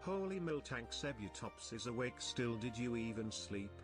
Holy Miltank Sebutops is awake still. Did you even sleep?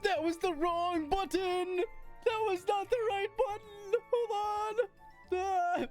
That was the wrong button! That was not the right button! Hold on! Ah.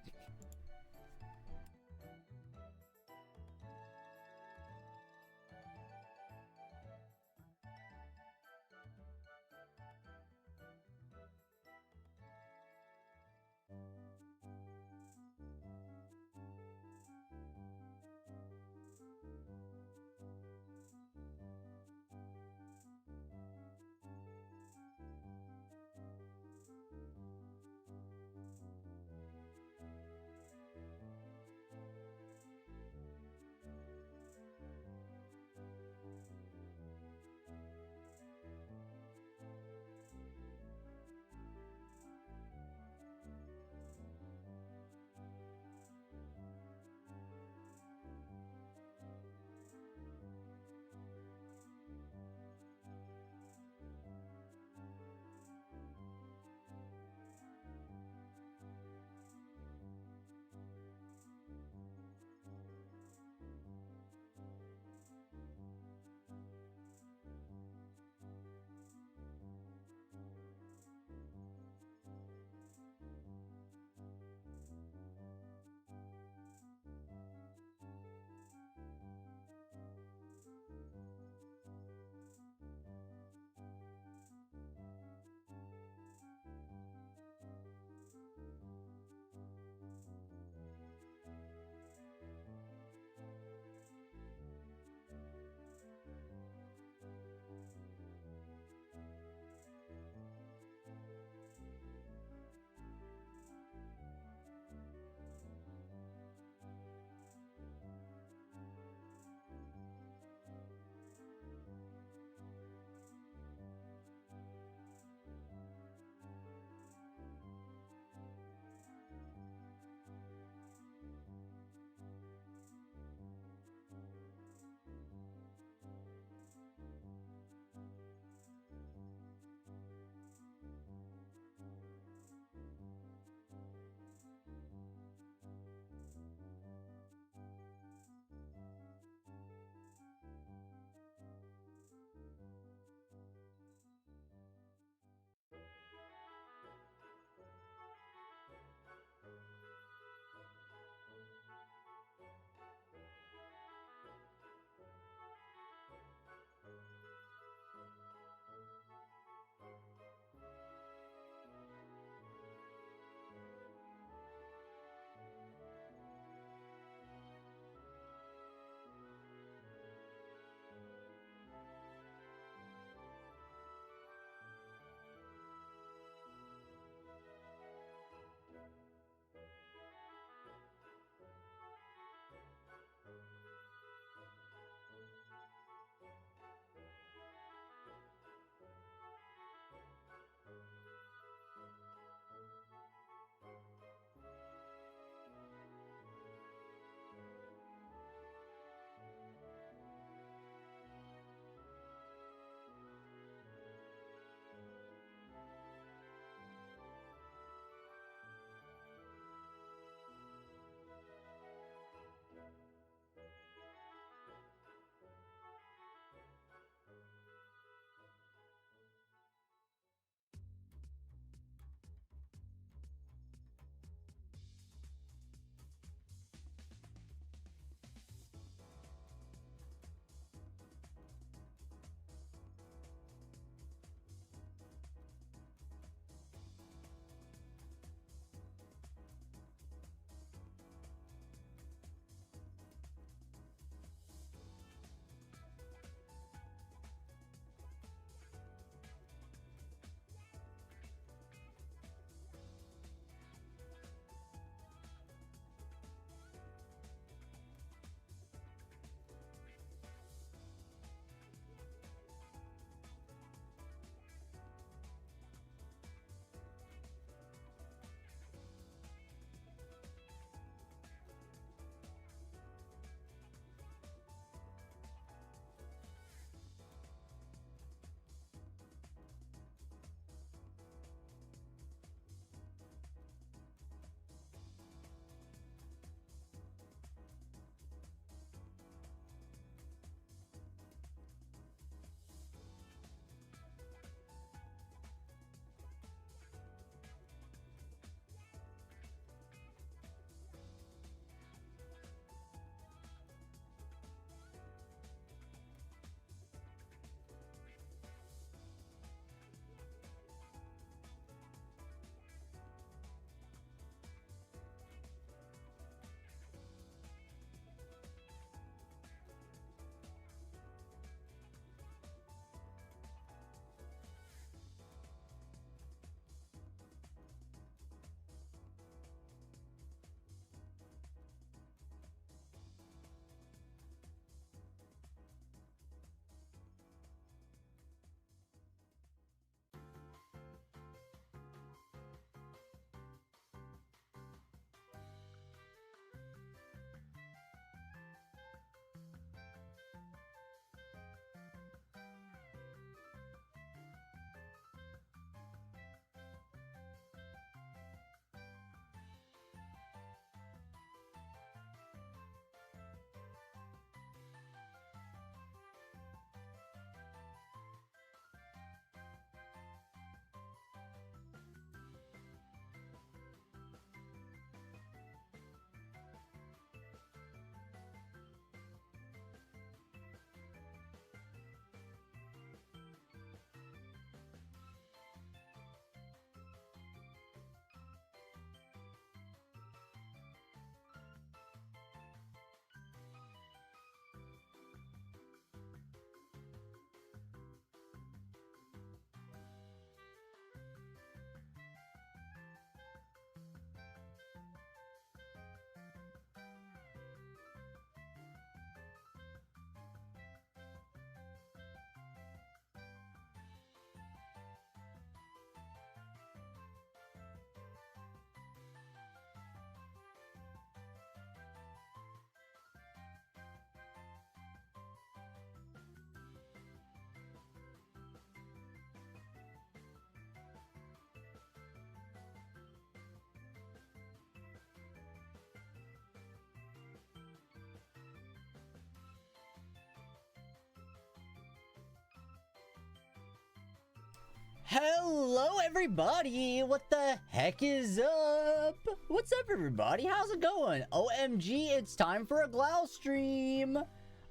Hello everybody, what the heck is up? What's up everybody, how's it going? OMG, it's time for a Glow stream.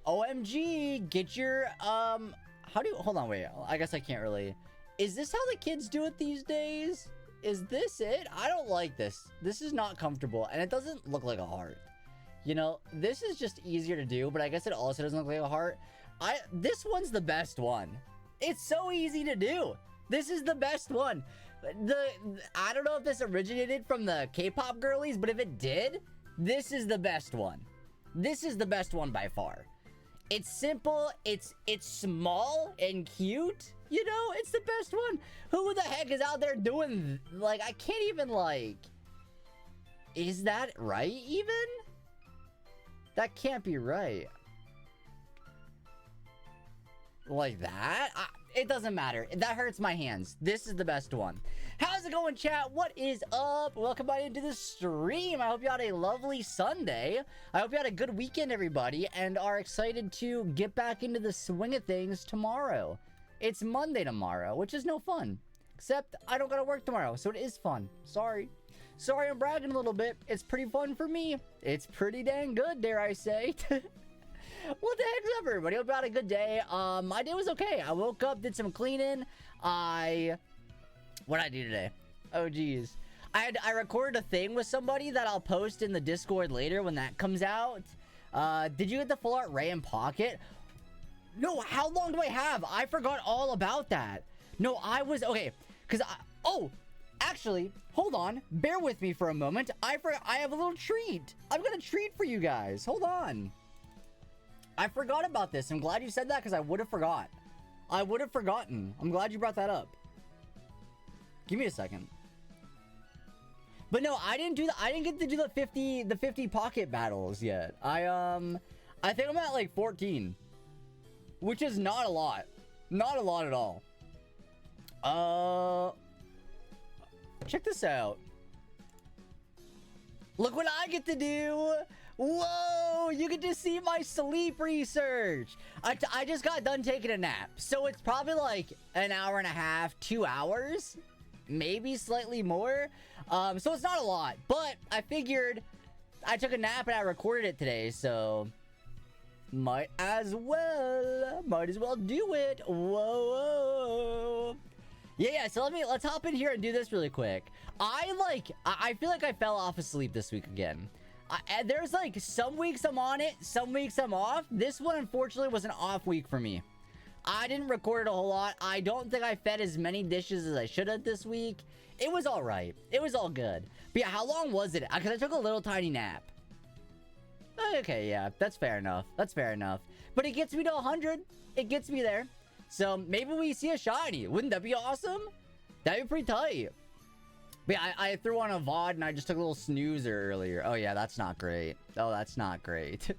OMG, get your, hold on, wait, I guess I can't really. Is this how the kids do it these days? Is this it? I don't like this. This is not comfortable, and it doesn't look like a heart. You know, this is just easier to do, but I guess it also doesn't look like a heart. This one's the best one. It's so easy to do. This is the best one. I don't know if this originated from the K-pop girlies, but if it did, this is the best one. This is the best one by far. It's simple, it's small and cute, you know, it's the best one. Who the heck is out there doing, like, I can't even, like, is that right even? That can't be right. Like that? It doesn't matter. That hurts my hands. This is the best one. How's it going, chat? What is up? Welcome back into the stream. I hope you had a lovely Sunday. I hope you had a good weekend, everybody, and are excited to get back into the swing of things tomorrow. It's Monday tomorrow, which is no fun. Except I don't gotta work tomorrow, so it is fun. Sorry. Sorry I'm bragging a little bit. It's pretty fun for me. It's pretty dang good, dare I say. What the heck's up, everybody? Hope you had a good day. My day was okay. I woke up, did some cleaning. What did I do today? Oh, geez. I recorded a thing with somebody that I'll post in the Discord later when that comes out. Did you get the full art Ray and Pocket? No, how long do I have? I forgot all about that. No, okay, because oh, actually, hold on. Bear with me for a moment. I have a little treat. I've got a treat for you guys. Hold on. I forgot about this. I'm glad you said that because I would have forgot. I would have forgotten. I'm glad you brought that up. Give me a second. But no, I didn't get to do the 50 pocket battles yet. I think I'm at like 14. Which is not a lot. Not a lot at all. Check this out. Look what I get to do. Whoa, you get to see my sleep research. I just got done taking a nap, so it's probably like an hour and a half, 2 hours, maybe slightly more. So it's not a lot, but I figured I took a nap and I recorded it today, so might as well do it. Whoa. Yeah, so let's hop in here and do this really quick. I feel like I fell off asleep this week again. There's like some weeks I'm on it, some weeks I'm off. This one unfortunately was an off week for me. I didn't record a whole lot. I don't think I fed as many dishes as I should have this week. It was all right. It was all good. But yeah, how long was it? Because I took a little tiny nap. Okay, yeah, that's fair enough. That's fair enough. But it gets me to 100. It gets me there. So maybe we see a shiny. Wouldn't that be awesome? That'd be pretty tight. But yeah, I threw on a VOD and I just took a little snoozer earlier. Oh yeah, that's not great. Oh, that's not great.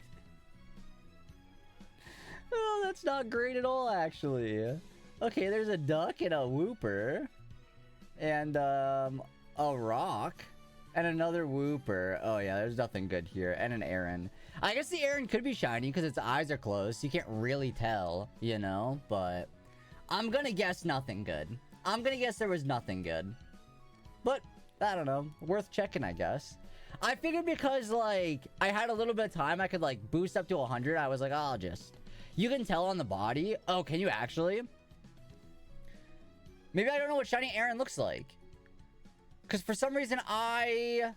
Oh, that's not great at all, actually. Okay, there's a duck and a whooper. And, a rock. And another whooper. Oh yeah, there's nothing good here. And an Aaron. I guess the Aaron could be shiny because its eyes are closed. So you can't really tell, you know? But I'm gonna guess nothing good. I'm gonna guess there was nothing good. But, I don't know. Worth checking, I guess. I figured because, like, I had a little bit of time, I could, like, boost up to 100. I was like, oh, I'll just... You can tell on the body. Oh, can you actually? Maybe I don't know what shiny Aaron looks like. Because for some reason, I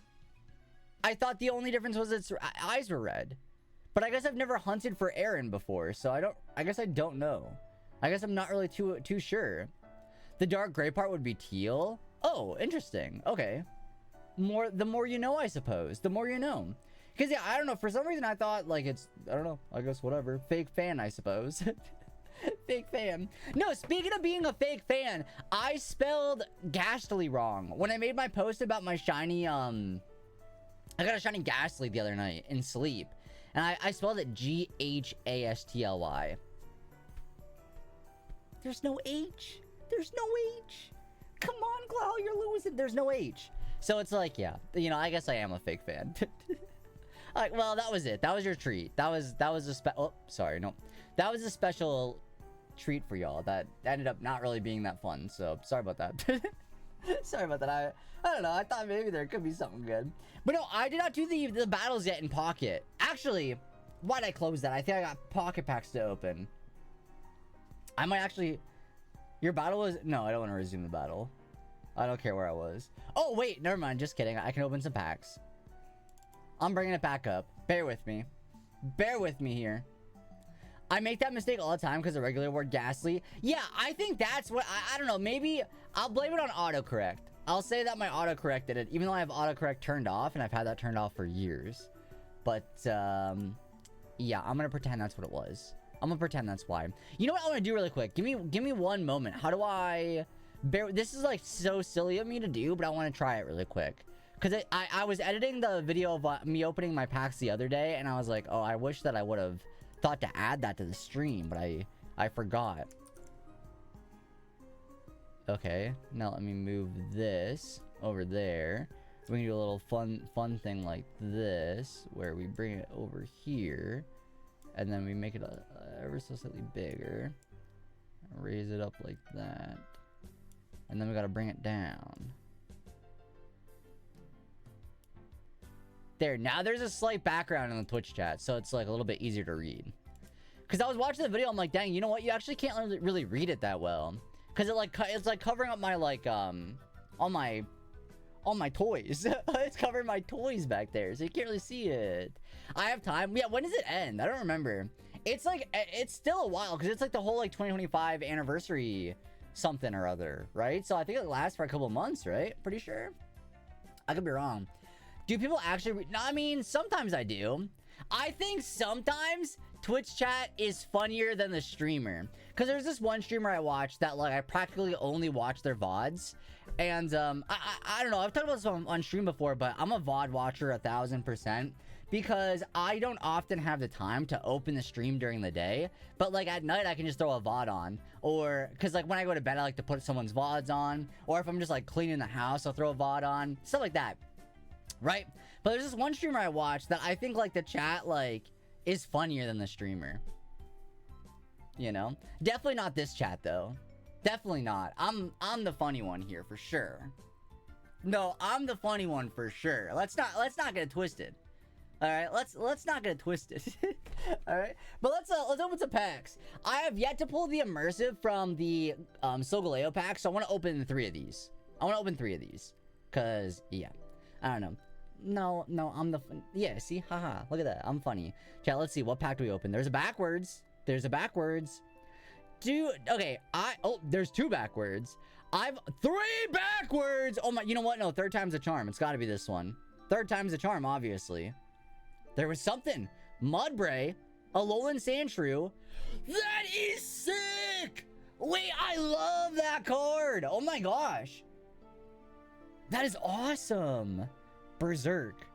thought the only difference was its eyes were red. But I guess I've never hunted for Aaron before, so I guess I don't know. I guess I'm not really too sure. The dark gray part would be teal. Oh, interesting. Okay. The more you know, I suppose. The more you know. Because, yeah, I don't know. For some reason, I thought, like, it's... I don't know. I guess whatever. Fake fan, I suppose. Fake fan. No, speaking of being a fake fan, I spelled Ghastly wrong. When I made my post about my shiny, I got a shiny Ghastly the other night in sleep. And I spelled it G-H-A-S-T-L-Y. There's no H. There's no H. Come on, Glow, you're losing. There's no H. So it's like, yeah, you know, I guess I am a fake fan. Like, well, that was it. That was your treat. That was a oh, sorry, no. That was a special treat for y'all that ended up not really being that fun. So sorry about that. Sorry about that. I don't know. I thought maybe there could be something good. But no, I did not do the battles yet in Pocket. Actually, why'd I close that? I think I got Pocket Packs to open. I might actually... Your battle was... No, I don't want to resume the battle. I don't care where I was. Oh, wait. Never mind. Just kidding. I can open some packs. I'm bringing it back up. Bear with me. Bear with me here. I make that mistake all the time because the regular word ghastly. Yeah, I think that's what... I don't know. Maybe I'll blame it on autocorrect. I'll say that my autocorrect did it, even though I have autocorrect turned off, and I've had that turned off for years. But, yeah, I'm gonna pretend that's what it was. I'm gonna pretend that's why. You know what I want to do really quick? Give me one moment. How do I... This is, like, so silly of me to do, but I want to try it really quick. Because I was editing the video of me opening my packs the other day, and I was like, oh, I wish that I would have thought to add that to the stream, but I forgot. Okay, now let me move this over there. We can do a little fun thing like this, where we bring it over here, and then we make it ever so slightly bigger. Raise it up like that, and then we gotta bring it down. There, now there's a slight background in the Twitch chat, so it's like a little bit easier to read. Because I was watching the video, I'm like, dang, you know what? You actually can't really read it that well. Because it's like covering up my, like, all my toys. It's covering my toys back there, so you can't really see it. I have time. Yeah, when does it end? I don't remember. It's like, it's still a while, because it's like the whole, like, 2025 anniversary something or other, right? So I think it lasts for a couple of months, right? Pretty sure. I could be wrong. Do people actually no, I mean, sometimes I do. I think sometimes Twitch chat is funnier than the streamer. Because there's this one streamer I watch that, like, I practically only watch their VODs. And, I don't know. I've talked about this on stream before, but I'm a VOD watcher 1000%. Because I don't often have the time to open the stream during the day. But, like, at night, I can just throw a VOD on. Or, because, like, when I go to bed, I like to put someone's VODs on. Or if I'm just, like, cleaning the house, I'll throw a VOD on. Stuff like that. Right? But there's this one streamer I watch that I think, like, the chat, like, is funnier than the streamer. You know? Definitely not this chat, though. Definitely not. I'm the funny one here, for sure. No, I'm the funny one for sure. Let's not get it twisted. Alright, let's not get it twisted. Alright? But let's open some packs. I have yet to pull the immersive from the Solgaleo pack, so I want to open 3 of these. I want to open 3 of these. Cause, yeah. I don't know. No, I'm the... Yeah, see? Haha. Look at that. I'm funny. Chat, let's see. What pack do we open? There's a backwards. There's a backwards. Dude, okay. Oh, there's 2 backwards. I've... 3 backwards! Oh my... You know what? No, 3rd time's a charm. It's gotta be this one. 3rd time's a charm, obviously. There was something. Mudbray. Alolan Sandshrew. That is sick! Wait, I love that card! Oh my gosh. That is awesome. Berserk.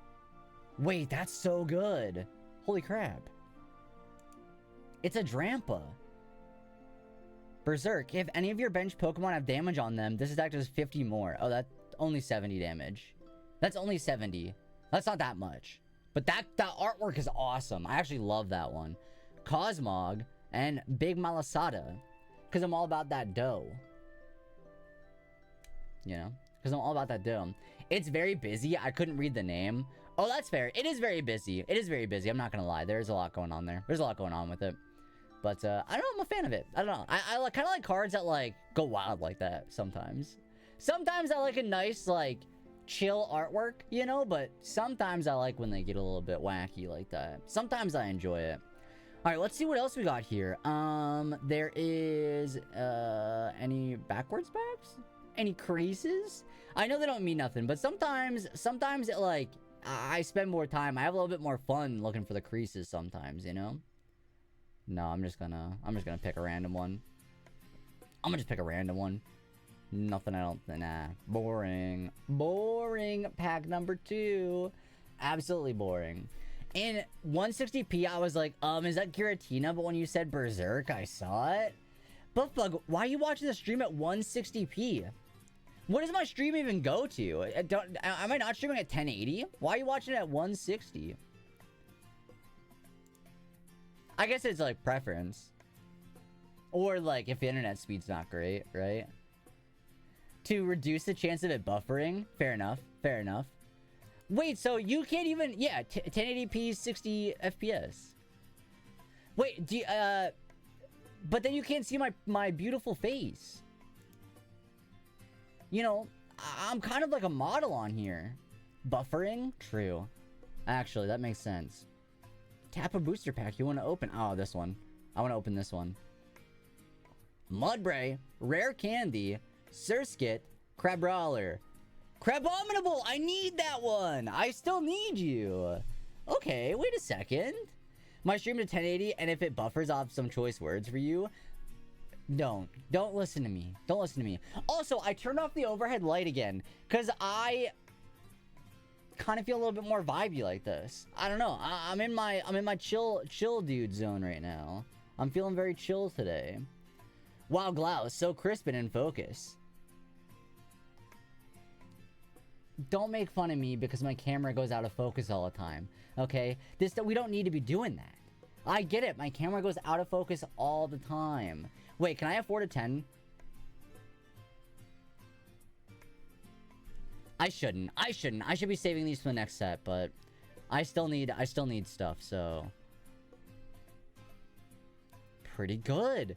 Wait, that's so good. Holy crap. It's a Drampa. Berserk. If any of your bench Pokemon have damage on them, this attack does 50 more. Oh, that's only 70 damage. That's only 70. That's not that much. But that artwork is awesome. I actually love that one. Cosmog and Big Malasada. Because I'm all about that dough. You know? Because I'm all about that dough. It's very busy. I couldn't read the name. Oh, that's fair. It is very busy. It is very busy. I'm not going to lie. There's a lot going on there. There's a lot going on with it. But, I don't know. I'm a fan of it. I don't know. I kind of like cards that, like, go wild like that sometimes. Sometimes I like a nice, like, chill artwork, you know? But sometimes I like when they get a little bit wacky like that. Sometimes I enjoy it. All right, let's see what else we got here. There is, any backwards packs? Any creases? I know they don't mean nothing, but sometimes it, like, I spend more time. I have a little bit more fun looking for the creases sometimes, you know? No, I'm just gonna pick a random one. I'm gonna just pick a random one. Nothing, nah. Boring. Boring. Pack number 2. Absolutely boring. In 160p, I was like, is that Giratina? But when you said Berserk, I saw it. But fuck, why are you watching the stream at 160p? What does my stream even go to? Am I not streaming at 1080? Why are you watching it at 160? I guess it's like preference. Or like if the internet speed's not great, right? To reduce the chance of it buffering. Fair enough. Fair enough. Wait, so you can't even... Yeah, 1080p 60 FPS. Wait, do you, but then you can't see my beautiful face. You know, I'm kind of like a model on here. Buffering? True. Actually, that makes sense. Tap a booster pack you want to open. Oh, this one. I want to open this one. Mudbray, Rare Candy, Surskit, Crabrawler. Crabominable! I need that one! I still need you! Okay, wait a second. My stream to 1080, and if it buffers, I'll have some choice words for you. Don't listen to me. Don't listen to me. Also, I turned off the overhead light again, because I kind of feel a little bit more vibey like this. I don't know. I'm in my chill dude zone right now. I'm feeling very chill today. Wow, Glaus, so crisp and in focus. Don't make fun of me because my camera goes out of focus all the time. Okay? We don't need to be doing that. I get it. My camera goes out of focus all the time. Wait, can I have 4 to 10? I shouldn't. I should be saving these for the next set, but I still need stuff, so pretty good.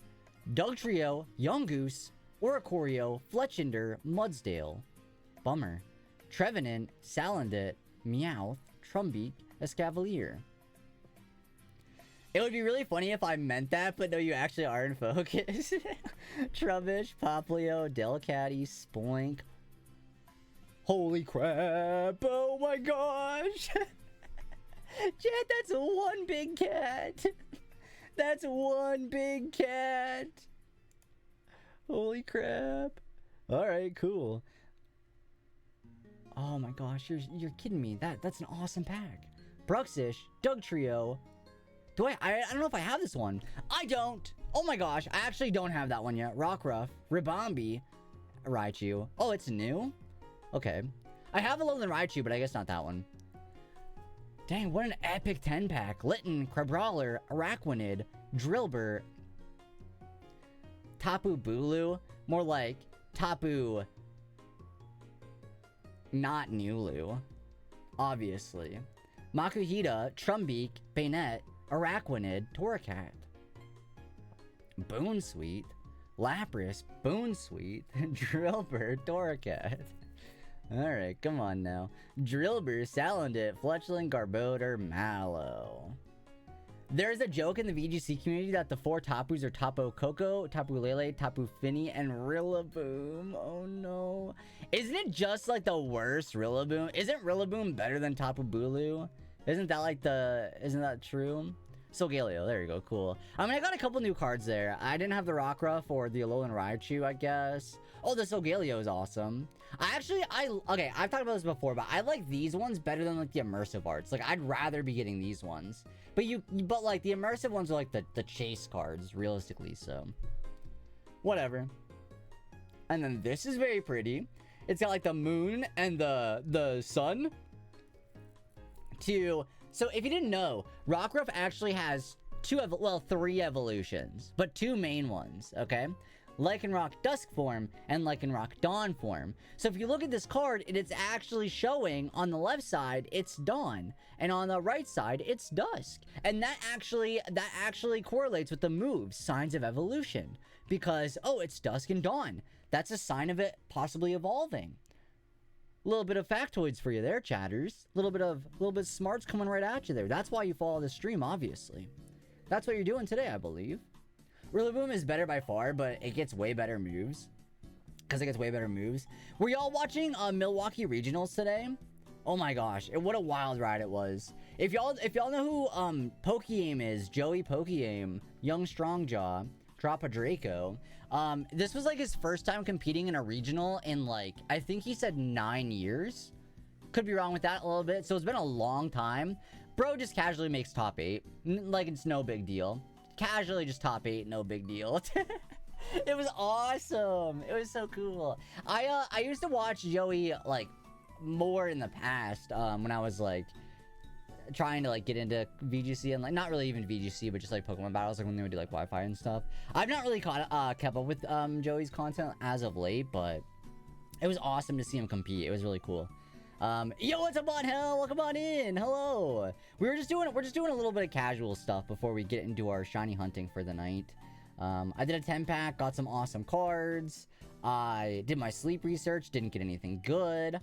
Dugtrio, Yungoos, Oricorio, Fletchinder, Mudsdale. Bummer. Trevenant, Salandit, Meowth, Trumbeak, Escavalier. It would be really funny if I meant that, but no, you actually are in focus. Trubbish, Poplio, Delcatty, Spoink. Holy crap! Oh my gosh! Chat, that's one big cat! That's one big cat! Holy crap! Alright, cool. Oh my gosh, you're kidding me. That's an awesome pack. Bruxish, Dugtrio. I don't know if I have this one. I don't. Oh my gosh, I actually don't have that one yet. Rockruff, Ribombee, Raichu. Oh, it's new? Okay. I have a Alolan Raichu, but I guess not that one. Dang, what an epic 10 pack. Litten, Crabrawler, Araquanid, Drillbur, Tapu Bulu. More like Tapu not Nulu, obviously. Makuhita, Trumbeak, Banette, Araquanid, Torracat. Boonsweet, Lapras, Boonsweet, Drillbur, Torracat. Alright, come on now. Drillbur, Salandit, Fletchling, Garbodor, Mallow. There's a joke in the VGC community that the 4 Tapus are Tapu Koko, Tapu Lele, Tapu Fini, and Rillaboom. Oh no. Isn't it just like the worst Rillaboom? Isn't Rillaboom better than Tapu Bulu? Isn't that true? Solgaleo, there you go, cool. I mean, I got a couple new cards there. I didn't have the Rockruff or the Alolan Raichu, I guess. Oh, the Solgaleo is awesome. Okay, I've talked about this before, but I like these ones better than like the immersive arts. Like, I'd rather be getting these ones. But like the immersive ones are like the chase cards, realistically, so. Whatever. And then this is very pretty. It's got like the moon and the sun. So if you didn't know, Rockruff actually has 3 evolutions, but 2 main ones, okay? Lycanroc Dusk form and Lycanroc Dawn form. So if you look at this card, it is actually showing on the left side, it's Dawn, and on the right side, it's Dusk. And that actually correlates with the moves, signs of evolution, because, oh, it's Dusk and Dawn. That's a sign of it possibly evolving. A little bit of factoids for you there, chatters. A little bit smarts coming right at you there. That's why you follow the stream, obviously. That's what you're doing today, I believe. Rillaboom is better by far, but it gets way better moves. Were y'all watching Milwaukee Regionals today? Oh my gosh, what a wild ride it was. If y'all know who Pokeaim is, Joey Pokeaim, Young Strongjaw, Drop a Draco. This was like his first time competing in a regional in like, I think he said 9 years. Could be wrong with that a little bit. So it's been a long time. Bro just casually makes top 8. Like, it's no big deal. Casually just top 8, no big deal. It was awesome. It was so cool. I used to watch Joey like more in the past, when I was like trying to like get into VGC and like not really even VGC, but just like Pokemon battles, like when they would do like Wi-Fi and stuff. I've not really kept up with Joey's content as of late, but it was awesome to see him compete. It was really cool. Yo, what's up on hell? Welcome on in. Hello. We're just doing a little bit of casual stuff before we get into our shiny hunting for the night. I did a 10-pack, got some awesome cards. I did my sleep research, didn't get anything good.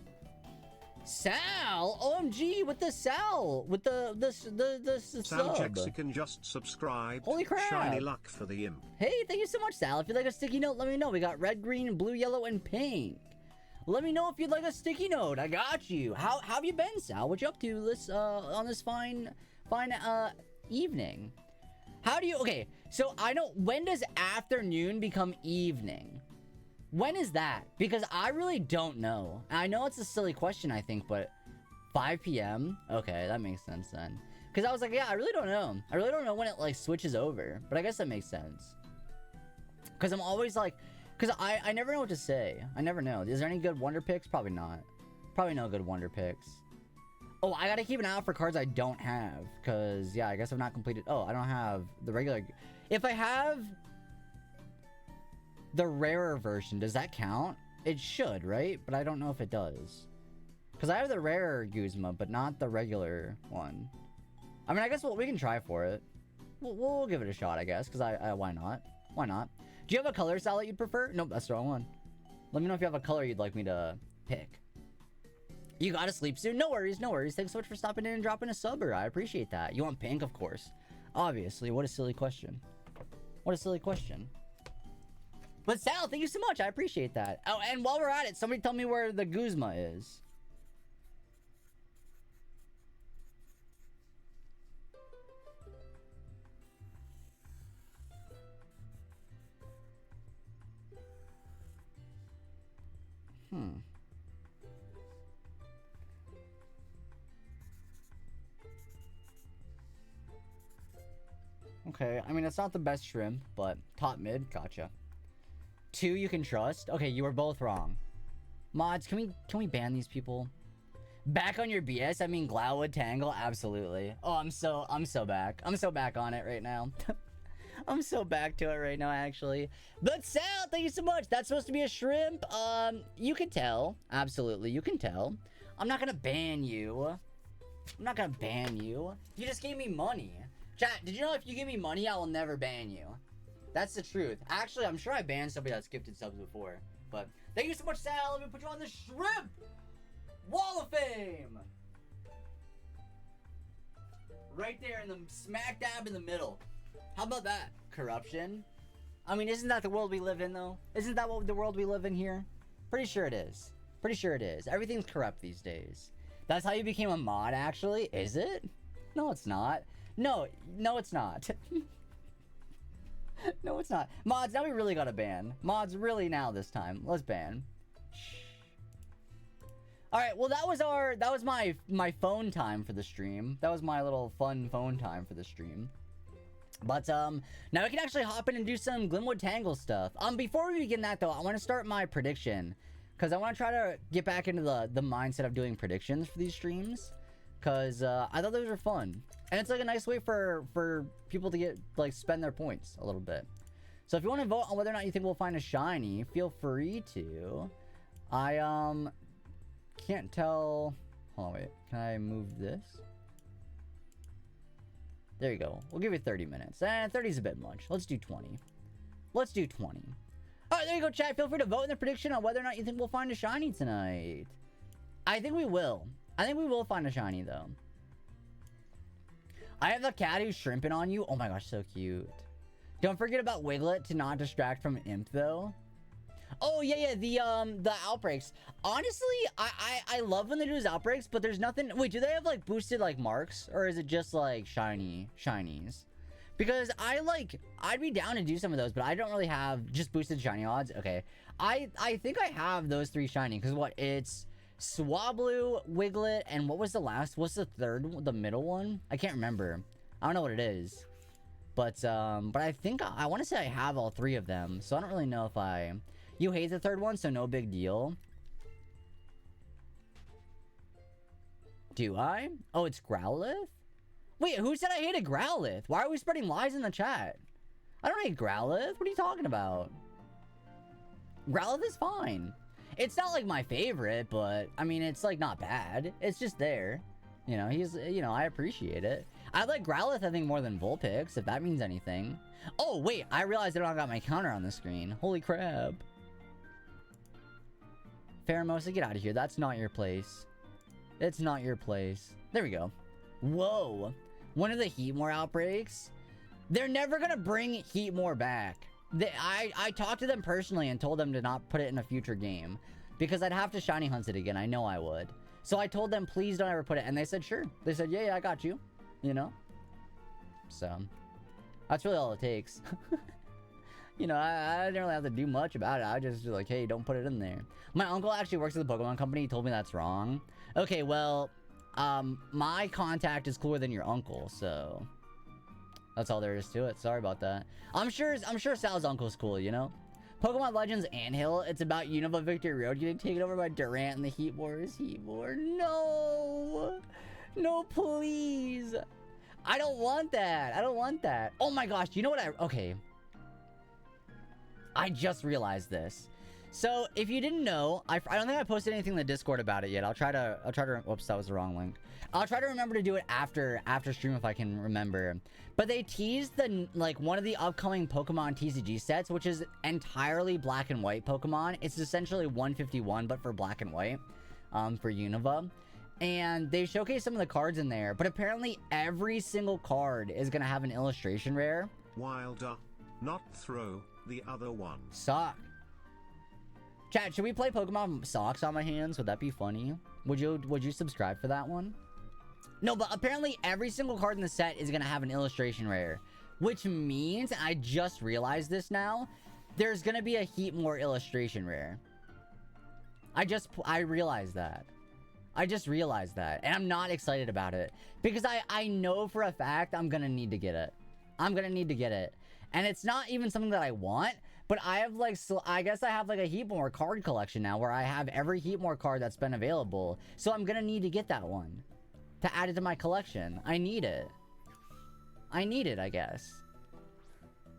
Sal, OMG, with the Sal, with the Sal sub. Jexican just subscribed. Holy crap. Shiny luck for the imp. Hey, thank you so much, Sal. If you'd like a sticky note, let me know. We got red, green, blue, yellow, and pink. Let me know if you'd like a sticky note. I got you. How have you been, Sal? What you up to this on this fine evening? How do you... Okay, so I know... When does afternoon become evening? When is that? Because I really don't know. I know it's a silly question, I think, but 5 p.m.? Okay, that makes sense then. Because I was like, yeah, I really don't know. I really don't know when it, like, switches over. But I guess that makes sense. Because I'm always like... Because I never know what to say. I never know. Is there any good wonder picks? Probably not. Probably no good wonder picks. Oh, I gotta keep an eye out for cards I don't have. Because, yeah, I guess I've not completed... Oh, I don't have the regular... If I have... the rarer version, does that count? It should, right? But I don't know if it does. Because I have the rarer Guzma, but not the regular one. I mean, I guess we can try for it. We'll give it a shot, I guess. Because why not? Why not? Do you have a color, Sal, that you'd prefer? Nope, that's the wrong one. Let me know if you have a color you'd like me to pick. You gotta sleep soon? No worries, no worries. Thanks so much for stopping in and dropping a subber. I appreciate that. You want pink, of course. Obviously, what a silly question. What a silly question. But Sal, thank you so much. I appreciate that. Oh, and while we're at it, somebody tell me where the Guzma is. Okay, I mean, it's not the best shrimp, but top mid, gotcha. 2 you can trust. Okay, you were both wrong. Mods, can we ban these people? Back on your BS? I mean, Glowwood Tangle, absolutely. Oh, I'm so back. I'm so back on it right now. I'm so back to it right now, actually. But Sal, thank you so much. That's supposed to be a shrimp. You can tell. Absolutely, you can tell. I'm not gonna ban you. I'm not gonna ban you. You just gave me money. Chat, did you know if you give me money, I will never ban you? That's the truth. Actually, I'm sure I banned somebody that's gifted subs before. But thank you so much, Sal. Let me put you on the Shrimp Wall of Fame. Right there in the smack dab in the middle. How about that? Corruption? I mean, isn't that the world we live in, though? Isn't that what the world we live in here? Pretty sure it is. Pretty sure it is. Everything's corrupt these days. That's how you became a mod, actually? Is it? No, it's not. No, it's not. No, it's not. Mods, now we really gotta ban. Mods, really now this time. Let's ban. Shh. Alright, well that was my phone time for the stream. That was my little fun phone time for the stream. But, now we can actually hop in and do some Glimwood Tangle stuff. Before we begin that, though, I want to start my prediction. Because I want to try to get back into the mindset of doing predictions for these streams. Because, I thought those were fun. And it's, like, a nice way for people to get, like, spend their points a little bit. So if you want to vote on whether or not you think we'll find a shiny, feel free to. I, can't tell... Hold on, wait. Can I move this? There you go. We'll give you 30 minutes. 30 is a bit much. Let's do 20. Let's do 20. Alright, there you go, chat. Feel free to vote in the prediction on whether or not you think we'll find a shiny tonight. I think we will. I think we will find a shiny, though. I have the cat who's shrimping on you. Oh my gosh, so cute. Don't forget about Wiglet to not distract from Imp, though. Oh, yeah, the outbreaks. Honestly, I love when they do those outbreaks, but there's nothing... Wait, do they have, like, boosted, like, marks? Or is it just, like, shinies? Because I'd be down to do some of those, but I don't really have just boosted shiny odds. Okay. I think I have those 3 shiny, because what? It's Swablu, Wiglet, and what was the last? What's the third one? The middle one? I can't remember. I don't know what it is. But I think I want to say I have all 3 of them, so I don't really know if I... You hate the third one, so no big deal. Do I? Oh, it's Growlithe? Wait, who said I hated Growlithe? Why are we spreading lies in the chat? I don't hate Growlithe. What are you talking about? Growlithe is fine. It's not like my favorite, but I mean, it's like not bad. It's just there. You know, he's, you know, I appreciate it. I like Growlithe, I think, more than Vulpix, if that means anything. Oh, wait, I realized I don't got my counter on the screen. Holy crap. Pheromosa, get out of here. That's not your place. It's not your place. There we go. Whoa. One of the Heatmore outbreaks. They're never gonna bring Heatmore back. I talked to them personally and told them to not put it in a future game. Because I'd have to shiny hunt it again. I know I would. So I told them, please don't ever put it. And they said, sure. They said, yeah, I got you. You know? So, that's really all it takes. You know, I didn't really have to do much about it. I just like, hey, don't put it in there. My uncle actually works at the Pokemon company. He told me that's wrong. Okay, well, my contact is cooler than your uncle, so that's all there is to it. Sorry about that. I'm sure Sal's uncle's cool, you know? Pokemon Legends Anthill, it's about Unova Victory Road getting taken over by Durant and the Heat Wars. No! No, please! I don't want that. I don't want that. Oh my gosh, you know what okay. I just realized this. So, if you didn't know, I don't think I posted anything in the Discord about it yet. I'll try to, whoops, that was the wrong link. I'll try to remember to do it after stream if I can remember. But they teased one of the upcoming Pokemon TCG sets, which is entirely black and white Pokemon. It's essentially 151, but for black and white, for Unova. And they showcased some of the cards in there, but apparently every single card is gonna have an illustration rare. Wilder, not throw, the other one. Sock. Chat, should we play Pokemon Socks on my hands? Would that be funny? Would you subscribe for that one? No, but apparently every single card in the set is gonna have an illustration rare. Which means, I just realized this now, there's gonna be a Heatmore illustration rare. I realized that. I just realized that. And I'm not excited about it. Because I know for a fact I'm gonna need to get it. I'm gonna need to get it. And it's not even something that I want, but I have I guess I have like a Heatmore card collection now where I have every Heatmore card that's been available. So I'm gonna need to get that one to add it to my collection. I need it. I need it, I guess.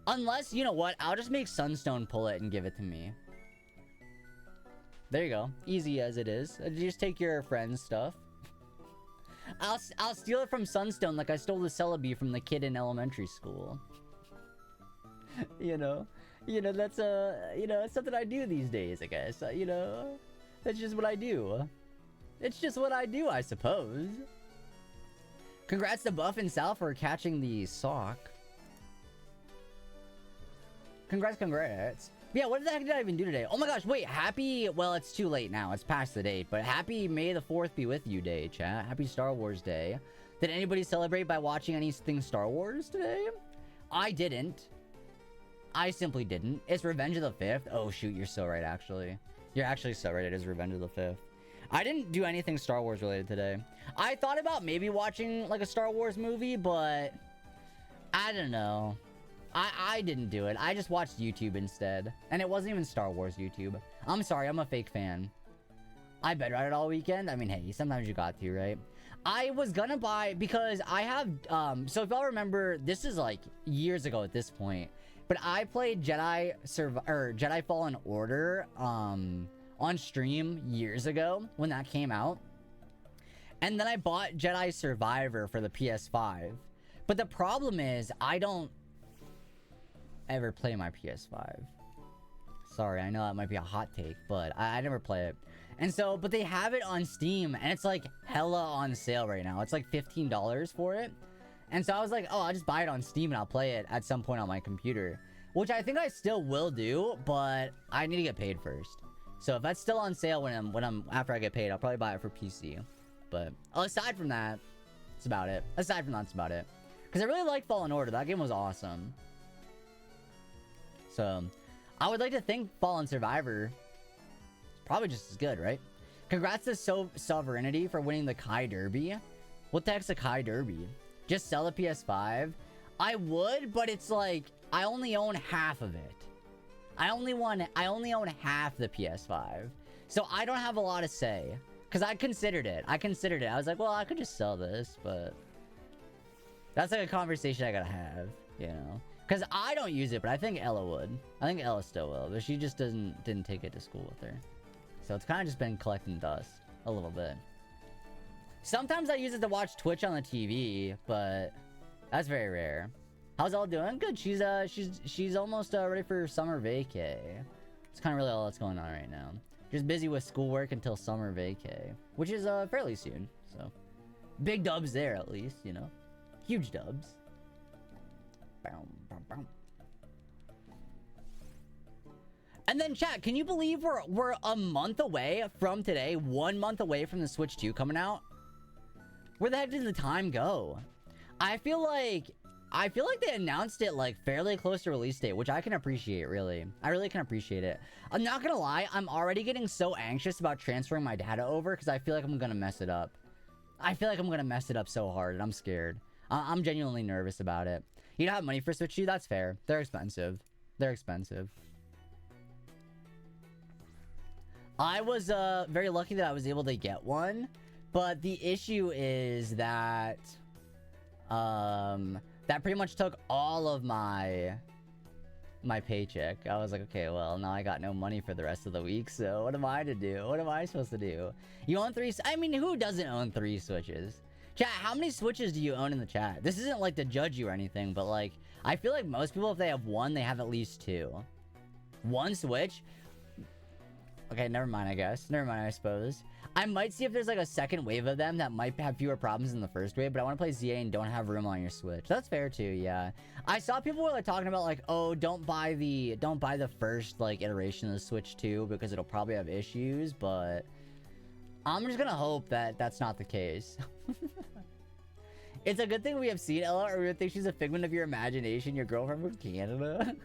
Unless, you know what, I'll just make Sunstone pull it and give it to me. There you go. Easy as it is. Just take your friend's stuff. I'll steal it from Sunstone like I stole the Celebi from the kid in elementary school. You know, that's it's something I do these days, I guess. You know, that's just what I do. It's just what I do, I suppose. Congrats to Buff and Sal for catching the sock. Congrats. Yeah, what the heck did I even do today? Oh my gosh, wait, well, it's too late now. It's past the date, but happy May the 4th be with you day, chat. Happy Star Wars Day. Did anybody celebrate by watching anything Star Wars today? I didn't. I simply didn't. It's Revenge of the 5th. Oh, shoot, you're so right, actually. You're actually so right. It is Revenge of the 5th. I didn't do anything Star Wars related today. I thought about maybe watching, like, a Star Wars movie, but I don't know. I didn't do it. I just watched YouTube instead. And it wasn't even Star Wars YouTube. I'm sorry, I'm a fake fan. I bed ride it all weekend. I mean, hey, sometimes you got to, right? I was gonna buy, because I have, so if y'all remember, this is like years ago at this point, but I played Jedi Fallen Order, on stream years ago when that came out. And then I bought Jedi Survivor for the PS5. But the problem is, I don't ever play my PS5. Sorry, I know that might be a hot take, but I never play it. And so, but they have it on Steam, and it's like hella on sale right now. It's like $15 for it. And so I was like, oh, I'll just buy it on Steam and I'll play it at some point on my computer. Which I think I still will do, but I need to get paid first. So if that's still on sale after I get paid, I'll probably buy it for PC. But aside from that, that's about it. Because I really like Fallen Order. That game was awesome. So, I would like to think Fallen Survivor is probably just as good, right? Congrats to Sovereignty for winning the Kai Derby. What the heck's a Kai Derby? Just sell the PS5? I would, but it's like, I only own half of it. I only own half the PS5. So I don't have a lot to say. Because I considered it. I was like, well, I could just sell this, but that's like a conversation I gotta have, you know? Because I don't use it, but I think Ella would. I think Ella still will, but she just didn't take it to school with her. So it's kind of just been collecting dust a little bit. Sometimes I use it to watch Twitch on the TV, but that's very rare. How's Elle doing? Good. She's almost ready for summer vacay. It's kind of really all that's going on right now. Just busy with schoolwork until summer vacay, which is fairly soon. So big dubs there at least, you know. Huge dubs. Bow, bow, bow. And then chat, can you believe we're a month away from today? 1 month away from the Switch 2 coming out? Where the heck did the time go? I feel like they announced it like fairly close to release date, which I can appreciate, really. I really can appreciate it. I'm not gonna lie, I'm already getting so anxious about transferring my data over because I feel like I'm gonna mess it up. I feel like I'm gonna mess it up so hard and I'm scared. I'm genuinely nervous about it. You don't have money for Switch 2? That's fair. They're expensive. They're expensive. I was very lucky that I was able to get one, but the issue is that that pretty much took all of my paycheck. I was like, okay, well, now I got no money for the rest of the week, so what am I to do? What am I supposed to do? You own 3? I mean, who doesn't own 3 Switches? Chat, how many Switches do you own in the chat? This isn't like to judge you or anything, but like, I feel like most people, if they have 1, they have at least 2. 1 Switch? Okay, never mind, I guess. Never mind, I suppose. I might see if there's like a second wave of them that might have fewer problems than the first wave, but I want to play ZA and don't have room on your Switch. That's fair too, yeah. I saw people were like talking about like, oh, don't buy the first like iteration of the Switch 2 because it'll probably have issues, but I'm just gonna hope that that's not the case. It's a good thing we have seen Ella, or we would think she's a figment of your imagination, your girlfriend from Canada.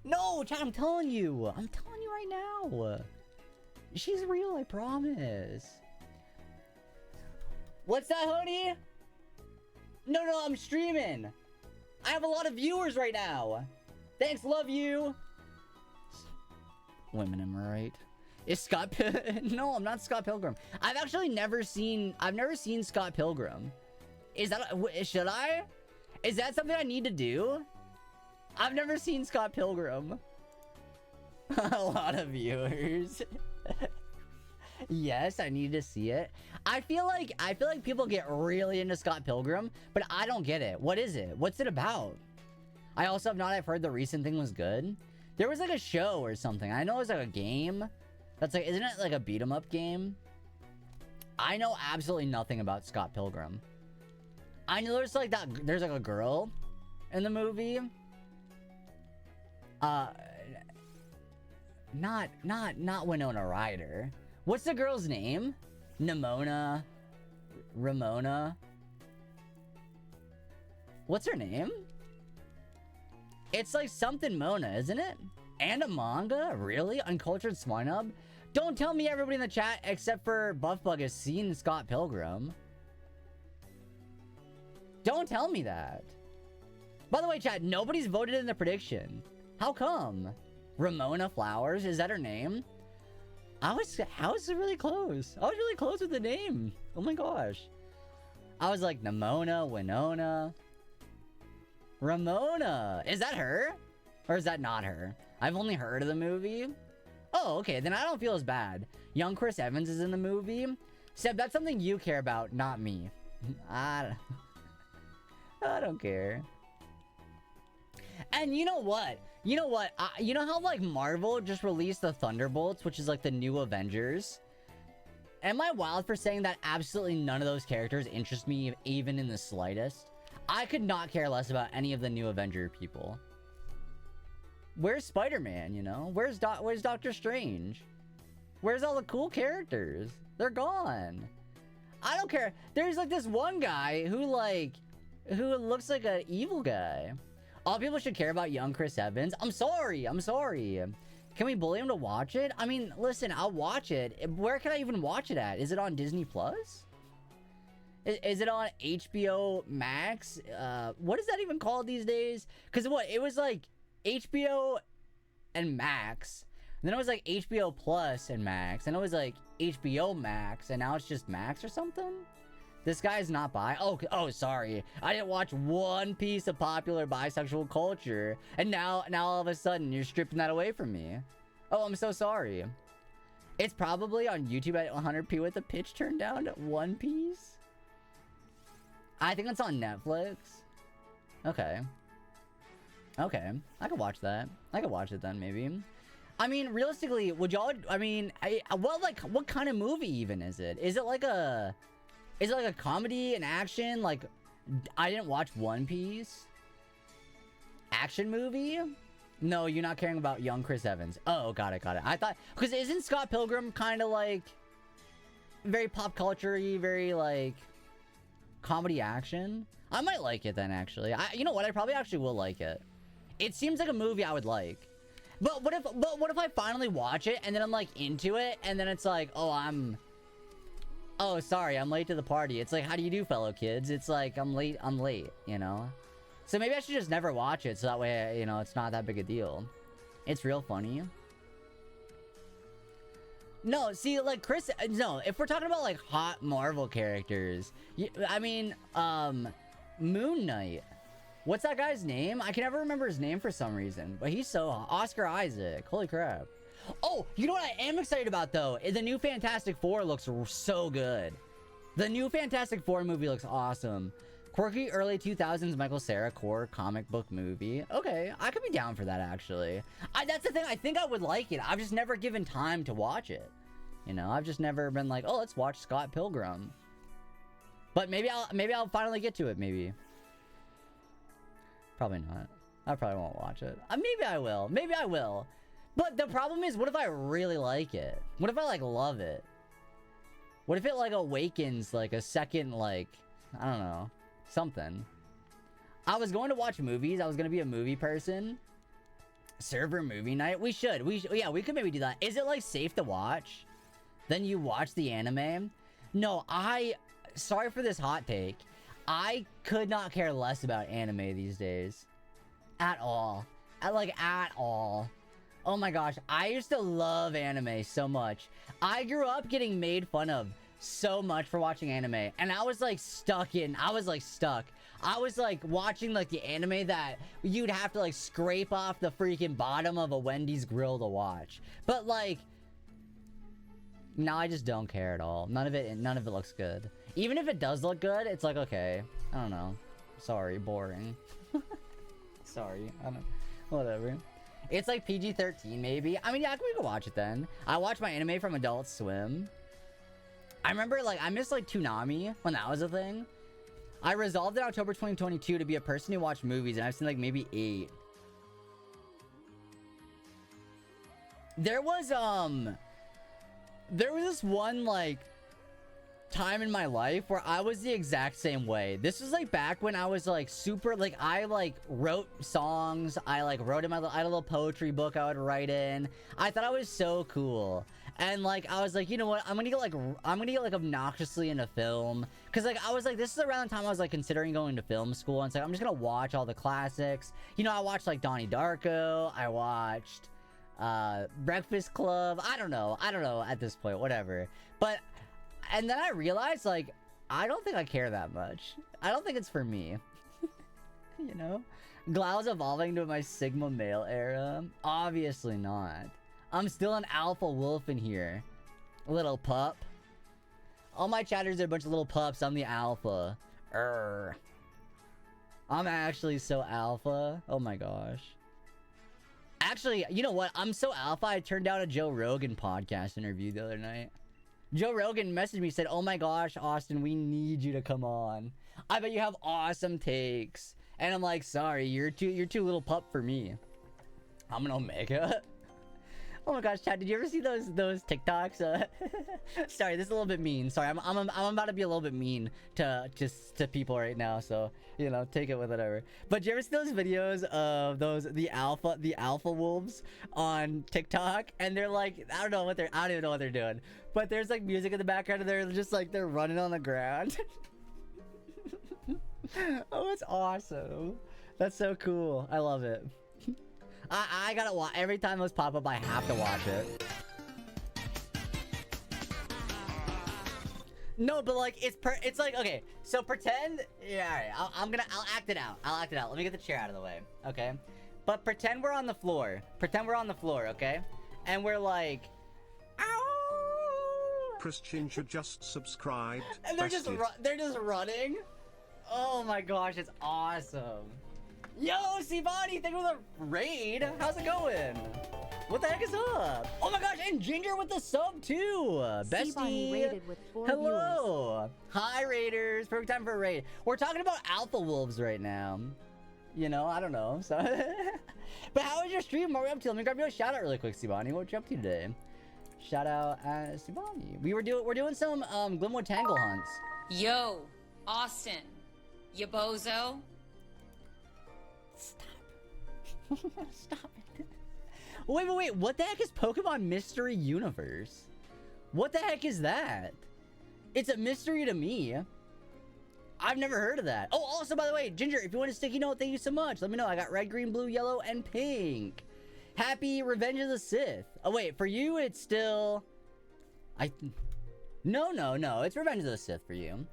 No, chat, I'm telling you right now. She's real, I promise. What's that, honey? No, I'm streaming. I have a lot of viewers right now. Thanks, love you. Women, am I right? Is Scott No, I'm not Scott Pilgrim. I've never seen Scott Pilgrim. Should I? Is that something I need to do? I've never seen Scott Pilgrim. A lot of viewers. Yes, I need to see it. I feel like people get really into Scott Pilgrim, but I don't get it. What is it? What's it about? I also have not heard the recent thing was good. There was like a show or something. I know it was like a game. That's like, isn't it like a beat 'em up game? I know absolutely nothing about Scott Pilgrim. I know there's like a girl in the movie. Not Winona Ryder. What's the girl's name? Ramona? What's her name? It's like something Mona, isn't it? And a manga? Really? Uncultured Swinub? Don't tell me everybody in the chat except for Buffbug has seen Scott Pilgrim. Don't tell me that. By the way, chat, nobody's voted in the prediction. How come? Ramona Flowers? Is that her name? I was really close. I was really close with the name. Oh my gosh. I was like, Nimona, Winona. Ramona. Is that her? Or is that not her? I've only heard of the movie. Oh, okay. Then I don't feel as bad. Young Chris Evans is in the movie. Seb, that's something you care about, not me. I don't care. And you know what? You know how like Marvel just released the Thunderbolts, which is like the new Avengers? Am I wild for saying that absolutely none of those characters interest me even in the slightest? I could not care less about any of the new Avenger people. Where's Spider-Man, you know? Where's Doctor Strange? Where's all the cool characters? They're gone. I don't care. There's like this one guy who looks like an evil guy. All people should care about young Chris Evans. I'm sorry. Can we bully him to watch it? I mean, listen, I'll watch it. Where can I even watch it at? Is it on Disney Plus? Is it on HBO Max? What is that even called these days? Because it was like HBO and Max. then it was like HBO Plus and Max, and it was like HBO Max, and now it's just Max or something. This guy's not bi. Oh, sorry. I didn't watch one piece of popular bisexual culture, and now all of a sudden you're stripping that away from me. Oh, I'm so sorry. It's probably on YouTube at 100p with the pitch turned down to One Piece. I think it's on Netflix. Okay. Okay, I could watch that. I could watch it then, maybe. I mean, realistically, would y'all? I mean, what kind of movie even is it? Is it like a comedy, an action? Like, I didn't watch One Piece. Action movie? No, you're not caring about young Chris Evans. Oh, got it. I thought, because isn't Scott Pilgrim kind of like very pop culture-y, very like comedy action? I might like it then, actually. You know what? I probably actually will like it. It seems like a movie I would like. But what if I finally watch it and then I'm like into it and then it's like, oh, sorry, I'm late to the party. It's like, how do you do, fellow kids? It's like, I'm late, you know? So maybe I should just never watch it so that way, you know, it's not that big a deal. It's real funny. No, see, like, no, if we're talking about, like, hot Marvel characters, I mean, Moon Knight. What's that guy's name? I can never remember his name for some reason, but he's so hot. Oscar Isaac. Holy crap. Oh, you know what I am excited about, though? The new Fantastic Four looks so good. The new Fantastic Four movie looks awesome. Quirky early 2000s Michael Cera core comic book movie. Okay, I could be down for that, actually. That's the thing. I think I would like it. I've just never given time to watch it. You know, I've just never been like, oh, let's watch Scott Pilgrim. But maybe I'll finally get to it, maybe. Probably not. I probably won't watch it. Maybe I will. Maybe I will. But the problem is, what if I really like it? What if I, like, love it? What if it, like, awakens, like, a second, like, I don't know, something. I was going to watch movies. I was going to be a movie person. Server movie night. Yeah, we could maybe do that. Is it, like, safe to watch? Then you watch the anime? No, sorry for this hot take. I could not care less about anime these days. At all. At all. Oh my gosh, I used to love anime so much. I grew up getting made fun of so much for watching anime. And I was like stuck. I was like watching like the anime that you'd have to like scrape off the freaking bottom of a Wendy's grill to watch. But like, now I just don't care at all. None of it looks good. Even if it does look good, it's like, okay, I don't know. Sorry, boring. Sorry, I don't, whatever. It's like PG-13 maybe. I mean, yeah, we could watch it then. I watched my anime from Adult Swim. I remember, like, I missed, like, Toonami when that was a thing. I resolved in October 2022 to be a person who watched movies, and I've seen, like, maybe 8. There was this one, like, time in my life where I was the exact same way. This was like back when I was like super, like I like wrote songs. I like wrote in I had a little poetry book I would write in. I thought I was so cool. And like I was like, you know what, I'm gonna get like obnoxiously into film, because like I was like, this is around the time I was like considering going to film school, and it's like I'm just gonna watch all the classics. You know, I watched like Donnie Darko, I watched Breakfast Club. I don't know at this point, whatever. But and then I realized, like, I don't think I care that much. I don't think it's for me. You know? Glau's evolving to my Sigma male era? Obviously not. I'm still an alpha wolf in here. Little pup. All my chatters are a bunch of little pups. I'm the alpha. I'm actually so alpha. Oh my gosh. Actually, you know what? I'm so alpha, I turned down a Joe Rogan podcast interview the other night. Joe Rogan messaged me, said, oh my gosh, Austin, we need you to come on. I bet you have awesome takes. And I'm like, sorry, you're too little pup for me. I'm an Omega. Oh my gosh, Chad, did you ever see those TikToks? Sorry, this is a little bit mean. Sorry, I'm about to be a little bit mean to people right now, so you know, take it with whatever. But did you ever see those videos of the alpha wolves on TikTok? And they're like, I don't even know what they're doing. But there's like music in the background and they're just like they're running on the ground. Oh, it's awesome. That's so cool. I love it. I gotta watch. Every time those pop up, I have to watch it. No, but like, it's like, okay, so pretend, yeah, all right, I'll act it out. I'll act it out. Let me get the chair out of the way, okay? But pretend we're on the floor. Pretend we're on the floor, okay? And we're like, ow! Christian should just subscribed. And they're just running. Oh my gosh, it's awesome. Yo, Sivani, thank you for the raid. How's it going? What the heck is up? Oh my gosh, and Ginger with the sub too. Bestie. Raided with 4 Hello. Hi, Raiders. Perfect time for a raid. We're talking about alpha wolves right now. You know, I don't know. So, but how was your stream? What were we up to? Let me grab you a shout out really quick, Sivani. What you up to today? Shout out Sivani. We're doing some Glimwood Tangle hunts. Yo, Austin, you bozo. Stop. Stop it. Wait. What the heck is Pokemon Mystery Universe? What the heck is that? It's a mystery to me. I've never heard of that. Oh, also, by the way, Ginger, if you want a sticky note, thank you so much. Let me know. I got red, green, blue, yellow, and pink. Happy Revenge of the Sith. Oh, wait. For you, it's still... No. It's Revenge of the Sith for you.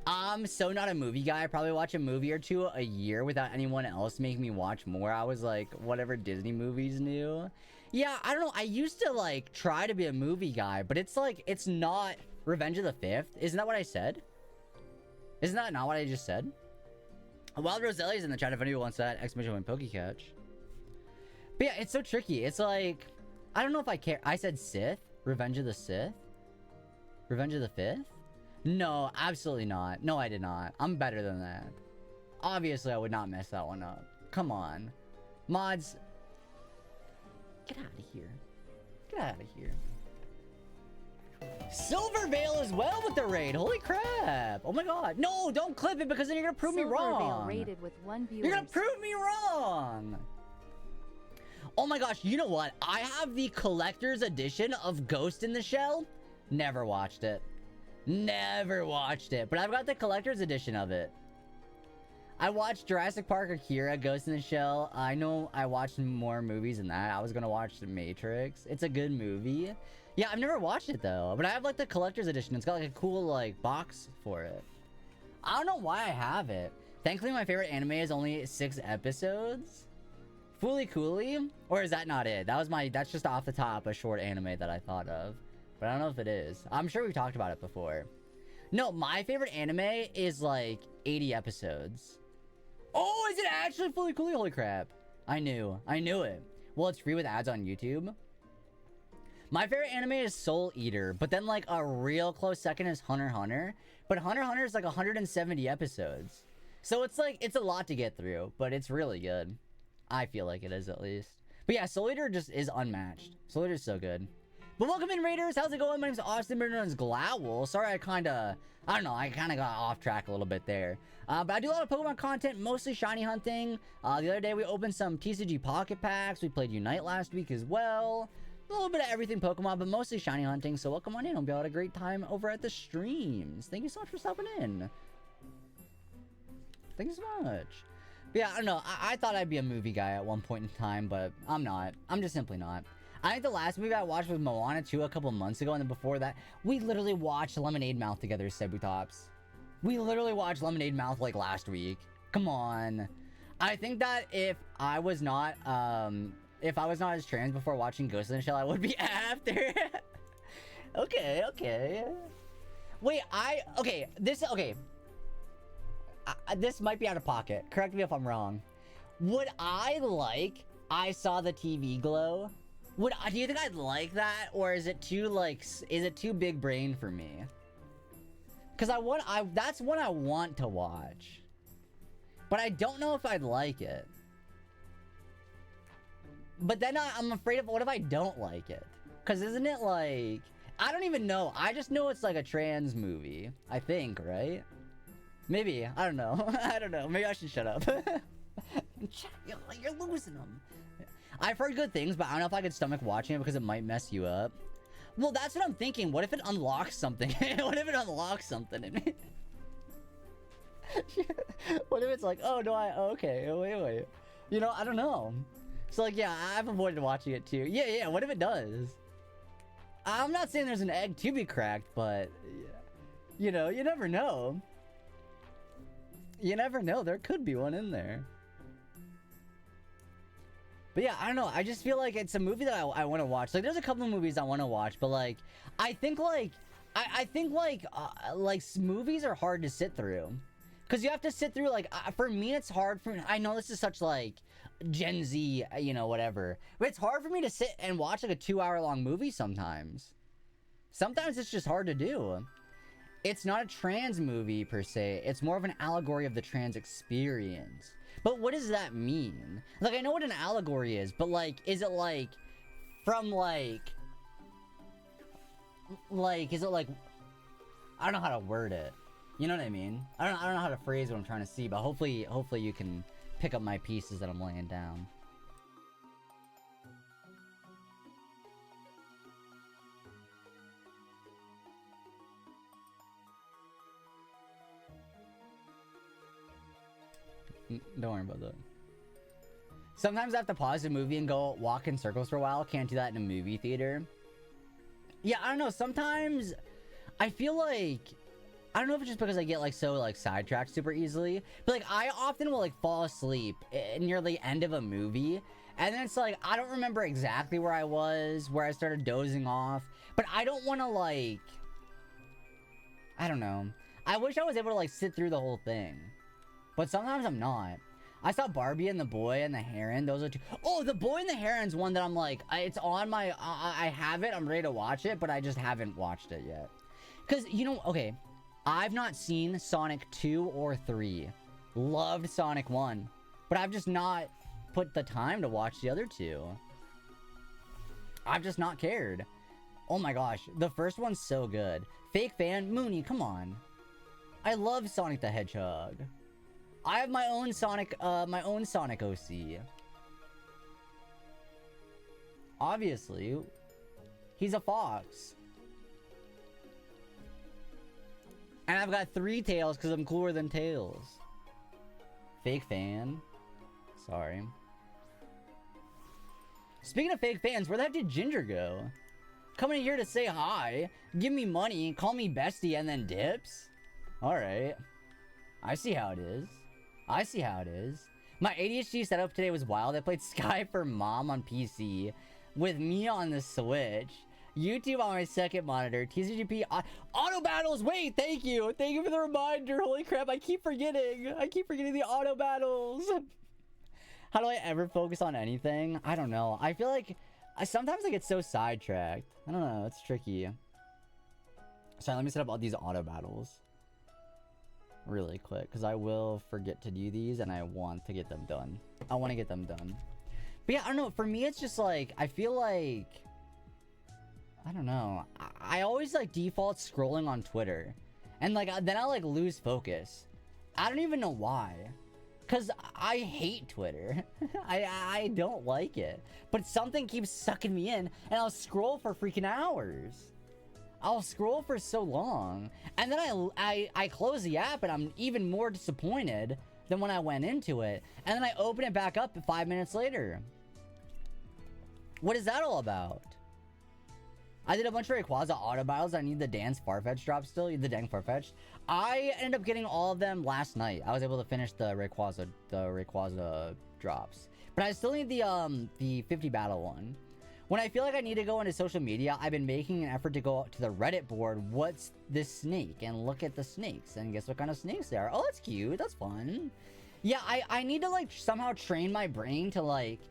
I'm so not a movie guy. I probably watch a movie or two a year without anyone else making me watch more. I was like, whatever Disney movies new. Yeah, I don't know. I used to like try to be a movie guy, but it's like, it's not Revenge of the Fifth. Isn't that what I said? Isn't that not what I just said? Wild Roselli's in the chat if anyone wants that exclamation point Pokecatch. But yeah, it's so tricky. It's like, I don't know if I care. I said Sith? Revenge of the Sith? Revenge of the Fifth? No, absolutely not. No, I did not. I'm better than that. Obviously, I would not mess that one up. Come on. Mods. Get out of here. Get out of here. Silver Veil as well with the raid. Holy crap. Oh my god. No, don't clip it because then you're going to prove me wrong. Silver Veil raided with 1 viewer. You're going to prove me wrong. Oh my gosh. You know what? I have the collector's edition of Ghost in the Shell. Never watched it. Never watched it. But I've got the collector's edition of it. I watched Jurassic Park, Akira, Ghost in the Shell. I know I watched more movies than that. I was going to watch The Matrix. It's a good movie. Yeah, I've never watched it though, but I have like the collector's edition. It's got like a cool like box for it. I don't know why I have it. Thankfully, my favorite anime is only 6 episodes. Fooly Cooly? Or is that not it? That's just off the top a short anime that I thought of. But I don't know if it is. I'm sure we've talked about it before. No, my favorite anime is like 80 episodes. Oh, is it actually Fooly Cooly? Holy crap. I knew it. Well, it's free with ads on YouTube. My favorite anime is Soul Eater, but then like a real close second is Hunter x Hunter. But Hunter x Hunter is like 170 episodes. So it's like, it's a lot to get through, but it's really good. I feel like it is at least. But yeah, Soul Eater just is unmatched. Soul Eater is so good. But welcome in, Raiders. How's it going? My name's Austin, better known as Glowl. Sorry, I kind of got off track a little bit there. But I do a lot of Pokemon content, mostly shiny hunting. The other day we opened some TCG Pocket Packs. We played Unite last week as well. A little bit of everything Pokemon, but mostly shiny hunting. So welcome on in. Hope you all had a great time over at the streams. Thank you so much for stopping in. Thank you so much. But yeah, I don't know. I thought I'd be a movie guy at one point in time, but I'm not. I'm just simply not. I think the last movie I watched was Moana 2 a couple months ago, and then before that, we literally watched Lemonade Mouth together, Sebutops. We literally watched Lemonade Mouth like last week. Come on. I think that if I was not as trans before watching Ghost in the Shell, I would be after. Okay. Wait, this might be out of pocket. Correct me if I'm wrong. Would I saw the TV glow? Do you think I'd like that, or is it too big brain for me? Because that's one I want to watch. But I don't know if I'd like it. But then I'm afraid of what if I don't like it? Because isn't it like... I don't even know. I just know it's like a trans movie. I think, right? Maybe. I don't know. I don't know. Maybe I should shut up. You're losing them. I've heard good things, but I don't know if I could stomach watching it because it might mess you up. Well, that's what I'm thinking. What if it unlocks something? What if it unlocks something in me? What if it's like, oh, no, okay, wait. You know, I don't know. So like, yeah, I've avoided watching it too. Yeah, what if it does? I'm not saying there's an egg to be cracked, but you know, you never know. You never know, there could be one in there. But yeah, I don't know, I just feel like it's a movie that I want to watch. Like, there's a couple of movies I want to watch, but like, I think like, movies are hard to sit through. Because you have to sit through, like, for me, it's hard for me. I know this is such, like, Gen Z, you know, whatever. But it's hard for me to sit and watch, like, a 2-hour-long movie sometimes. Sometimes it's just hard to do. It's not a trans movie, per se. It's more of an allegory of the trans experience. But what does that mean? Like, I know what an allegory is, but, like, is it, like, from, like, is it, like, I don't know how to word it. You know what I mean? I don't know how to phrase what I'm trying to see, but hopefully you can pick up my pieces that I'm laying down. Don't worry about that. Sometimes I have to pause the movie and go walk in circles for a while. Can't do that in a movie theater. Yeah, I don't know. Sometimes I feel like, I don't know if it's just because I get like so like sidetracked super easily, but like I often will like fall asleep near the end of a movie, and then it's like I don't remember exactly where I was, where I started dozing off, but I don't want to like, I don't know. I wish I was able to like sit through the whole thing, but sometimes I'm not. I saw Barbie and the Boy and the Heron. Those are two. Oh, the Boy and the Heron's one that I'm like, it's on my, I have it. I'm ready to watch it, but I just haven't watched it yet. Because, you know, okay, I've not seen Sonic 2 or 3. Loved Sonic 1. But I've just not put the time to watch the other two. I've just not cared. Oh my gosh, the first one's so good. Fake fan, Mooney, come on. I love Sonic the Hedgehog. I have my own Sonic OC. Obviously, he's a fox. And I've got 3 tails because I'm cooler than Tails. Fake fan. Sorry. Speaking of fake fans, where the heck did Ginger go? Coming here to say hi, give me money, call me bestie, and then dips? Alright. I see how it is. I see how it is. My ADHD setup today was wild. I played Sky for Mom on PC with me on the Switch. YouTube on my second monitor. TCGP auto battles. Wait, thank you. Thank you for the reminder. Holy crap, I keep forgetting. I keep forgetting the auto battles. How do I ever focus on anything? I don't know. I feel like sometimes I get so sidetracked. I don't know. It's tricky. Sorry, let me set up all these auto battles really quick, because I will forget to do these and I want to get them done. I want to get them done. But yeah, I don't know. For me, it's just like, I feel like, I don't know. I always like default scrolling on Twitter. And like, then I like lose focus. I don't even know why. Because I hate Twitter. I don't like it. But something keeps sucking me in and I'll scroll for freaking hours. I'll scroll for so long, and then I close the app, and I'm even more disappointed than when I went into it, and then I open it back up 5 minutes later. What is that all about? I did a bunch of Rayquaza auto battles. I need the Dance Farfetch drop still, the dang Farfetch. I ended up getting all of them last night. I was able to finish the Rayquaza drops, but I still need the 50 battle one. When I feel like I need to go into social media, I've been making an effort to go to the Reddit board, what's this snake? And look at the snakes, and guess what kind of snakes they are. Oh, that's cute, that's fun. Yeah, I need to like somehow train my brain to like,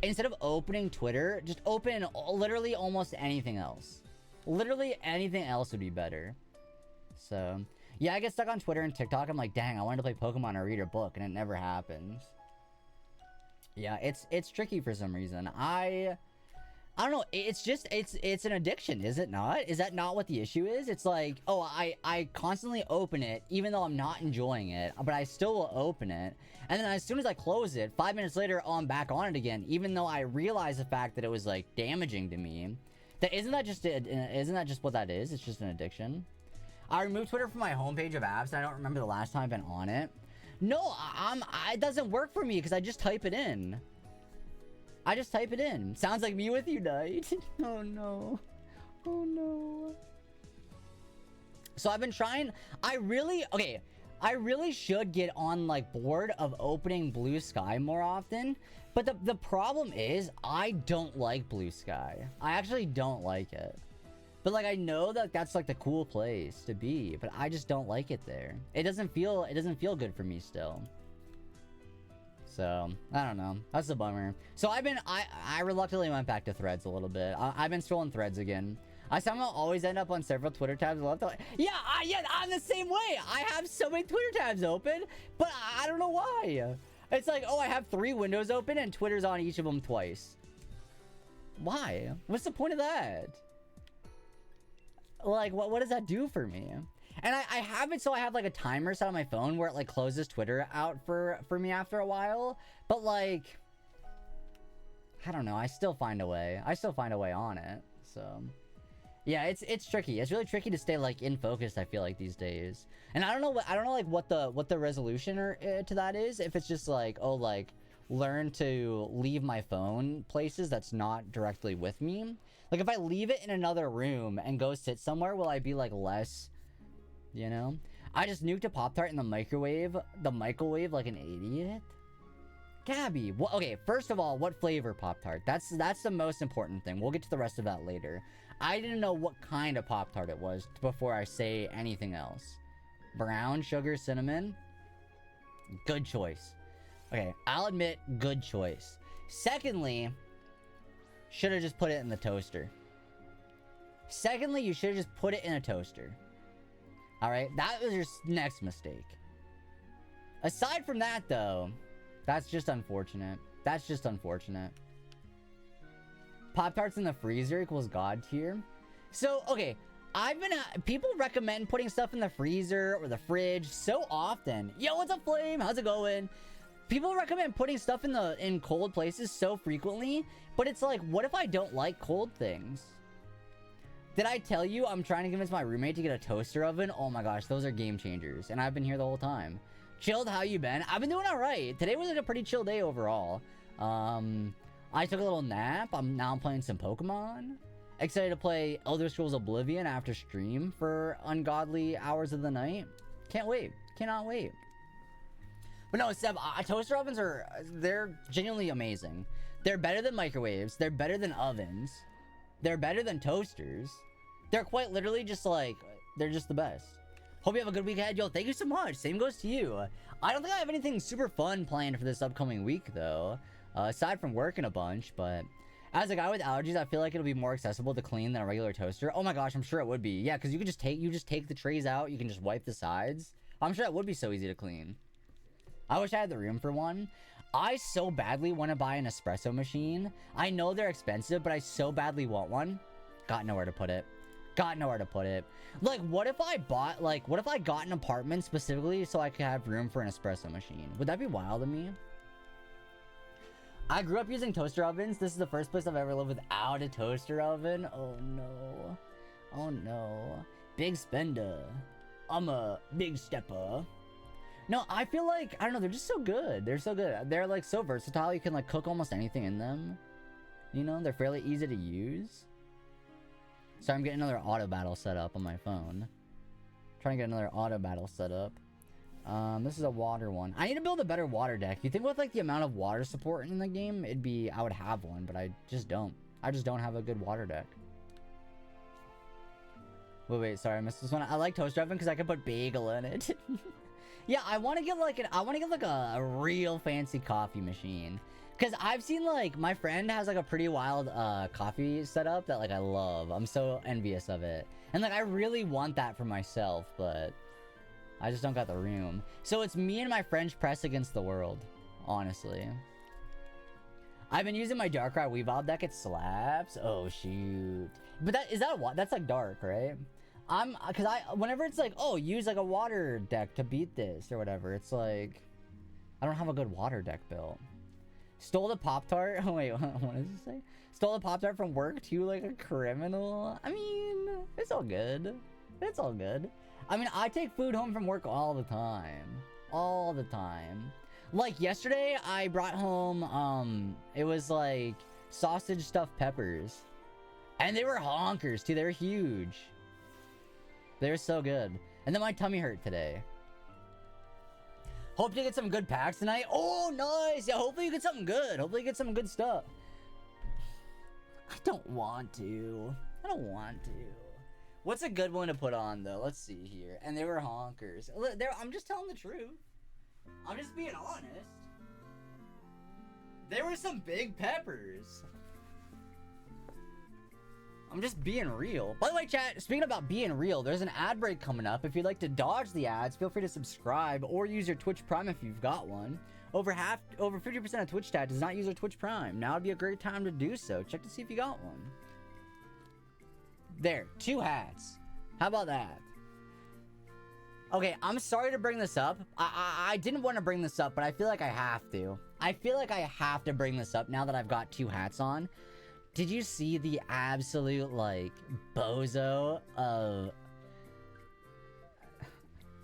instead of opening Twitter, just open literally almost anything else. Literally anything else would be better. So, yeah, I get stuck on Twitter and TikTok. I'm like, dang, I wanted to play Pokemon or read a book, and it never happens. Yeah, it's tricky for some reason. I don't know, it's just, it's an addiction, is it not? Is that not what the issue is? It's like, oh, I constantly open it, even though I'm not enjoying it, but I still will open it, and then as soon as I close it, 5 minutes later, oh, I'm back on it again, even though I realize the fact that it was, like, damaging to me. Isn't that just what that is? It's just an addiction. I removed Twitter from my homepage of apps, and I don't remember the last time I've been on it. No, it doesn't work for me, because I just type it in. I just type it in. Sounds like me with you, Knight. Oh no. Oh no. So I've been trying. I really should get on like board of opening Blue Sky more often. But the problem is I don't like Blue Sky. I actually don't like it. But like I know that that's like the cool place to be, but I just don't like it there. It doesn't feel good for me still. So I don't know. That's a bummer. So I reluctantly went back to Threads a little bit. I've been scrolling Threads again. I somehow always end up on several Twitter tabs. Yeah, I'm the same way. I have so many Twitter tabs open, but I don't know why. It's like, oh, I have 3 windows open and Twitter's on each of them twice. Why? What's the point of that? Like, what does that do for me? And I have it so I have like a timer set on my phone where it like closes Twitter out for me after a while. But like, I don't know. I still find a way. I still find a way on it. So yeah, it's tricky. It's really tricky to stay like in focus, I feel like these days. And I don't know like what the resolution to that is. If it's just like, oh, like learn to leave my phone places that's not directly with me. Like if I leave it in another room and go sit somewhere, will I be like less, you know? I just nuked a Pop-Tart in the microwave like an idiot. Gabby, well, okay, first of all, what flavor Pop-Tart? That's the most important thing. We'll get to the rest of that later. I didn't know what kind of Pop-Tart it was before I say anything else. Brown sugar cinnamon? Good choice. Okay, I'll admit, good choice. Secondly, should have just put it in the toaster. Secondly, you should have just put it in a toaster. Alright, that was your next mistake. Aside from that, though, that's just unfortunate. That's just unfortunate. Pop-Tarts in the freezer equals God tier. So, okay, people recommend putting stuff in the freezer or the fridge so often. Yo, what's up, Flame? How's it going? People recommend putting stuff in cold places so frequently, but it's like, what if I don't like cold things? Did I tell you I'm trying to convince my roommate to get a toaster oven? Oh my gosh, those are game changers, and I've been here the whole time. Chilled, how you been? I've been doing all right. Today was like a pretty chill day overall. I took a little nap. Now I'm playing some Pokemon. Excited to play Elder Scrolls Oblivion after stream for ungodly hours of the night. Can't wait. Cannot wait. But no, Seb, toaster ovens they're genuinely amazing. They're better than microwaves. They're better than ovens. They're better than toasters. They're quite literally just like, they're just the best. Hope you have a good week ahead. Yo, thank you so much. Same goes to you. I don't think I have anything super fun planned for this upcoming week, though. Aside from working a bunch, but as a guy with allergies, I feel like it'll be more accessible to clean than a regular toaster. Oh my gosh, I'm sure it would be. Yeah, because you just take the trays out. You can just wipe the sides. I'm sure it would be so easy to clean. I wish I had the room for one. I so badly want to buy an espresso machine. I know they're expensive, but I so badly want one. Got nowhere to put it. Got nowhere to put it. Like, what if I got an apartment specifically so I could have room for an espresso machine? Would that be wild to me? I grew up using toaster ovens. This is the first place I've ever lived without a toaster oven. Oh no. Oh no. Big spender. I'm a big stepper. No, I feel like, I don't know, they're just so good. They're so good. They're like so versatile. You can like cook almost anything in them. You know, they're fairly easy to use. So I'm getting another auto battle set up on my phone. Trying to get another auto battle set up. This is a water one. I need to build a better water deck. You think with like the amount of water support in the game, I would have one, but I just don't. I just don't have a good water deck. Wait, sorry, I missed this one. I like toaster oven because I can put bagel in it. Yeah, I want to get like a real fancy coffee machine. Because I've seen like, my friend has like a pretty wild coffee setup that like I love. I'm so envious of it. And like I really want that for myself, but I just don't got the room. So it's me and my French press against the world, honestly. I've been using my Darkrai Weavile deck. It slaps. Oh shoot. But that's like dark, right? Whenever it's like, oh, use like a water deck to beat this or whatever, it's like, I don't have a good water deck built. Stole the Pop-Tart. Oh wait, what does it say? Stole the Pop-Tart from work too, like a criminal. I mean, it's all good. It's all good. I mean, I take food home from work all the time. All the time. Like yesterday, I brought home, it was like sausage stuffed peppers. And they were honkers too, they were huge. They were so good. And then my tummy hurt today. Hope you get some good packs tonight. Oh, nice. Yeah, hopefully you get something good. Hopefully you get some good stuff. I don't want to. I don't want to. What's a good one to put on, though? Let's see here. And they were honkers. I'm just telling the truth. I'm just being honest. There were some big peppers. I'm just being real. By the way, chat, speaking about being real, there's an ad break coming up. If you'd like to dodge the ads, feel free to subscribe or use your Twitch Prime if you've got one. Over 50% of Twitch chat does not use their Twitch Prime. Now would be a great time to do so. Check to see if you got one. There, 2 hats. How about that? Okay, I'm sorry to bring this up. I didn't want to bring this up, but I feel like I have to. I feel like I have to bring this up now that I've got 2 hats on. Did you see the absolute, like, bozo of...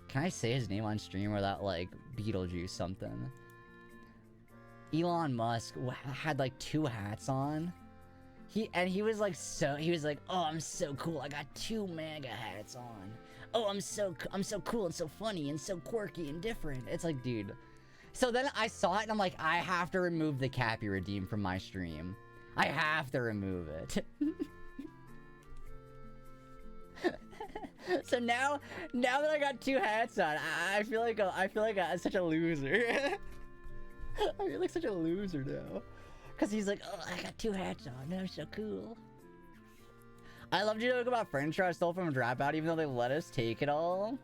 Can I say his name on stream or that, like, Beetlejuice something? Elon Musk had, like, 2 hats on. He was like, oh, I'm so cool. I got 2 mega hats on. Oh, I'm so cool and so funny and so quirky and different. It's like, dude. So then I saw it and I'm like, I have to remove the Cappy Redeem from my stream. I have to remove it. So now that I got 2 hats on, I feel like I'm such a loser. I feel like such a loser now. Cause he's like, oh, I got 2 hats on. I'm so cool. I love you to joke about furniture I stole from a Dropout, even though they let us take it all.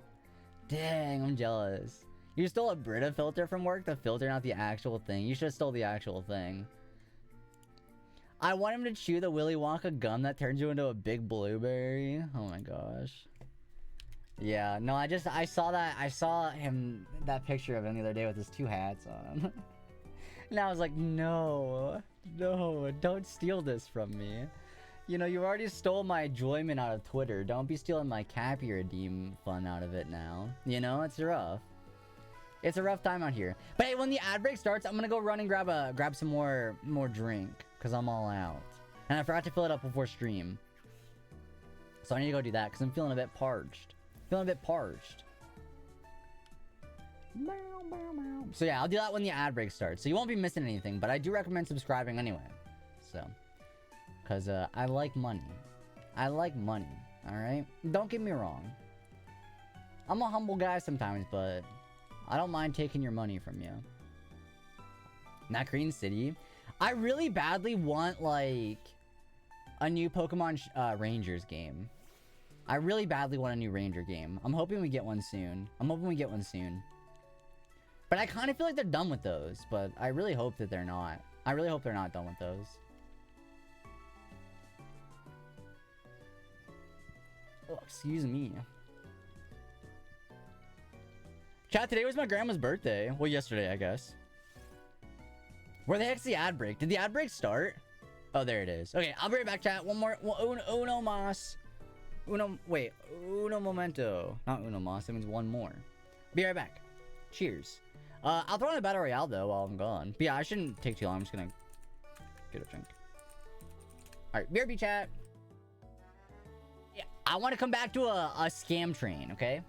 Dang, I'm jealous. You stole a Brita filter from work, the filter, not the actual thing. You should have stole the actual thing. I want him to chew the Willy Wonka gum that turns you into a big blueberry. Oh my gosh. Yeah, no, I saw that picture of him the other day with his 2 hats on. And I was like, no, don't steal this from me. You know, you already stole my enjoyment out of Twitter. Don't be stealing my Cappy Redeem fun out of it now. You know, it's rough. It's a rough time out here. But hey, when the ad break starts, I'm gonna go run and grab some more drink. Because I'm all out. And I forgot to fill it up before stream. So I need to go do that because I'm feeling a bit parched. So yeah, I'll do that when the ad break starts. So you won't be missing anything. But I do recommend subscribing anyway. So. Because I like money. Alright? Don't get me wrong. I'm a humble guy sometimes, but I don't mind taking your money from you. Not Green City. I really badly want, like, a new Pokemon Rangers game. I really badly want a new Ranger game. I'm hoping we get one soon. But I kind of feel like they're done with those. But I really hope that they're not. I really hope they're not done with those. Oh, excuse me. Chat, today was my grandma's birthday. Well, yesterday, I guess. Where the heck's the ad break? Did the ad break start? Oh, there it is. Okay, I'll be right back, chat. One more. Uno mas. Uno momento. Not uno mas. That means one more. Be right back. Cheers. I'll throw in a battle royale, though, while I'm gone. But yeah, I shouldn't take too long. I'm just gonna get a drink. Alright, BRB, chat. Yeah, I want to come back to a scam train, okay?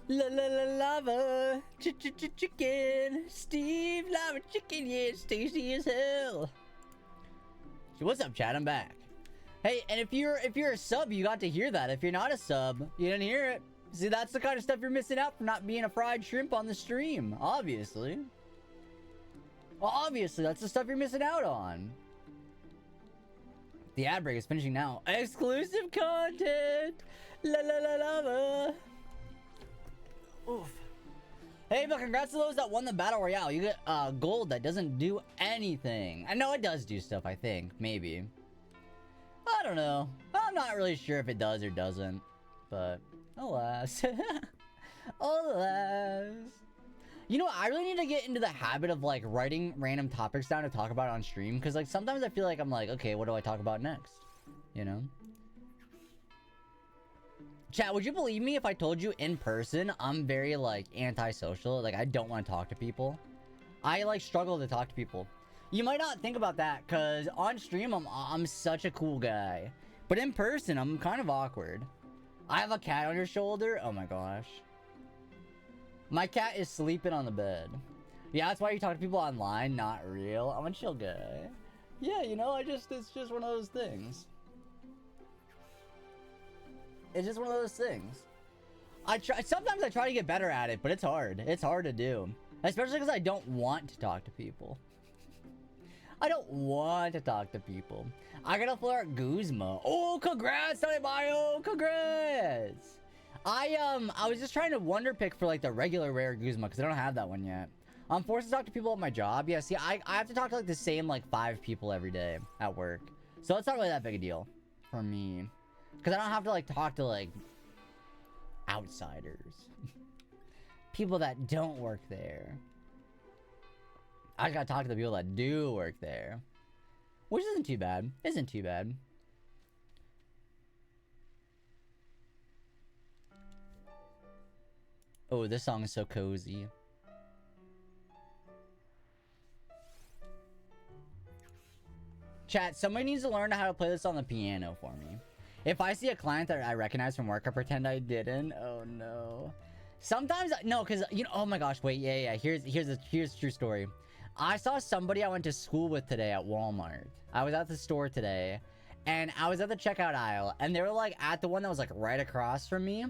La la la lava. Chicken. Steve lava chicken. Yeah, it's tasty as hell. So what's up, chat? I'm back. Hey, and if you're a sub, you got to hear that. If you're not a sub, you didn't hear it. See, that's the kind of stuff you're missing out from not being a fried shrimp on the stream. Obviously. Well, obviously, that's the stuff you're missing out on. The ad break is finishing now. Exclusive content. La la la lava. Oof. Hey, but congrats to those that won the battle royale. You get gold that doesn't do anything. I know it does do stuff, I think. Maybe. I don't know. I'm not really sure if it does or doesn't. But, alas. Alas. You know what? I really need to get into the habit of, like, writing random topics down to talk about on stream. Because, like, sometimes I feel like I'm like, okay, what do I talk about next? You know? Chat, would you believe me if I told you in person I'm very, like, antisocial? Like, I don't want to talk to people. I, like, struggle to talk to people. You might not think about that, because on stream, I'm such a cool guy. But in person, I'm kind of awkward. I have a cat on your shoulder? Oh my gosh. My cat is sleeping on the bed. Yeah, that's why you talk to people online, not real. I'm a chill guy. Yeah, you know, it's just one of those things. It's just one of those things. Sometimes I try to get better at it, but it's hard. It's hard to do. Especially because I don't want to talk to people. I don't want to talk to people. I gotta flirt Guzma. Oh, congrats, Tony Bio. Congrats. I was just trying to wonder pick for like the regular rare Guzma because I don't have that one yet. I'm forced to talk to people at my job. Yeah, see, I have to talk to like the same like 5 people every day at work. So it's not really that big a deal for me. Because I don't have to like talk to like outsiders. People that don't work there. I just gotta talk to the people that do work there. Which isn't too bad. Isn't too bad. Oh, this song is so cozy. Chat, somebody needs to learn how to play this on the piano for me. If I see a client that I recognize from work, I pretend I didn't. Oh no. Sometimes, no, because, you know, oh my gosh, wait, yeah. Here's a true story. I saw somebody I went to school with today at Walmart. I was at the store today, and I was at the checkout aisle, and they were, like, at the one that was, like, right across from me.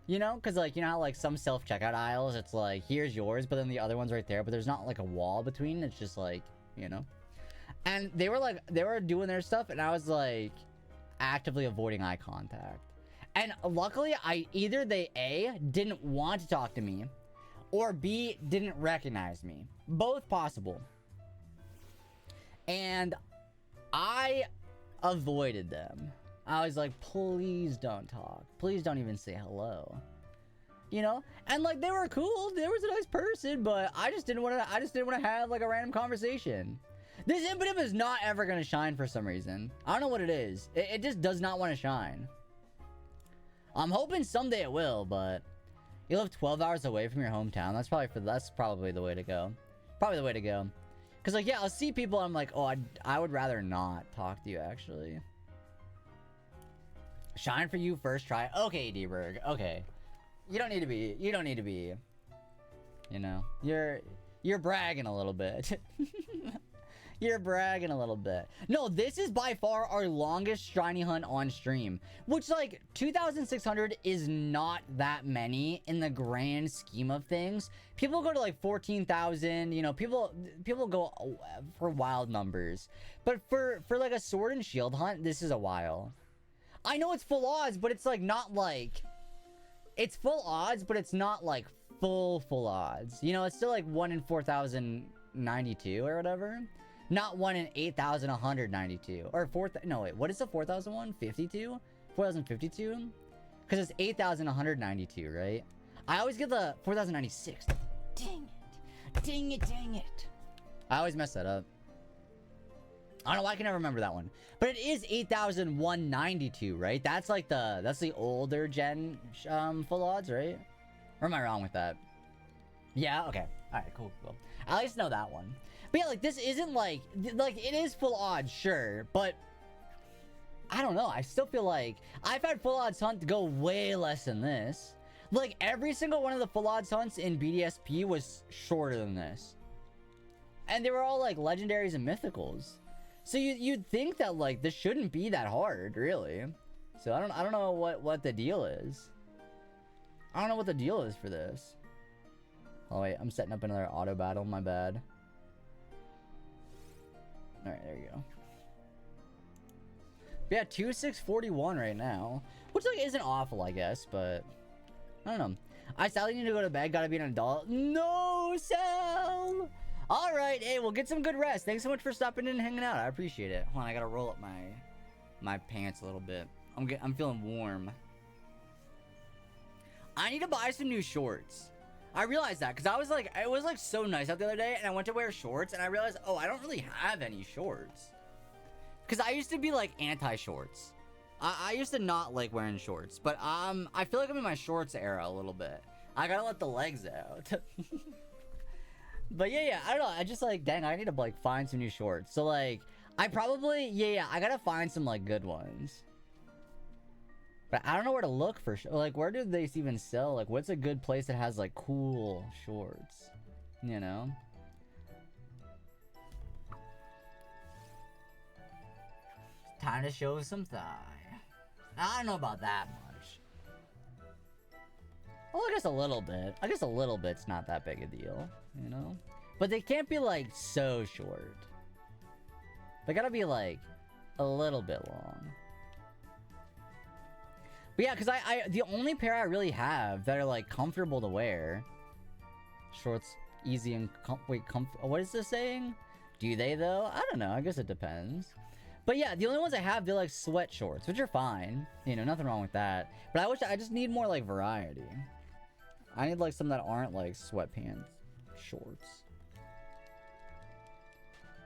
You know? Because, like, you know how, like, some self-checkout aisles, it's, like, here's yours, but then the other one's right there, but there's not, like, a wall between. It's just, like, you know? And they were, like, they were doing their stuff, and I was, like, actively avoiding eye contact. And luckily, either they, A, didn't want to talk to me, or B, didn't recognize me. Both possible. And I avoided them. I was like, please don't talk. Please don't even say hello. You know? And like, they were cool. There was a nice person, but I just didn't want to have like a random conversation. This Impidimp is not ever going to shine for some reason. I don't know what it is. It just does not want to shine. I'm hoping someday it will, but you live 12 hours away from your hometown. That's probably the way to go. Probably the way to go. Because, like, yeah, I'll see people, I'm like, oh, I would rather not talk to you, actually. Shine for you first try. Okay, D-Berg. Okay. You don't need to be, you know, you're bragging a little bit. You're bragging a little bit. No, this is by far our longest shiny hunt on stream. Which, like, 2,600 is not that many in the grand scheme of things. People go to, like, 14,000. You know, people go for wild numbers. But for, like, a sword and shield hunt, this is a while. I know it's full odds, but it's, like, not, like... It's full odds, but it's not, like, full odds. You know, it's still, like, 1 in 4,092 or whatever. Not 1 in 8,192. Or 4... No, wait. What is the 4,001? 52? 4,052? Because it's 8,192, right? I always get the 4,096. Dang it. Dang it. I always mess that up. I don't know why I can never remember that one. But it is 8,192, right? That's like that's the older gen full odds, right? Or am I wrong with that? Yeah, okay. Alright, cool. I at least know that one. But yeah, like, this isn't like, it is full odds, sure, but I don't know. I still feel like I've had full odds hunt go way less than this. Like, every single one of the full odds hunts in BDSP was shorter than this. And they were all, like, legendaries and mythicals. So you'd think that, like, this shouldn't be that hard, really. So I don't know what the deal is. I don't know what the deal is for this. Oh, wait, I'm setting up another auto battle. My bad. Alright, there you go. But yeah, 2641 right now. Which, like, isn't awful, I guess, but... I don't know. I sadly need to go to bed. Gotta be an adult. No, Sal! Alright, hey, well, get some good rest. Thanks so much for stopping in and hanging out. I appreciate it. Hold on, I gotta roll up my pants a little bit. I'm feeling warm. I need to buy some new shorts. I realized that, because I was like, it was like so nice out the other day, and I went to wear shorts, and I realized, oh, I don't really have any shorts. Because I used to be like anti-shorts. I used to not like wearing shorts, but I feel like I'm in my shorts era a little bit. I gotta let the legs out. But yeah, I don't know. I just like, dang, I need to like find some new shorts. So like, I probably, yeah, I gotta find some like good ones. But I don't know where to look for, like, where do they even sell? Like, what's a good place that has like cool shorts? You know? Time to show some thigh. I don't know about that much. Well, I guess a little bit. I guess a little bit's not that big a deal, you know? But they can't be, like, so short. They gotta be, like, a little bit long. But yeah, because the only pair I really have that are, like, comfortable to wear... Shorts, easy and... what is this saying? Do they, though? I don't know. I guess it depends. But yeah, the only ones I have, they're like sweat shorts, which are fine. You know, nothing wrong with that. But I just need more like variety. I need like some that aren't like sweatpants shorts.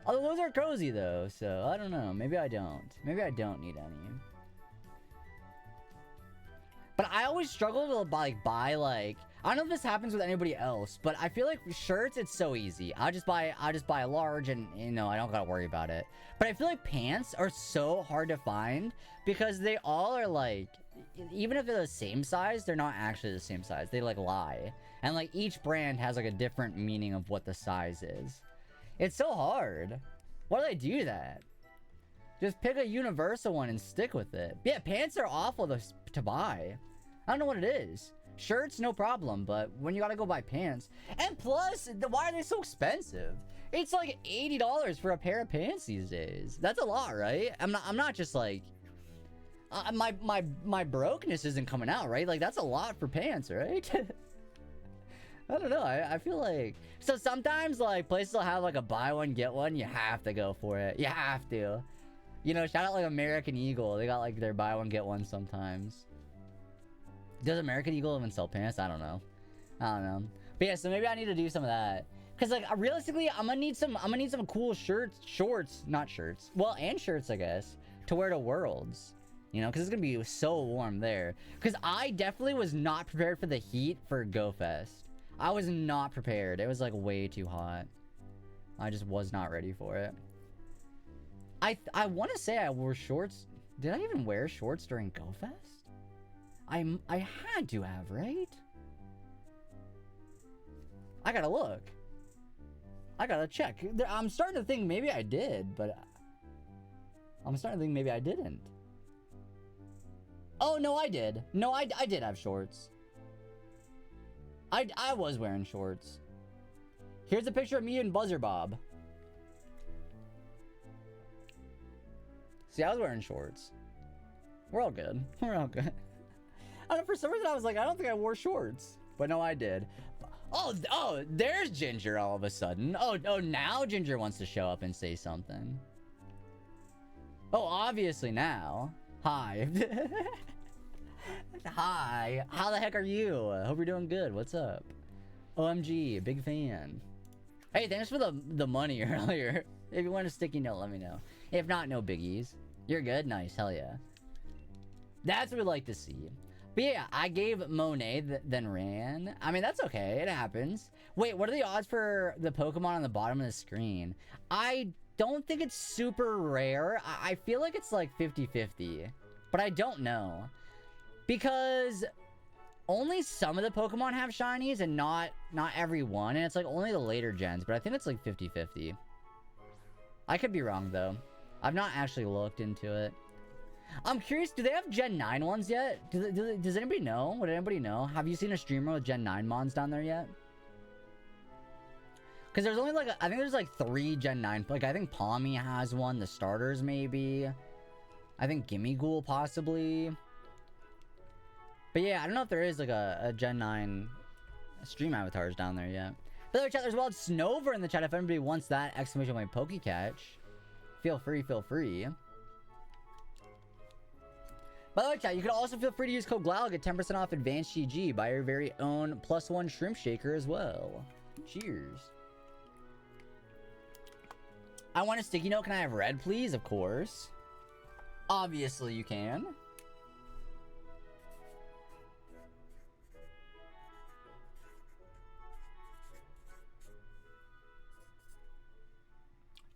Although those are cozy though, so I don't know. Maybe I don't. Maybe I don't need any. But I always struggle to buy like, I don't know if this happens with anybody else, but I feel like shirts, it's so easy. I just buy a large and, you know, I don't gotta worry about it. But I feel like pants are so hard to find because they all are like, even if they're the same size, they're not actually the same size. They like lie. And like each brand has like a different meaning of what the size is. It's so hard. Why do they do that? Just pick a universal one and stick with it. Yeah, pants are awful to buy. I don't know what it is. Shirts, no problem, but when you gotta go buy pants... And plus, why are they so expensive? It's like $80 for a pair of pants these days. That's a lot, right? I'm not just like... my brokenness isn't coming out, right? Like, that's a lot for pants, right? I don't know, I feel like... So sometimes, like, places will have, like, a buy one, get one. You have to go for it. You have to. You know, shout out, like, American Eagle. They got, like, their buy one, get one sometimes. Does American Eagle even sell pants? I don't know. But yeah, so maybe I need to do some of that. Cause like realistically, I'm gonna need some cool shorts, not shirts. Well, and shirts, I guess, to wear to Worlds. You know, cause it's gonna be so warm there. Cause I definitely was not prepared for the heat for GoFest. I was not prepared. It was like way too hot. I just was not ready for it. I want to say I wore shorts. Did I even wear shorts during GoFest? I had to have, right? I gotta look. I gotta check. I'm starting to think maybe I did, but... I'm starting to think maybe I didn't. Oh, no, I did. No, I did have shorts. I was wearing shorts. Here's a picture of me and Buzzer Bob. See, I was wearing shorts. We're all good. We're all good. I don't know, for some reason I was like, I don't think I wore shorts. But no, I did. Oh, there's Ginger all of a sudden. Oh, now Ginger wants to show up and say something. Oh, obviously now. Hi. Hi. How the heck are you? I hope you're doing good. What's up? OMG, big fan. Hey, thanks for the money earlier. If you want a sticky note, let me know. If not, no biggies. You're good? Nice. Hell yeah. That's what we like to see. But yeah, I gave Monet, then ran. I mean, that's okay. It happens. Wait, what are the odds for the Pokemon on the bottom of the screen? I don't think it's super rare. I feel like it's like 50-50. But I don't know. Because only some of the Pokemon have shinies and not every one. And it's like only the later gens, but I think it's like 50-50. I could be wrong though. I've not actually looked into it. I'm curious, do they have Gen 9 ones yet? Does anybody know? Would anybody know? Have you seen a streamer with Gen 9 mons down there yet? Because there's only like, I think there's like 3 Gen 9. Like, I think Palmy has one. The starters, maybe. I think Gimmighoul, possibly. But yeah, I don't know if there is like a Gen 9 stream avatars down there yet. By the way, chat, there's Wild Snover in the chat. If anybody wants that exclamation point Pokecatch, feel free, feel free. By the way, chat, you can also feel free to use code GLAL, get 10% off Advanced GG. Buy your very own +1 shrimp shaker as well. Cheers. I want a sticky note. Can I have red, please? Of course. Obviously, you can.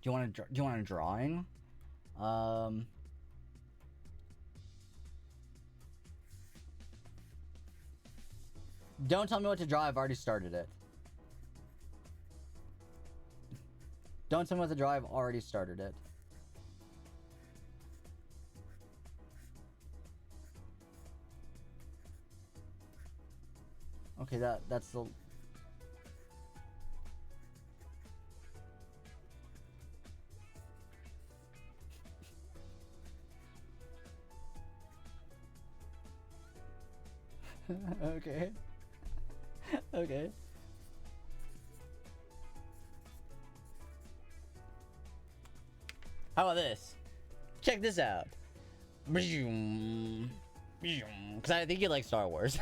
Do you want a drawing? Don't tell me what to draw. I've already started it. Don't tell me what to draw. I've already started it. Okay, that's the... Okay. Okay. How about this? Check this out. Because I think you like Star Wars.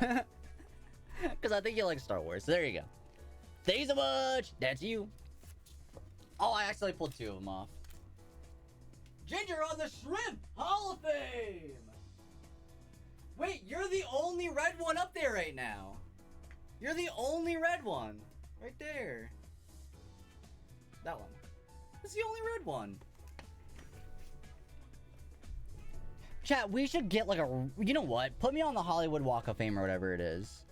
Because I think you like Star Wars. So there you go. Thank you so much. That's you. Oh, I actually pulled 2 of them off. Ginger on the Shrimp Hall of Fame. Wait, you're the only red one up there right now. You're the only red one. Right there. That one. That's the only red one. Chat, we should get like a... You know what? Put me on the Hollywood Walk of Fame or whatever it is.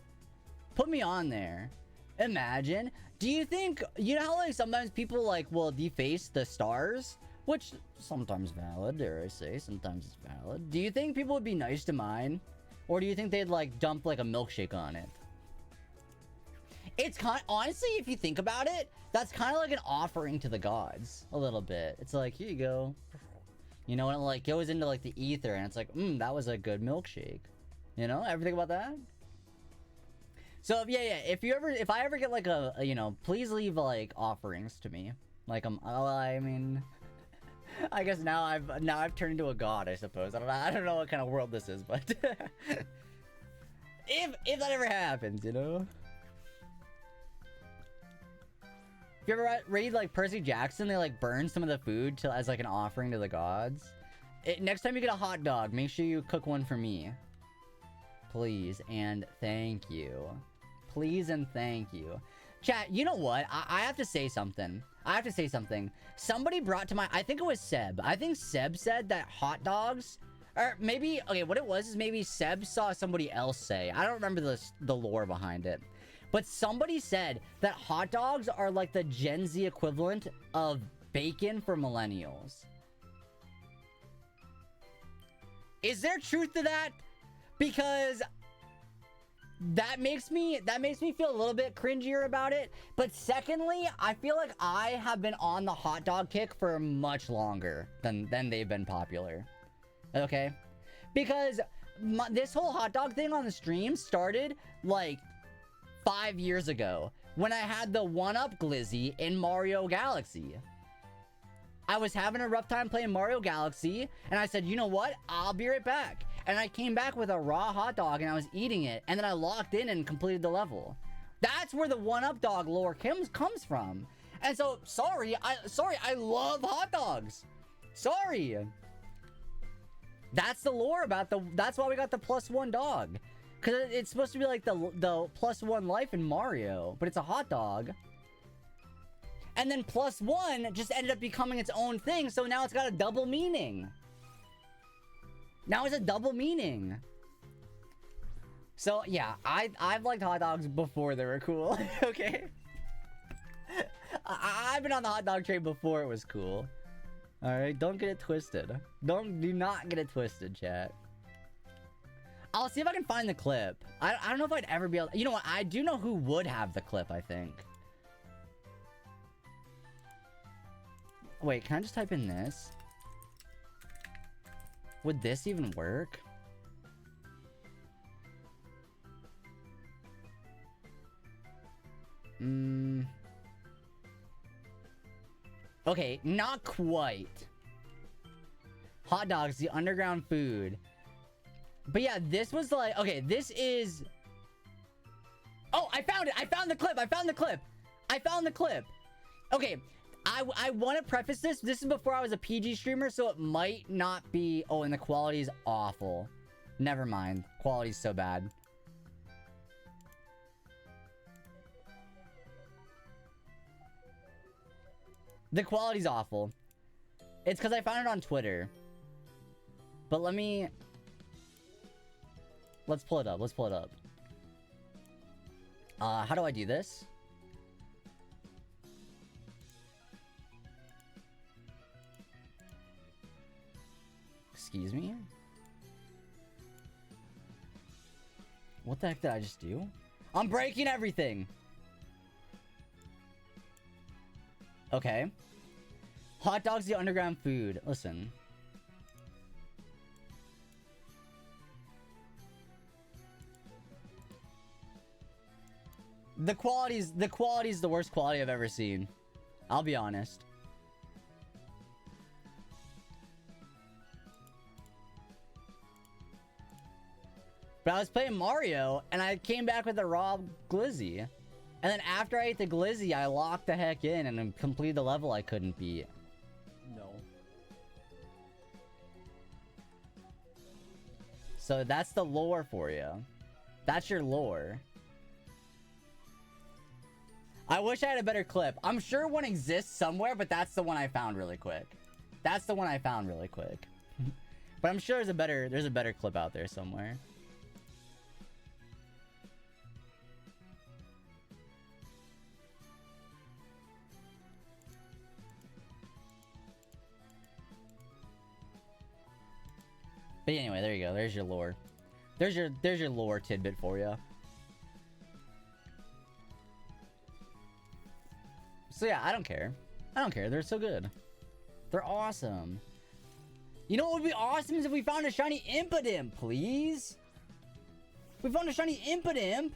Put me on there. Imagine. Do you think... You know how like sometimes people like will deface the stars? Which sometimes valid, dare I say. Sometimes it's valid. Do you think people would be nice to mine? Or do you think they'd like dump like a milkshake on it? It's kind of... Honestly, if you think about it, that's kind of like an offering to the gods. A little bit. It's like, here you go. You know, and it like goes into like the ether and it's like, that was a good milkshake. You know, ever think about that? So yeah, if I ever get like a you know, please leave like offerings to me. Like I mean, I guess now I've turned into a god, I suppose. I don't know what kind of world this is, but if that ever happens, you know. If you ever read like Percy Jackson, they like burn some of the food as like an offering to the gods. Next time you get a hot dog, make sure you cook one for me. Please and thank you. Please and thank you. Chat, you know what? I have to say something. Somebody brought to my... I think it was Seb. I think Seb said that hot dogs... Or maybe... Okay, what it was is maybe Seb saw somebody else say. I don't remember the lore behind it. But somebody said that hot dogs are like the Gen Z equivalent of bacon for millennials. Is there truth to that? Because that makes me feel a little bit cringier about it. But secondly, I feel like I have been on the hot dog kick for much longer than they've been popular. Okay? Because this whole hot dog thing on the stream started like 5 years ago when I had the 1-Up Glizzy in Mario Galaxy. I was having a rough time playing Mario Galaxy and I said, you know what? I'll be right back. And I came back with a raw hot dog and I was eating it and then I locked in and completed the level. That's where the 1-Up dog lore comes from. And so, sorry, I love hot dogs. Sorry. That's the lore about that's why we got the +1 dog. Because it's supposed to be like the +1 life in Mario, but it's a hot dog. And then +1 just ended up becoming its own thing, so now it's got a double meaning. Now it's a double meaning. So yeah, I've liked hot dogs before they were cool. Okay. I've been on the hot dog train before it was cool. All right, don't get it twisted. Do not get it twisted, chat. I'll see if I can find the clip. I don't know if I'd ever be able. You know what? I do know who would have the clip. I think. Wait, can I just type in this? Would this even work? Okay, not quite. Hot dogs, the underground food. But yeah, this was like, okay, this is... Oh, I found it! I found the clip! I found the clip! I found the clip! Okay, I want to preface this. This is before I was a PG streamer, so it might not be... Oh, and the quality is awful. Never mind. Quality's so bad. The quality's awful. It's because I found it on Twitter. But let me... Let's pull it up. Let's pull it up. How do I do this? Excuse me? What the heck did I just do? I'm breaking everything! Okay. Hot dogs, the underground food. Listen. The quality's the worst quality I've ever seen. I'll be honest. But I was playing Mario, and I came back with a raw glizzy. And then after I ate the glizzy, I locked the heck in and then completed the level I couldn't beat. No. So that's the lore for you. That's your lore. I wish I had a better clip. I'm sure one exists somewhere, but that's the one I found really quick. That's the one I found really quick. But I'm sure there's a better clip out there somewhere. But anyway, there you go. There's your lore. There's your lore tidbit for you. So yeah, I don't care. I don't care. They're so good. They're awesome. You know what would be awesome is if we found a shiny Impidimp, please. We found a shiny Impidimp.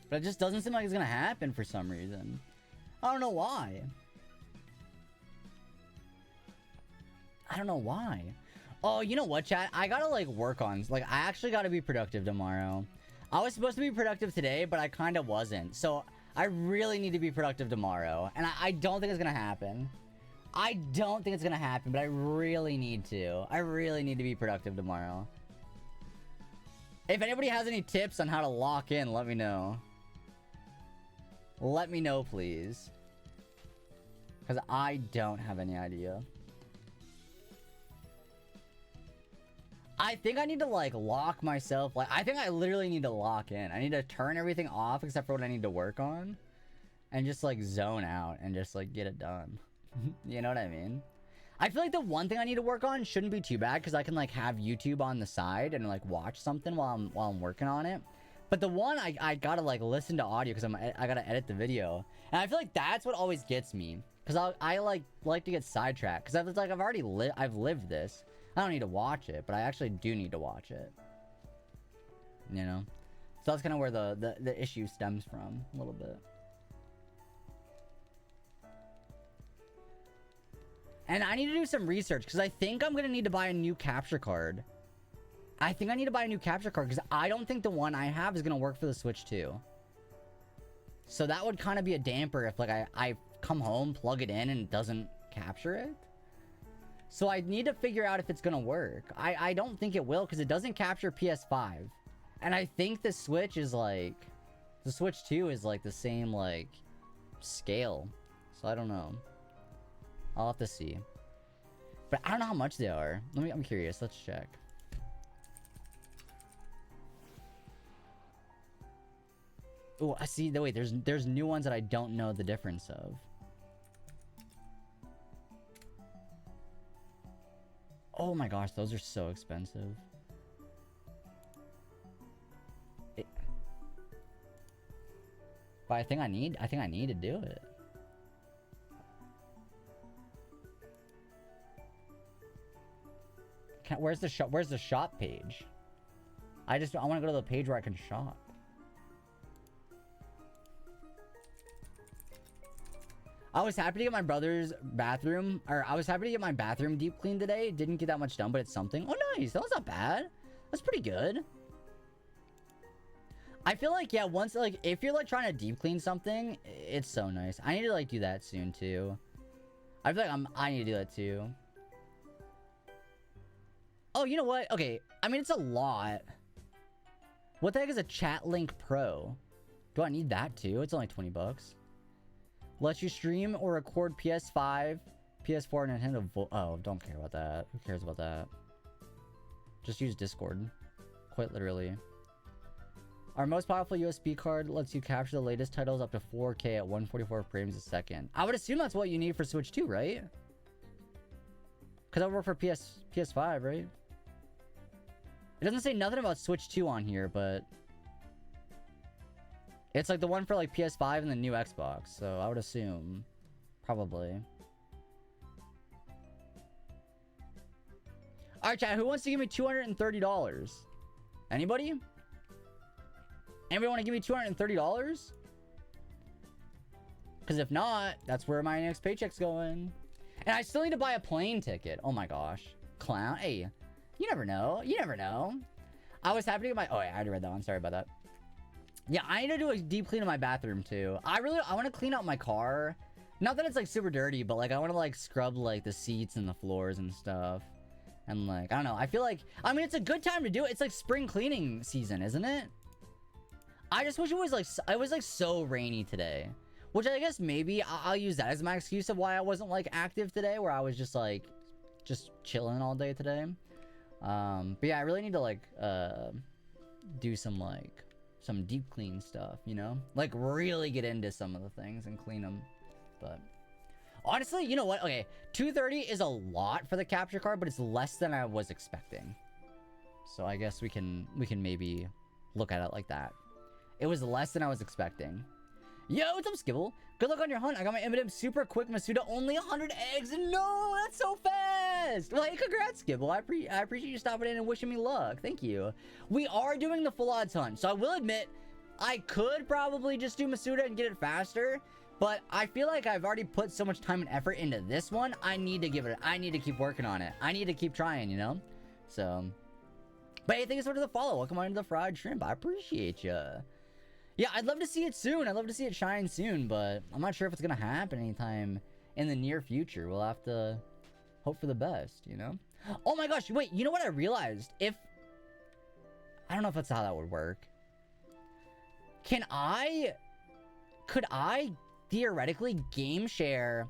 But it just doesn't seem like it's gonna happen for some reason. I don't know why. I don't know why. Oh, you know what, chat? I gotta, like, work on... Like, I actually gotta be productive tomorrow. I was supposed to be productive today, but I kind of wasn't. So, I really need to be productive tomorrow. And I don't think it's gonna happen. I don't think it's gonna happen, but I really need to. I really need to be productive tomorrow. If anybody has any tips on how to lock in, let me know. Let me know, please. Because I don't have any idea. I think I need to, like, lock myself. Like, I think I literally need to lock in. I need to turn everything off except for what I need to work on. And just, like, zone out and just, like, get it done. You know what I mean? I feel like the one thing I need to work on shouldn't be too bad because I can, like, have YouTube on the side and, like, watch something while I'm working on it. But the one I gotta, like, listen to audio because I gotta edit the video. And I feel like that's what always gets me. Because I like to get sidetracked. Because I've already lived this. I don't need to watch it, but I actually do need to watch it. You know? So that's kind of where the issue stems from, a little bit. And I need to do some research, because I think I'm going to need to buy a new capture card. I think I need to buy a new capture card, because I don't think the one I have is going to work for the Switch 2. So that would kind of be a damper if, like, I come home, plug it in, and it doesn't capture it. So I need to figure out if it's gonna work. I don't think it will because it doesn't capture PS5. And I think the Switch is like... The Switch 2 is like the same like scale. so I don't know. I'll have to see. But I don't know how much they are. I'm curious. Let's check. Oh, I see. Wait, there's new ones that I don't know the difference of. Oh my gosh, those are so expensive. But I think I need to do it. Where's the shop page? I want to go to the page where I can shop. I was happy to get my brother's bathroom, or I was happy to get my bathroom deep cleaned today. Didn't get that much done, but it's something. Oh, nice. That was not bad. That's pretty good. I feel like, yeah, once, like, if you're, like, trying to deep clean something, it's so nice. I need to, like, do that soon, too. I feel like I need to do that, too. Oh, you know what? Okay. I mean, it's a lot. What the heck is a Chat Link Pro? Do I need that, too? It's only 20 bucks. Lets you stream or record PS5, PS4, and Nintendo Oh, don't care about that. Who cares about that? Just use Discord. Quite literally. Our most powerful USB card lets you capture the latest titles up to 4K at 144 frames a second. I would assume that's what you need for Switch 2, right? Because that would work for PS5, right? It doesn't say nothing about Switch 2 on here, but... It's like the one for like PS5 and the new Xbox, so I would assume. Probably. Alright, chat, who wants to give me $230? Anybody? Anybody want to give me $230? Because if not, that's where my next paycheck's going. And I still need to buy a plane ticket. Oh my gosh. Clown. Hey, you never know. You never know. I was happy to get my... Oh, yeah, I already read that one. Sorry about that. Yeah, I need to do a deep clean of my bathroom, too. I want to clean out my car. Not that it's, like, super dirty, but, like, I want to, like, scrub, like, the seats and the floors and stuff. And, like, I don't know. I feel like... I mean, it's a good time to do it. It's, like, spring cleaning season, isn't it? I just wish it was, like... It was, like, so rainy today. Which I guess maybe I'll use that as my excuse of why I wasn't, like, active today. Where I was just, like... Just chilling all day today. But, yeah, I really need to, like, do some, like... Some deep clean stuff, you know? Like, really get into some of the things and clean them. But... Honestly, you know what? Okay, $230 is a lot for the capture card, but it's less than I was expecting. So I guess we can maybe look at it like that. It was less than I was expecting. Yo, what's up, Skibble? Good luck on your hunt. I got my Impidimp super quick Masuda, only 100 eggs. No, that's so fast. Well, hey, congrats, Skibble. I appreciate you stopping in and wishing me luck. Thank you. We are doing the full odds hunt, so I will admit, I could probably just do Masuda and get it faster, but I feel like I've already put so much time and effort into this one. I need to keep working on it. I need to keep trying, you know? So, but hey, thanks for the follow. Welcome on to the fried shrimp. I appreciate you. Yeah, I'd love to see it soon. I'd love to see it shine soon, but I'm not sure if it's going to happen anytime in the near future. We'll have to hope for the best, you know? Oh my gosh, wait, you know what I realized? I don't know if that's how that would work. Could I theoretically game share?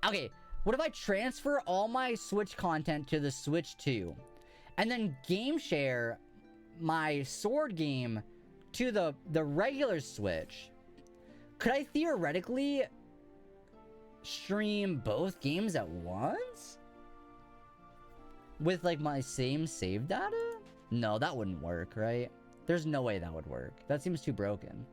Okay, what if I transfer all my Switch content to the Switch 2 and then game share my sword game to the regular Switch? Could I theoretically stream both games at once? With like my same save data? No, that wouldn't work, right? There's no way that would work. That seems too broken.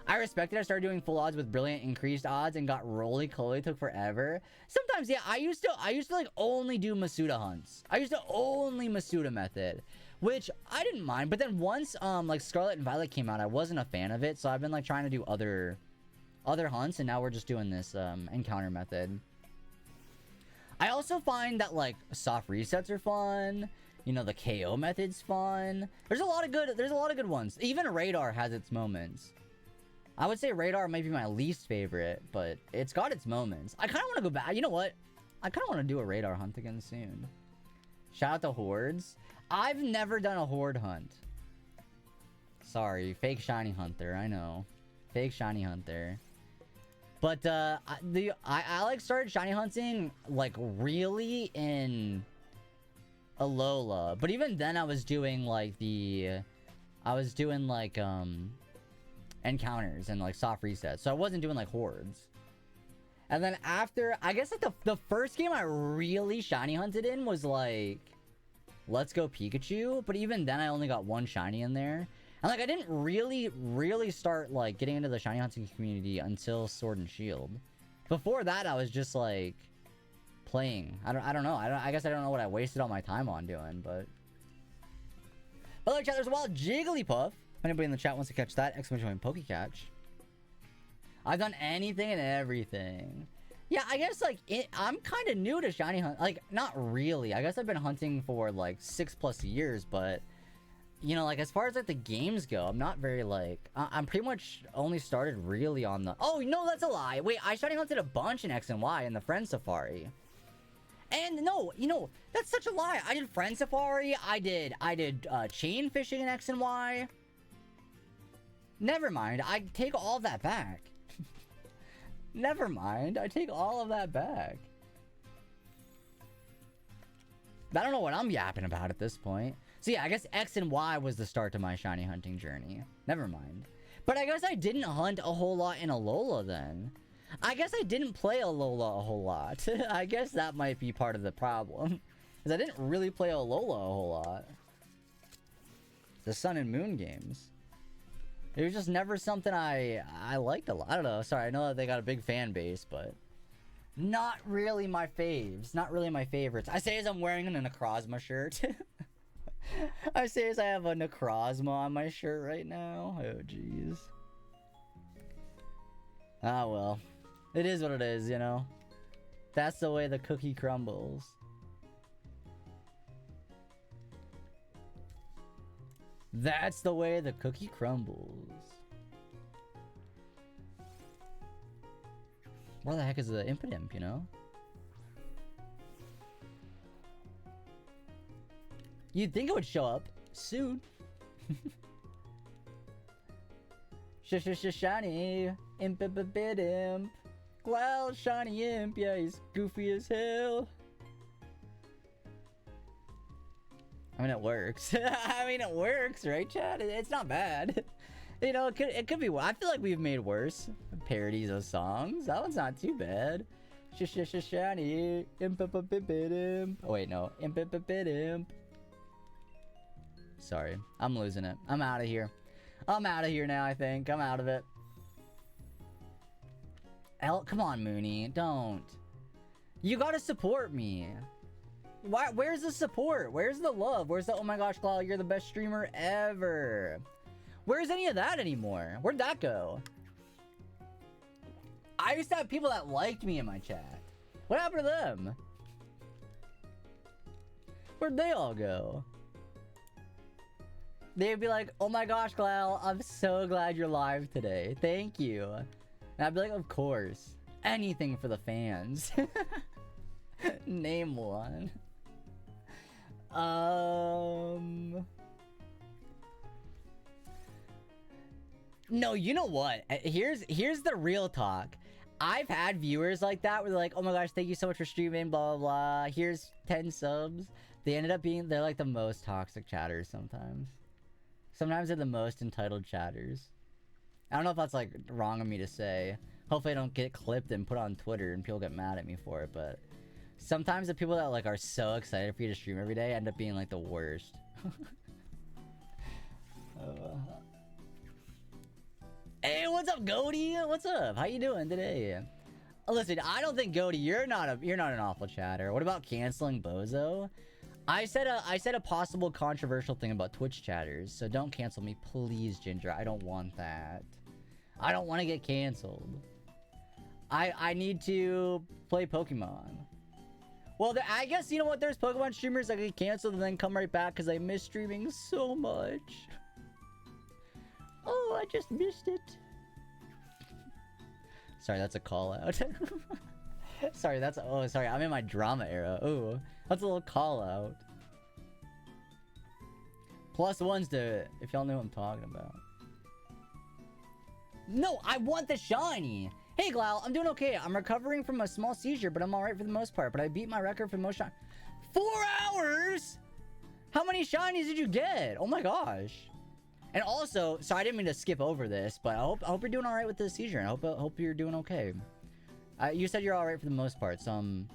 I respect it. I started doing full odds with brilliant increased odds and got roly-coly. Took forever. Sometimes, yeah, I used to like only do Masuda hunts. I used to only Masuda method, which I didn't mind. But then once like Scarlet and Violet came out, I wasn't a fan of it. So I've been like trying to do other hunts, and now we're just doing this encounter method. I also find that like soft resets are fun. You know, the KO method's fun. There's a lot of good ones. Even Radar has its moments. I would say Radar might be my least favorite, but it's got its moments. I kind of want to go back. You know what? I kind of want to do a Radar hunt again soon. Shout out to Hordes. I've never done a Horde hunt. Sorry, fake shiny hunter. I know. Fake shiny hunter. But I like started shiny hunting like really in Alola, but even then I was doing like encounters and like soft resets, so I wasn't doing like hordes. And then after, I guess like the first game I really shiny hunted in was like Let's Go Pikachu, but even then I only got one shiny in there. And like I didn't really start like getting into the shiny hunting community until Sword and Shield. Before that I was just like playing. I don't know. I guess I don't know what I wasted all my time on doing, but like chat, there's a wild Jigglypuff. If anybody in the chat wants to catch that, exclamation point Pokecatch. I've done anything and everything. Yeah, I guess like I'm kind of new to shiny hunt. Like not really. I guess I've been hunting for like 6+ years, but you know, like as far as like the games go, I'm not very like I'm pretty much only started really on the. Oh no, that's a lie. Wait, I shiny hunted a bunch in X and Y in the Friend Safari. And no, you know, that's such a lie. I did Friend Safari. I did chain fishing in X and Y. Never mind. I take all of that back. Never mind. I take all of that back. I don't know what I'm yapping about at this point. So yeah, I guess X and Y was the start to my shiny hunting journey. Never mind. But I guess I didn't hunt a whole lot in Alola then. I guess I didn't play Alola a whole lot. I guess that might be part of the problem. Because I didn't really play Alola a whole lot. The Sun and Moon games. It was just never something I liked a lot. I don't know. Sorry, I know that they got a big fan base, but not really my faves. Not really my favorites. I say as I'm wearing a Necrozma shirt. I say as I have a Necrozma on my shirt right now. Oh, jeez. Ah, well. It is what it is, you know? That's the way the cookie crumbles. That's the way the cookie crumbles. Where the heck is the Impidimp, you know? You'd think it would show up soon. Shiny Impidimp. Well, shiny imp, yeah, he's goofy as hell. I mean, it works. I mean, it works, right, Chad? It's not bad. You know, it could be. I feel like we've made worse parodies of songs. That one's not too bad. Shiny Impidimp. Oh wait, no, Impidimp. Sorry, I'm losing it. I'm out of here. I'm out of here now. I think I'm out of it. Come on, Mooney, don't. You gotta support me. Why? Where's the support? Where's the love? Where's the, oh my gosh, Cloud, you're the best streamer ever? Where's any of that anymore? Where'd that go? I used to have people that liked me in my chat. What happened to them? Where'd they all go? They'd be like, oh my gosh, Cloud, I'm so glad you're live today. Thank you. And I'd be like, of course. Anything for the fans. Name one. No, you know what? Here's the real talk. I've had viewers like that where they're like, oh my gosh, thank you so much for streaming, blah, blah, blah. Here's 10 subs. They ended up being, they're like the most toxic chatters sometimes. Sometimes they're the most entitled chatters. I don't know if that's like wrong of me to say. Hopefully I don't get clipped and put on Twitter and people get mad at me for it, but sometimes the people that like are so excited for you to stream every day end up being like the worst. Hey, what's up, Goaty? What's up? How you doing today? Listen, I don't think Goaty, you're not an awful chatter. What about canceling Bozo? I said a possible controversial thing about Twitch chatters, so don't cancel me, please, Ginger. I don't want that. I don't want to get canceled. I need to play Pokemon. Well, I guess, you know what? There's Pokemon streamers that get canceled and then come right back because I miss streaming so much. Oh, I just missed it. Sorry, that's a call out. Sorry, oh, sorry, I'm in my drama era. Oh, that's a little call out. +1s to, if y'all know what I'm talking about. No, I want the shiny. Hey, Glau, I'm doing okay. I'm recovering from a small seizure, but I'm alright for the most part. But I beat my record for most shine. 4 hours? How many shinies did you get? Oh my gosh. And also, so I didn't mean to skip over this, but I hope you're doing alright with the seizure. And I hope you're doing okay. You said you're alright for the most part, so I'm,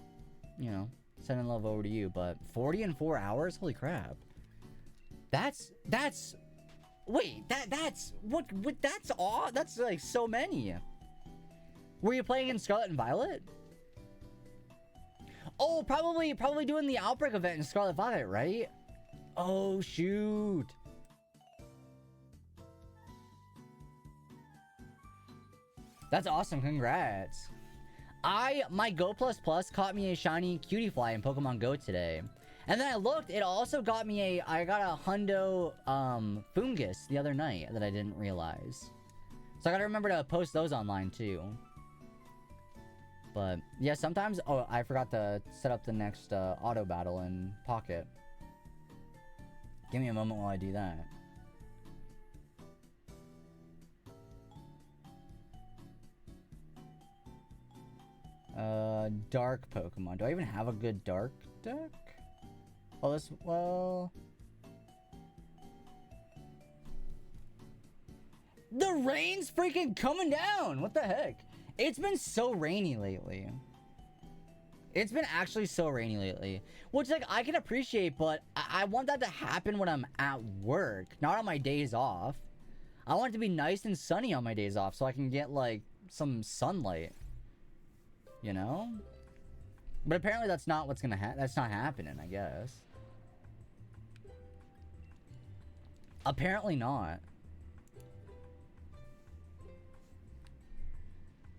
you know, sending love over to you. But 40 in 4 hours? Holy crap. That's wait, that's all. That's like so many. Were you playing in Scarlet and Violet? Oh, probably doing the Outbreak event in Scarlet Violet, right? Oh shoot. That's awesome, congrats. My Go Plus Plus caught me a shiny Cutie Fly in Pokemon Go today. And then I looked, it also got me I got a Hundo Fungus the other night that I didn't realize. So I gotta remember to post those online too. But yeah, sometimes, oh, I forgot to set up the next auto battle in Pocket. Give me a moment while I do that. Dark Pokemon. Do I even have a good dark deck? Oh, this, well... The rain's freaking coming down! What the heck? It's been so rainy lately. It's been actually so rainy lately. Which, like, I can appreciate, but I want that to happen when I'm at work, not on my days off. I want it to be nice and sunny on my days off so I can get, like, some sunlight. You know? But apparently that's not what's gonna that's not happening, I guess. Apparently not.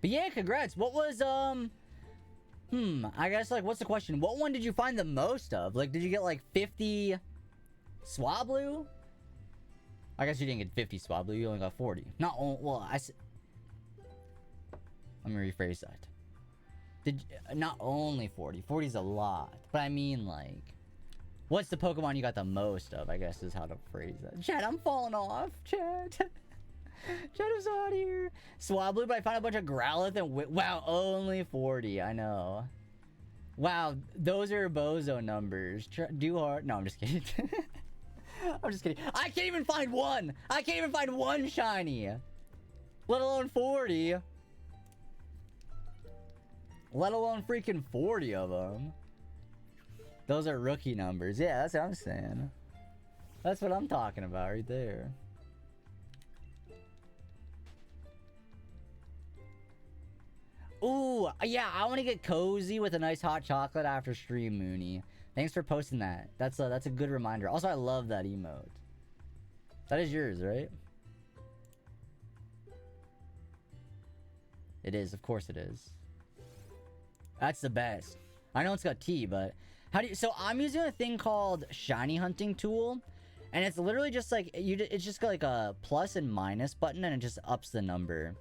But yeah, congrats. What was, I guess, like, what's the question? What one did you find the most of? Like, did you get, like, 50 Swablu? I guess you didn't get 50 Swablu. You only got 40. Not only, well, let me rephrase that. Not only 40. 40 is a lot. But I mean, like, what's the Pokemon you got the most of, I guess, is how to phrase that. Chat, I'm falling off. Chat. Chat, I'm so out of here. Swablu, but I found a bunch of Growlithe and wow, only 40. I know. Wow, those are bozo numbers. Do hard. No, I'm just kidding. I'm just kidding. I can't even find one. I can't even find one shiny. Let alone 40. Let alone freaking 40 of them. Those are rookie numbers. Yeah, that's what I'm saying. That's what I'm talking about right there. Ooh, yeah, I want to get cozy with a nice hot chocolate after stream, Mooney. Thanks for posting that. That's a good reminder. Also, I love that emote. That is yours, right? It is, of course it is. That's the best. I know it's got T, but how do you... So I'm using a thing called Shiny Hunting Tool, and it's literally just like it's just got like a plus and minus button, and it just ups the number.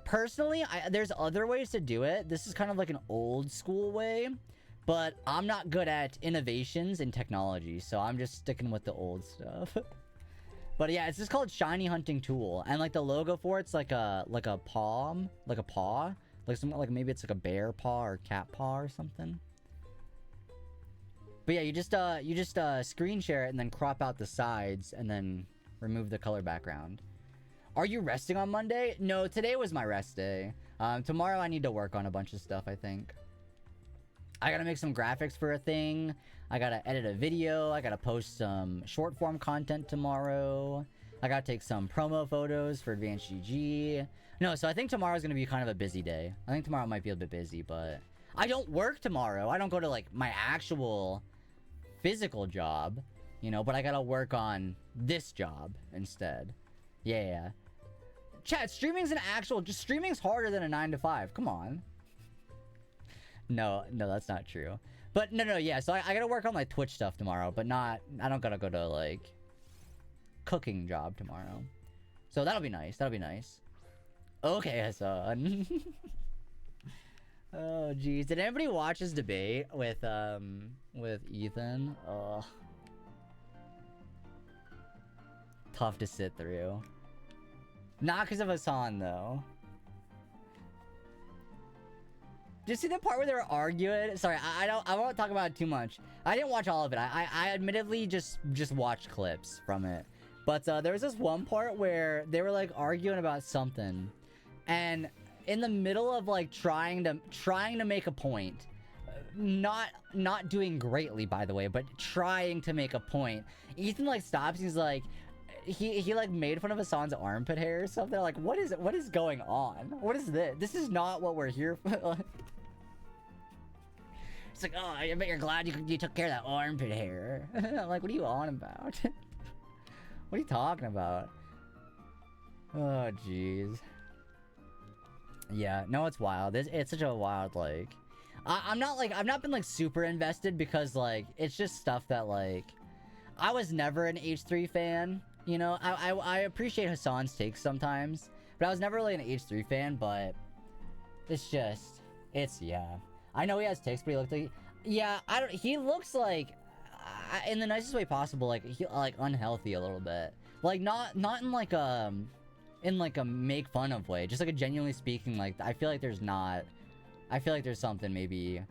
Personally, there's other ways to do it. This is kind of like an old school way, but I'm not good at innovations in technology, so I'm just sticking with the old stuff. But yeah, it's just called Shiny Hunting Tool, and like the logo for it's like a palm, like a paw. Like something like maybe it's like a bear paw or cat paw or something. But yeah, you just screen share it and then crop out the sides and then remove the color background. Are you resting on Monday? No, today was my rest day. Tomorrow I need to work on a bunch of stuff, I think. I gotta make some graphics for a thing. I gotta edit a video. I gotta post some short form content tomorrow. I gotta take some promo photos for Advanced GG. No, so I think tomorrow's gonna be kind of a busy day. I think tomorrow might be a bit busy, but I don't work tomorrow. I don't go to like my actual physical job, you know, but I gotta work on this job instead. Yeah. Chat, streaming's just streaming's harder than a 9 to 5. Come on. No, that's not true. But no, yeah, so I gotta work on like Twitch stuff tomorrow, but I don't gotta go to like cooking job tomorrow. So that'll be nice. Okay, son. Oh, geez. Did anybody watch his debate with Ethan? Oh. Tough to sit through. Not because of Hassan, though. Did you see the part where they were arguing? Sorry, I won't talk about it too much. I didn't watch all of it. I admittedly just watched clips from it. But there was this one part where they were like arguing about something, and in the middle of like trying to make a point, not doing greatly, by the way, but trying to make a point, Ethan like stops. He's like, he like made fun of Hassan's armpit hair or something. Like, what is going on? What is this? This is not what we're here for. It's like, oh, I bet you're glad you took care of that armpit hair. I'm like, what are you on about? What are you talking about? Oh, jeez. Yeah, no, it's wild. It's such a wild, like... I've not been, like, super invested because, like, it's just stuff that, like... I was never an H3 fan, you know? I appreciate Hassan's takes sometimes, but I was never really an H3 fan, but... yeah. I know he has takes, but he looks like... Yeah, he looks like... in the nicest way possible, like, unhealthy a little bit. Like, not in, like, in, like, a make fun of way. Just, like, a genuinely speaking, like, I feel like there's something maybe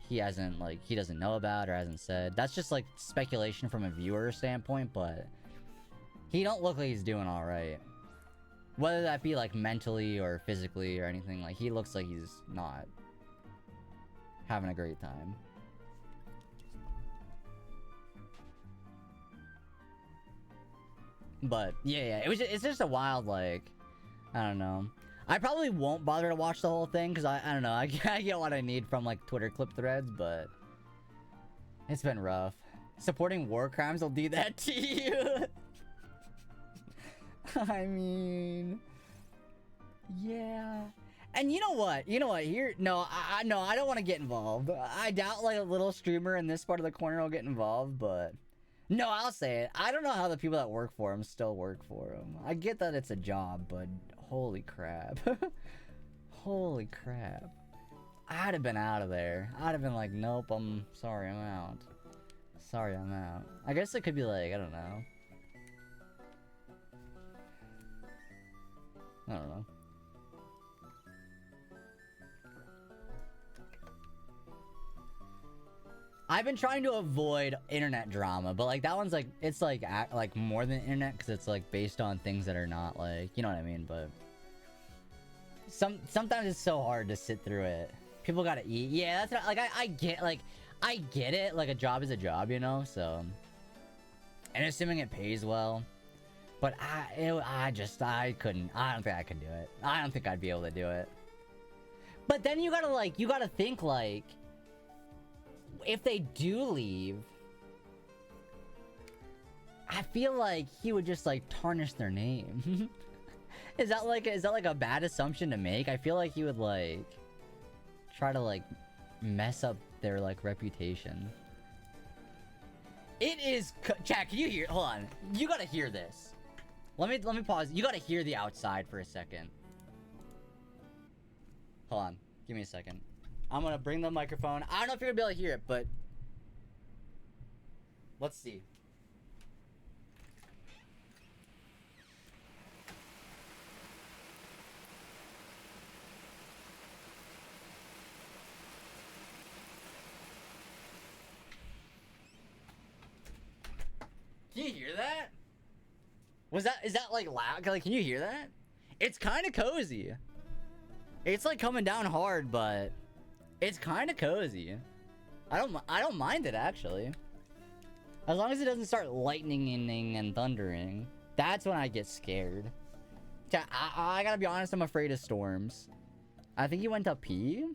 he hasn't, like, he doesn't know about or hasn't said. That's just, like, speculation from a viewer standpoint, but he don't look like he's doing alright. Whether that be, like, mentally or physically or anything, like, he looks like he's not having a great time. But yeah, it's just a wild, like, I don't know. I probably won't bother to watch the whole thing because I don't know. I get what I need from like Twitter clip threads, but it's been rough. Supporting war crimes will do that to you. I mean, yeah. And you know what? Here, no, I don't want to get involved. I doubt like a little streamer in this part of the corner will get involved, but. No, I'll say it. I don't know how the people that work for him still work for him. I get that it's a job, but holy crap. Holy crap. I'd have been out of there. I'd have been like, nope, I'm sorry, I'm out. Sorry, I'm out. I guess it could be like, I don't know. I don't know. I've been trying to avoid internet drama, but like that one's like, it's like more than internet because it's like based on things that are not like, you know what I mean? But sometimes it's so hard to sit through it. People gotta eat. Yeah, that's not, like I get it. Like a job is a job, you know. So, and assuming it pays well, but I couldn't. I don't think I could do it. I don't think I'd be able to do it. But then you gotta think like. If they do leave, I feel like he would just like tarnish their name. Is that like a bad assumption to make? I feel like he would like try to like mess up their like reputation. It is chat, can you hear? Hold on. You gotta hear this. Let me pause. You gotta hear the outside for a second. Hold on. Give me a second. I'm gonna bring the microphone. I don't know if you're gonna be able to hear it, but let's see. Can you hear that? Is that like loud? Like, can you hear that? It's kind of cozy. It's like coming down hard, but it's kind of cozy. I don't mind it actually. As long as it doesn't start lightning and thundering. That's when I get scared. I gotta be honest, I'm afraid of storms. I think he went to pee.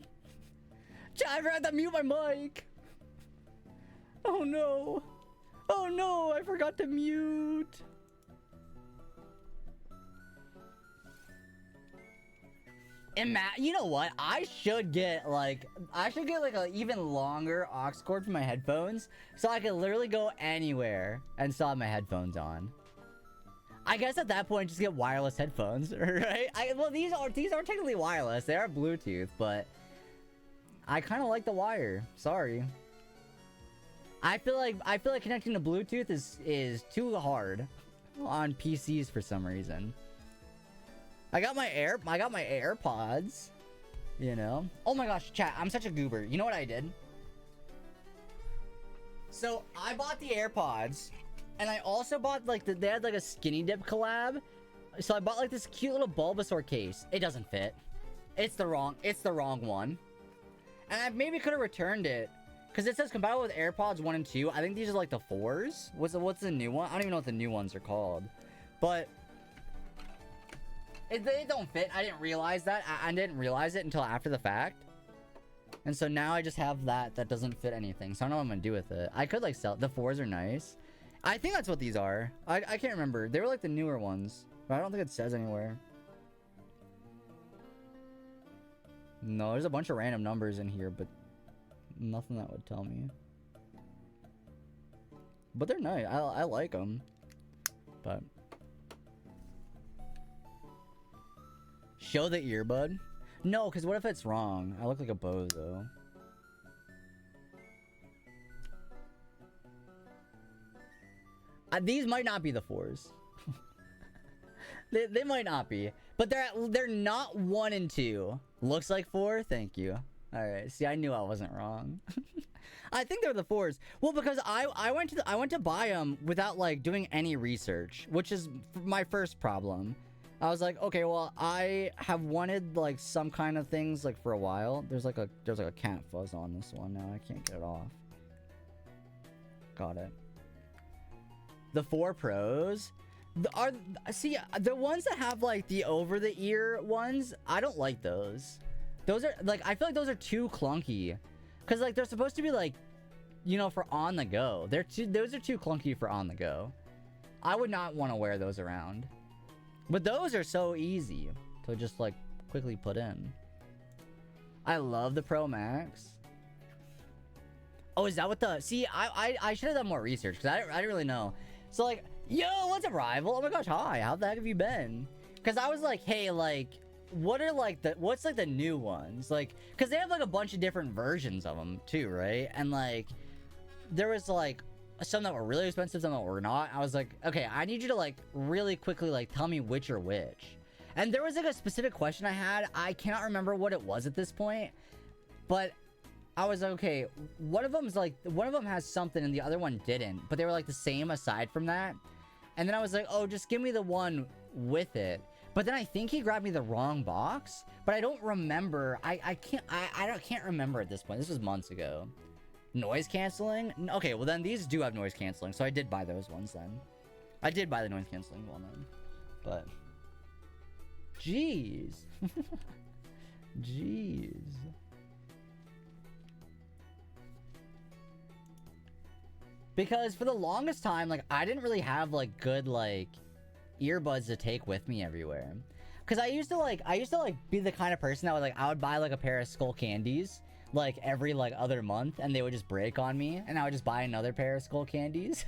I forgot to mute my mic. Oh no. Oh no, I forgot to mute. You know what? I should get like a even longer aux cord for my headphones, so I could literally go anywhere and still have my headphones on. I guess at that point, just get wireless headphones, right? Well, these are technically wireless. They are Bluetooth, but I kind of like the wire. Sorry. I feel like connecting to Bluetooth is too hard on PCs for some reason. I got my AirPods. You know? Oh my gosh, chat, I'm such a goober. You know what I did? So I bought the AirPods, and I also bought like they had like a skinny dip collab. So I bought like this cute little Bulbasaur case. It doesn't fit. It's the wrong one. And I maybe could have returned it. Because it says compatible with AirPods 1 and 2. I think these are like the 4s. What's the new one? I don't even know what the new ones are called. But they don't fit. I didn't realize that. I didn't realize it until after the fact. And so now I just have that doesn't fit anything. So I don't know what I'm going to do with it. I could like sell. The 4s are nice. I think that's what these are. I can't remember. They were like the newer ones. But I don't think it says anywhere. No, there's a bunch of random numbers in here, but nothing that would tell me. But they're nice. I like them. But show the earbud? No, because what if it's wrong? I look like a bozo. These might not be the 4s. They might not be. But they're not 1 and 2. Looks like 4. Thank you. Alright. See, I knew I wasn't wrong. I think they're the 4s. Well, because I went to buy them without like doing any research, which is my first problem. I was like, okay, well, I have wanted like some kind of things like for a while. There's like a cat fuzz on this one now. I can't get it off. Got it. The 4 Pros see the ones that have like the over the ear ones. I don't like those. Those are like, I feel like those are too clunky, because like they're supposed to be like, you know, for on the go. Those are too clunky for on the go. I would not want to wear those around. But those are so easy to just like quickly put in. I love the Pro Max. Oh, is that what the... See, I should have done more research, because I didn't really know. So like, yo, what's up, rival? Oh my gosh, hi. How the heck have you been? Because I was like, hey, like, what's like the new ones? Like, because they have like a bunch of different versions of them too, right? And like, there was like some that were really expensive, some that were not. I was like, okay, I need you to like really quickly like tell me which are which. And there was like a specific question I had. I cannot remember what it was at this point, but I was like, okay, one of them has something and the other one didn't, but they were like the same aside from that. And then I was like, oh, just give me the one with it. But then I think he grabbed me the wrong box, but I don't remember. I can't remember at this point. This was months ago. Noise canceling? Okay, well then these do have noise canceling, so I did buy those ones then. I did buy the noise canceling one then. But jeez. Jeez. Because for the longest time, like, I didn't really have, like, good, like, earbuds to take with me everywhere. Because I used to be the kind of person that would, like, I would buy, like, a pair of Skull Candies, like, every, like, other month, and they would just break on me, and I would just buy another pair of Skull Candies.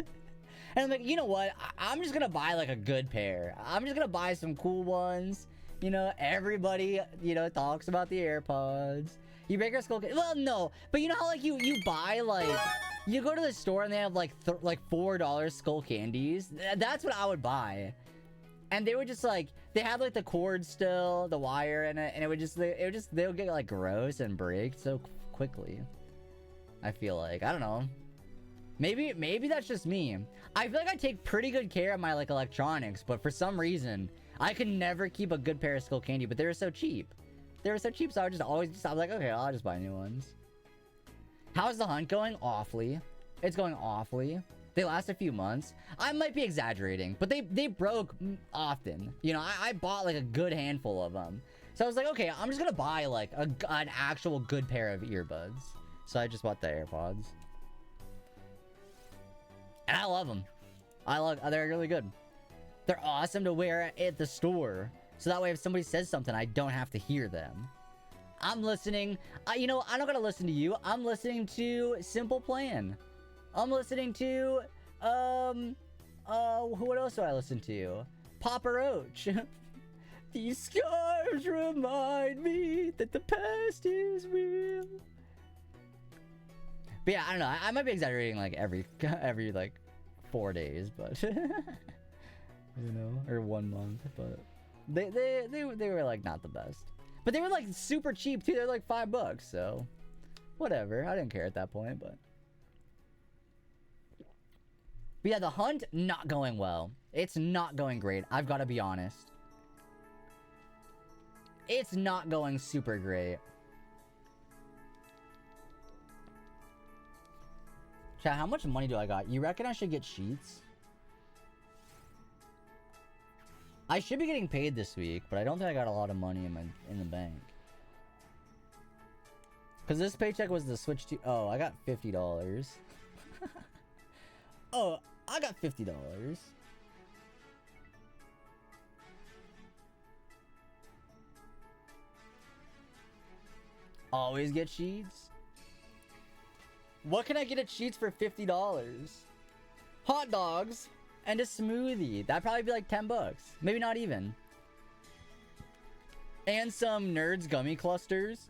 And I'm like, you know what? I'm just gonna buy, like, a good pair. I'm just gonna buy some cool ones. You know, everybody, you know, talks about the AirPods. You break your Skull Candies. Well, no. But you know how, like, you buy, like... You go to the store and they have like $4 Skull Candies. That's what I would buy. And they would just like, they had like the cord still, the wire in it, and it would just they'll get like gross and break so quickly. I feel like, I don't know. Maybe that's just me. I feel like I take pretty good care of my like electronics, but for some reason, I could never keep a good pair of Skull Candy, but they were so cheap. They were so cheap, so I was like, okay, I'll just buy new ones. How's the hunt going? Awfully. It's going awfully. They last a few months. I might be exaggerating, but they broke often. You know, I bought like a good handful of them. So I was like, okay, I'm just gonna buy like an actual good pair of earbuds. So I just bought the AirPods. And I love them. They're really good. They're awesome to wear at the store. So that way if somebody says something, I don't have to hear them. I'm listening. You know, I'm not gonna listen to you. I'm listening to Simple Plan. I'm listening to, what else do I listen to? Papa Roach. These scars remind me that the past is real. But yeah, I don't know. I might be exaggerating like every like 4 days, but you know, or 1 month. But they were like not the best. But they were like super cheap too. They're like $5, so whatever. I didn't care at that point, but yeah, the hunt not going well. It's not going great. I've got to be honest. It's not going super great. Chat, how much money do I got? You reckon I should get sheets? I should be getting paid this week, but I don't think I got a lot of money in the bank. Cause this paycheck was the switch to. Oh, I got $50. Oh, I got $50. Always get sheets. What can I get at Sheets for $50? Hot dogs and a smoothie. That'd probably be like $10. Maybe not even. And some Nerds gummy clusters.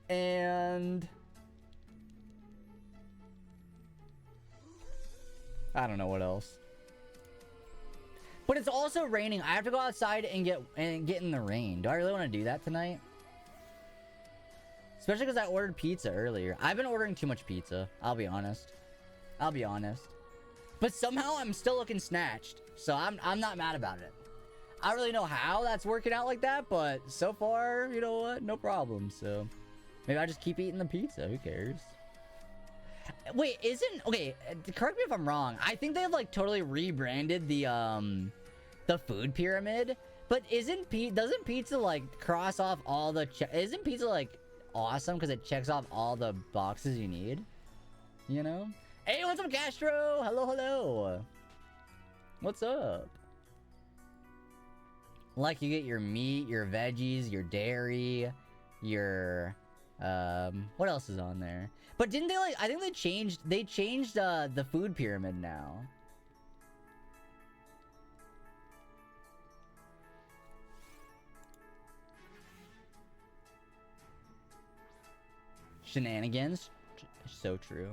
And I don't know what else. But it's also raining. I have to go outside and get in the rain. Do I really want to do that tonight? Especially because I ordered pizza earlier. I've been ordering too much pizza. I'll be honest. I'll be honest. But somehow I'm still looking snatched. So I'm not mad about it. I don't really know how that's working out like that. But so far, you know what? No problem. So maybe I just keep eating the pizza. Who cares? Wait, isn't... Okay, correct me if I'm wrong. I think they've like totally rebranded the food pyramid. But doesn't pizza like cross off all the... Isn't pizza like... awesome because it checks off all the boxes you need, you know? Hey, what's up, Castro? Hello. What's up? Like, you get your meat, your veggies, your dairy, your what else is on there? But didn't they like... I think they changed the food pyramid now. Shenanigans. So true.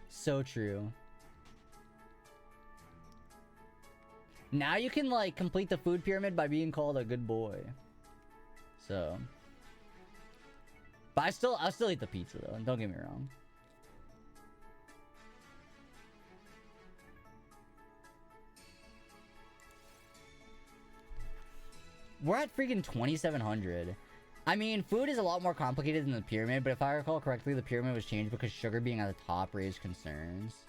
So true. Now you can like complete the food pyramid by being called a good boy. So, but I'll still eat the pizza though, and don't get me wrong. We're at freaking 2,700. I mean, food is a lot more complicated than the pyramid, but if I recall correctly, the pyramid was changed because sugar being at the top raised concerns.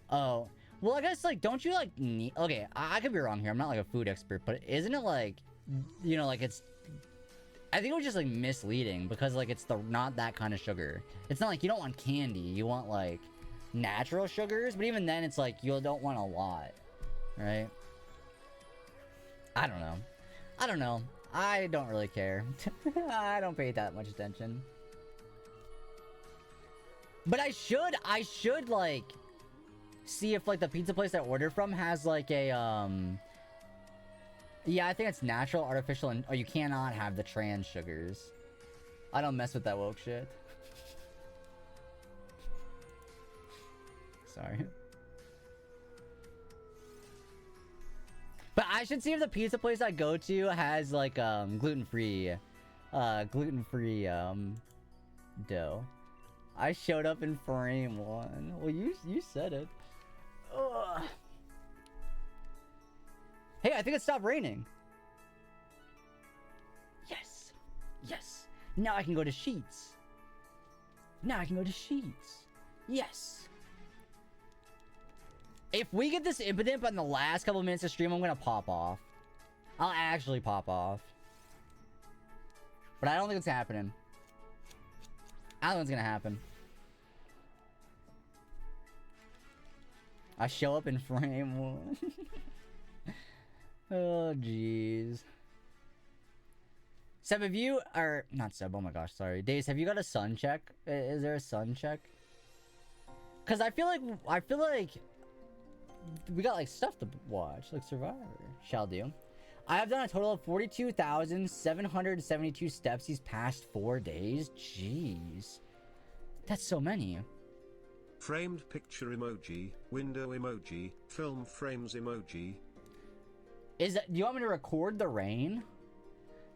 Oh, well, I guess, like, don't you, like, need... Okay, I could be wrong here. I'm not, like, a food expert, but isn't it, like, you know, like, it's... I think it was just, like, misleading because, like, it's not that kind of sugar. It's not like you don't want candy. You want, like, natural sugars, but even then, it's, like, you don't want a lot, right? I don't know. I don't really care. I don't pay that much attention. But I should like see if like the pizza place I ordered from has like a yeah, I think it's natural, artificial, and you cannot have the trans sugars. I don't mess with that woke shit. Sorry. But I should see if the pizza place I go to has like gluten-free dough. I showed up in frame 1. Well, you said it. Ugh. Hey, I think it stopped raining. Yes. Now I can go to Sheets. Yes. If we get this Impidimp in the last couple minutes of stream, I'm gonna pop off. I'll actually pop off. But I don't think it's happening. I don't think it's gonna happen. I show up in frame 1. Oh, jeez. Seb, have you... Or, not Seb, oh my gosh, sorry. Days, have you got a sun check? Is there a sun check? Because I feel like we got like stuff to watch, like Survivor. Shall do. I have done a total of 42,772 steps these past 4 days. Jeez. That's so many. Framed picture emoji, window emoji, film frames emoji. Do you want me to record the rain?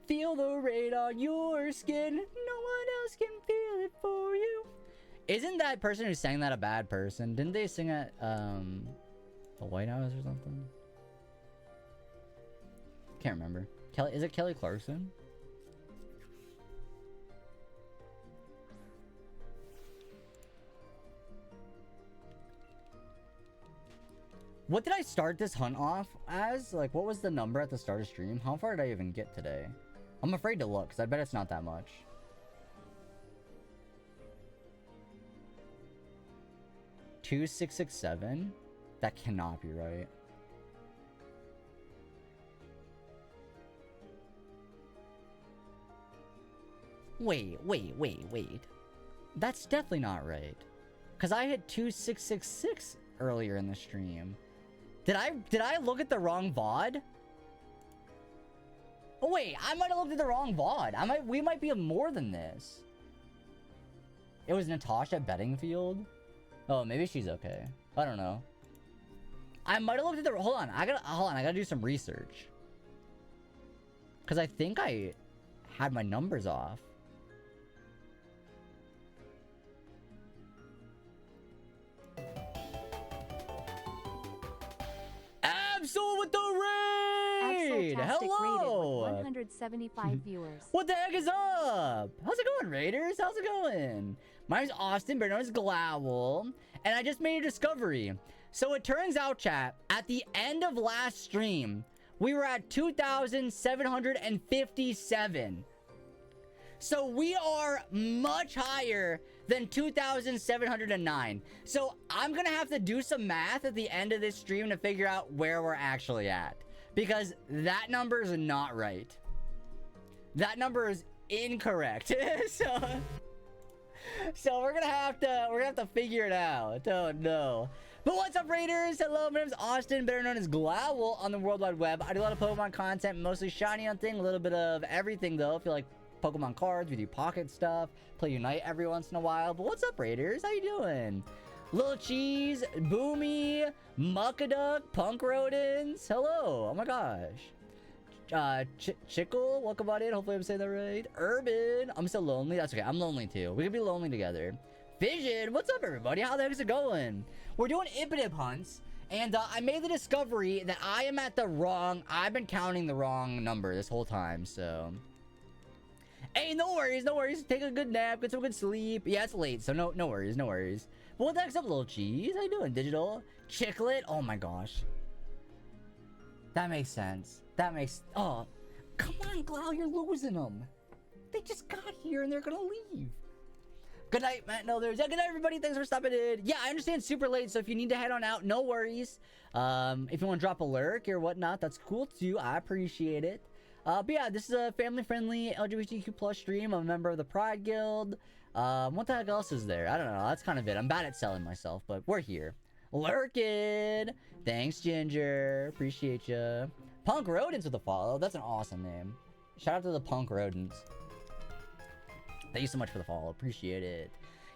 Feel the rain on your skin. No one else can feel it for you. Isn't that person who sang that a bad person? Didn't they sing at the White House or something? Can't remember. Kelly, is it Kelly Clarkson? What did I start this hunt off as? Like, what was the number at the start of stream? How far did I even get today? I'm afraid to look, because I bet it's not that much. $2,667? That cannot be right. Wait. That's definitely not right. Because I hit 2,666 earlier in the stream. Did I look at the wrong VOD? Oh wait, I might have looked at the wrong VOD. We might be more than this. It was Natasha Bedingfield? Oh, maybe she's okay. I don't know. I might have looked at the... Hold on, I gotta do some research. Because I think I had my numbers off. Absol with the raid! Hello! With 175 viewers. What the heck is up? How's it going, Raiders? How's it going? My name's Austin, better known as Glowl, and I just made a discovery. So it turns out, chat, at the end of last stream, we were at 2,757. So we are much higher than 2,709. So I'm gonna have to do some math at the end of this stream to figure out where we're actually at, because that number is not right. That number is incorrect. so we're gonna have to figure it out. Oh no. But what's up, Raiders? Hello, my name's Austin, better known as Glowl on the World Wide Web. I do a lot of Pokemon content, mostly shiny hunting, a little bit of everything though. If you like Pokemon cards, we do pocket stuff, play Unite every once in a while. But what's up, Raiders? How you doing? Little Cheese, Boomy, Muckaduck, Punk Rodents. Hello. Oh my gosh. Chickle, welcome on in. Hopefully I'm saying that right. Urban, I'm so lonely. That's okay. I'm lonely too. We can be lonely together. Vision, what's up, everybody? How the heck is it going? We're doing Impidimp hunts, and I made the discovery that I've been counting the wrong number this whole time, so... Hey, no worries. Take a good nap, get some good sleep. Yeah, it's late, so no worries. But what the heck's up, Little Cheese? How you doing, Digital? Chiclet? Oh my gosh. That makes sense. Oh, come on, Glow, you're losing them. They just got here and they're gonna leave. Good night, Matt. No, good night, everybody. Thanks for stopping in. Yeah, I understand super late, so if you need to head on out, no worries. If you want to drop a lurk or whatnot, that's cool too. I appreciate it. But yeah, this is a family-friendly LGBTQ plus stream. I'm a member of the Pride Guild. What the heck else is there? I don't know. That's kind of it. I'm bad at selling myself, but we're here. Lurkin! Thanks, Ginger. Appreciate ya. Punk Rodents with a follow. That's an awesome name. Shout out to the Punk Rodents. Thank you so much for the follow. Appreciate it.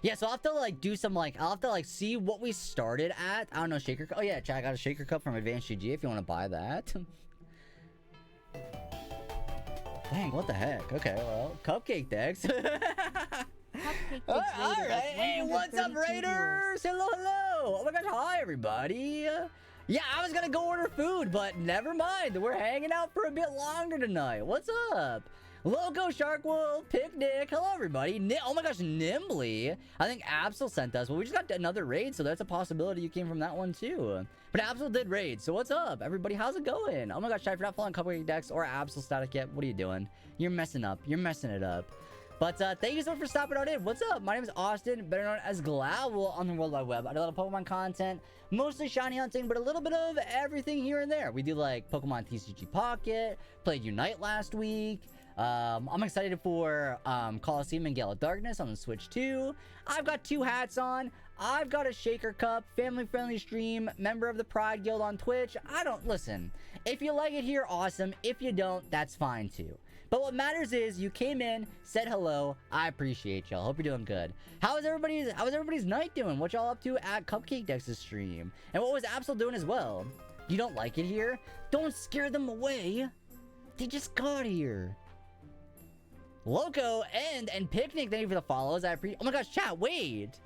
Yeah, so I'll have to like do some I'll have to see what we started at. I don't know, shaker cup. Oh yeah, chat, I got a shaker cup from Advanced GG if you want to buy that. Dang, what the heck? Okay, well, cupcake decks. All right. Hey, what's up, Raiders? Hello. Oh my gosh, hi, everybody. Yeah, I was gonna go order food, but never mind. We're hanging out for a bit longer tonight. What's up? Loco, Shark Wolf, Picnic. Hello, everybody. Oh my gosh, Nimbly. I think Absol sent us. Well, we just got another raid, so that's a possibility you came from that one, too. But Absol did raid, so what's up, everybody? How's it going? Oh my gosh, if you're not following Cupcake Decks or Absol Static yet, what are you doing? You're messing up. You're messing it up. But thank you so much for stopping on in. What's up? My name is Austin, better known as Glowl on the World Wide Web. I do a lot of Pokemon content, mostly shiny hunting, but a little bit of everything here and there. We do like Pokemon TCG Pocket, played Unite last week. I'm excited for Coliseum and Gale of Darkness on the Switch 2. I've got 2 hats on. I've got a shaker cup, family-friendly stream, member of the Pride Guild on Twitch. Listen, if you like it here, awesome. If you don't, that's fine too. But what matters is you came in, said hello. I appreciate y'all. Hope you're doing good. How's everybody's night doing? What y'all up to at Cupcake Dex' stream? And what was Absol doing as well? You don't like it here? Don't scare them away. They just got here. Loco and Picnic, thank you for the follows. I appreciate. Oh my gosh, chat, wait.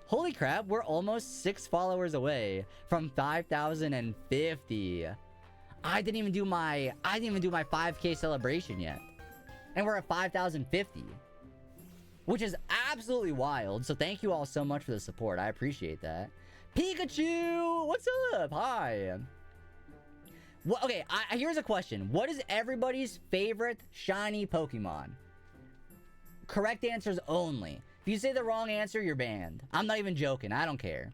Holy crap, we're almost 6 followers away from 5,050. I didn't even do my 5K celebration yet. And we're at 5,050. Which is absolutely wild. So thank you all so much for the support. I appreciate that. Pikachu, what's up? Hi. Well, okay, here's a question. What is everybody's favorite shiny Pokemon? Correct answers only. If you say the wrong answer, you're banned. I'm not even joking. I don't care.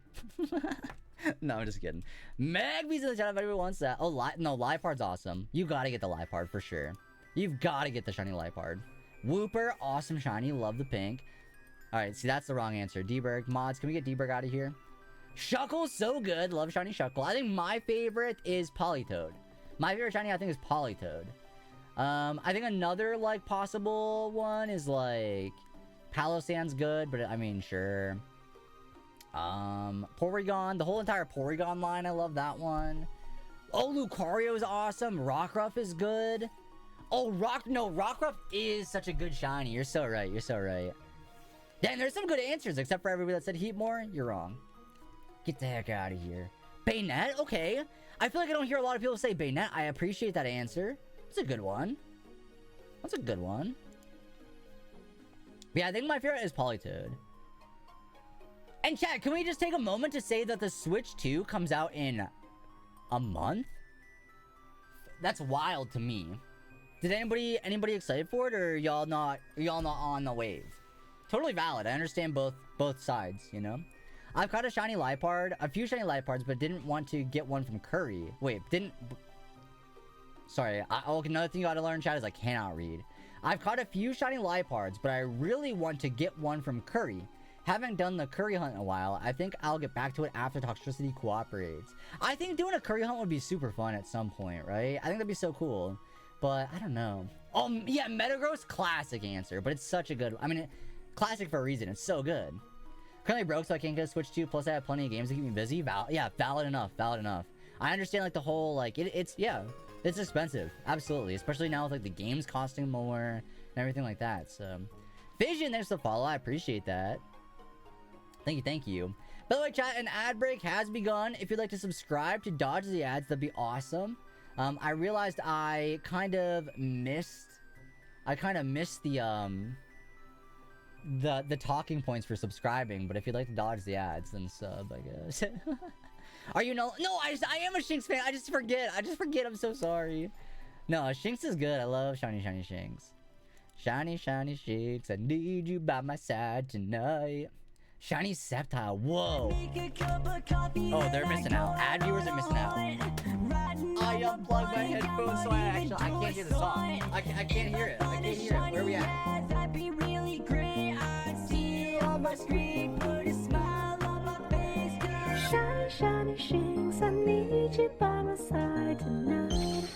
No, I'm just kidding. Magby's in the chat if anyone wants that. Oh, no, Liepard's awesome. You gotta get the Liepard for sure. You've gotta get the shiny Liepard. Wooper, awesome shiny. Love the pink. Alright, see, that's the wrong answer. D-Berg. Mods, can we get D-Berg out of here? Shuckle, so good. Love shiny Shuckle. I think my favorite is Politoed. My favorite shiny, I think, is Politoed. I think another, like, possible one is, like... Palossand's good, but I mean, sure. Porygon, the whole entire Porygon line, I love that one. Oh, Lucario is awesome. Rockruff is good. Oh, Rockruff is such a good shiny. You're so right, you're so right. Damn, there's some good answers, except for everybody that said Heatmore. You're wrong. Get the heck out of here. Baynet, okay. I feel like I don't hear a lot of people say Baynet. I appreciate that answer. That's a good one. That's a good one. Yeah, I think my favorite is Politoed. And chat, can we just take a moment to say that the Switch 2 comes out in a month? That's wild to me. Did anybody excited for it, or y'all not on the wave? Totally valid. I understand both sides, you know? I've caught a shiny Liepard, a few shiny Liepards, but didn't want to get one from Curry. Wait, sorry, another thing you gotta learn, chat, is I cannot read. I've caught a few shiny Liepards, but I really want to get one from Curry. Haven't done the Curry hunt in a while. I think I'll get back to it after Toxtricity cooperates. I think doing a Curry hunt would be super fun at some point, right? I think that'd be so cool. But, I don't know. Oh, yeah, Metagross, classic answer. But it's such a good... I mean, classic for a reason. It's so good. Currently broke, so I can't get a Switch 2. Plus, I have plenty of games to keep me busy. Valid enough. Valid enough. I understand, like, the whole, like... It's It's expensive, absolutely, especially now with like the games costing more and everything like that. So, Vision, there's the follow. I appreciate that. Thank you. By the way, chat, an ad break has begun. If you'd like to subscribe to dodge the ads, that'd be awesome. I realized I kind of missed the talking points for subscribing. But if you'd like to dodge the ads, then sub, I guess. Are you no? I am a Shinx fan. I just forget. I'm so sorry. No, Shinx is good. I love shiny Shinx. Shiny Shinx. I need you by my side tonight. Shiny Sceptile. Whoa. Oh, they're missing out. Ad viewers are missing out. I unplugged my headphones, so I can't hear the song. I can't hear it. Where are we at? That'd be really great. I see you on my screen. Put a smile on my face. Shiny Shinx, I need you by my side tonight.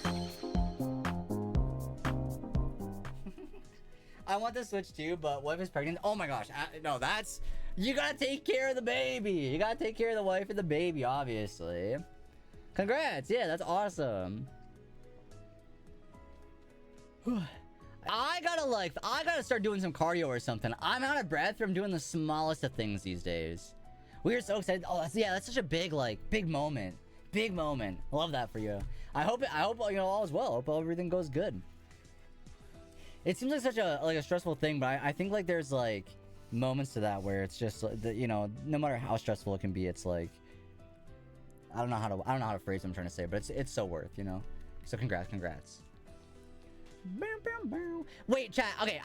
I want the Switch too, but what if it's pregnant? Oh my gosh, no, that's... You gotta take care of the baby. You gotta take care of the wife and the baby, obviously. Congrats, yeah, that's awesome. I gotta start doing some cardio or something. I'm out of breath from doing the smallest of things these days. We are so excited. Oh, that's such a big moment. Big moment. I love that for you. I hope you know all is well. I hope everything goes good. It seems like such a stressful thing, but I think like there's like moments to that where it's just you know, no matter how stressful it can be, it's like I don't know how to phrase what I'm trying to say, but it's so worth, you know. So congrats. Wait, chat. Okay,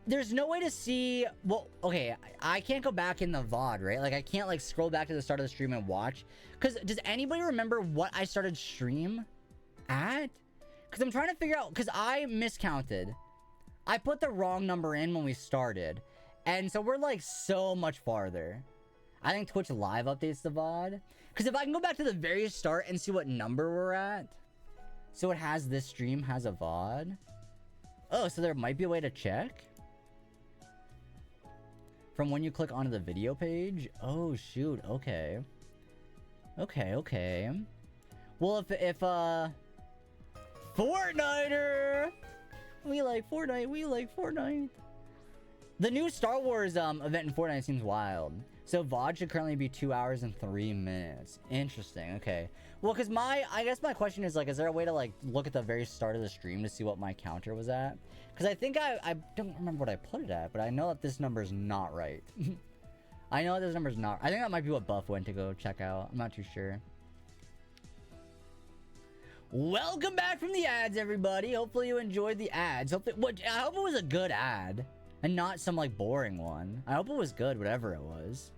there's no way to see. Well, okay, I can't go back in the VOD, right? Like I can't like scroll back to the start of the stream and watch. Cause does anybody remember what I started stream at? Cause I'm trying to figure out. Cause I miscounted. I put the wrong number in when we started, and so we're like so much farther. I think Twitch Live updates the VOD. Cause if I can go back to the very start and see what number we're at. So it has this stream has a VOD. Oh, so there might be a way to check from when you click onto the video page. Oh shoot. Okay. Well, if Fortniter, We like Fortnite. We like Fortnite. The new Star Wars event in Fortnite seems wild. So VOD should currently be 2 hours and 3 minutes. Interesting. Okay. Well, because I guess my question is, like, is there a way to, like, look at the very start of the stream to see what my counter was at? Because I think I don't remember what I put it at, but I know that this number is not right. I know that this number is not. I think that might be what Buff went to go check out. I'm not too sure. Welcome back from the ads, everybody. Hopefully you enjoyed the ads. I hope it was a good ad and not some, like, boring one. I hope it was good, whatever it was.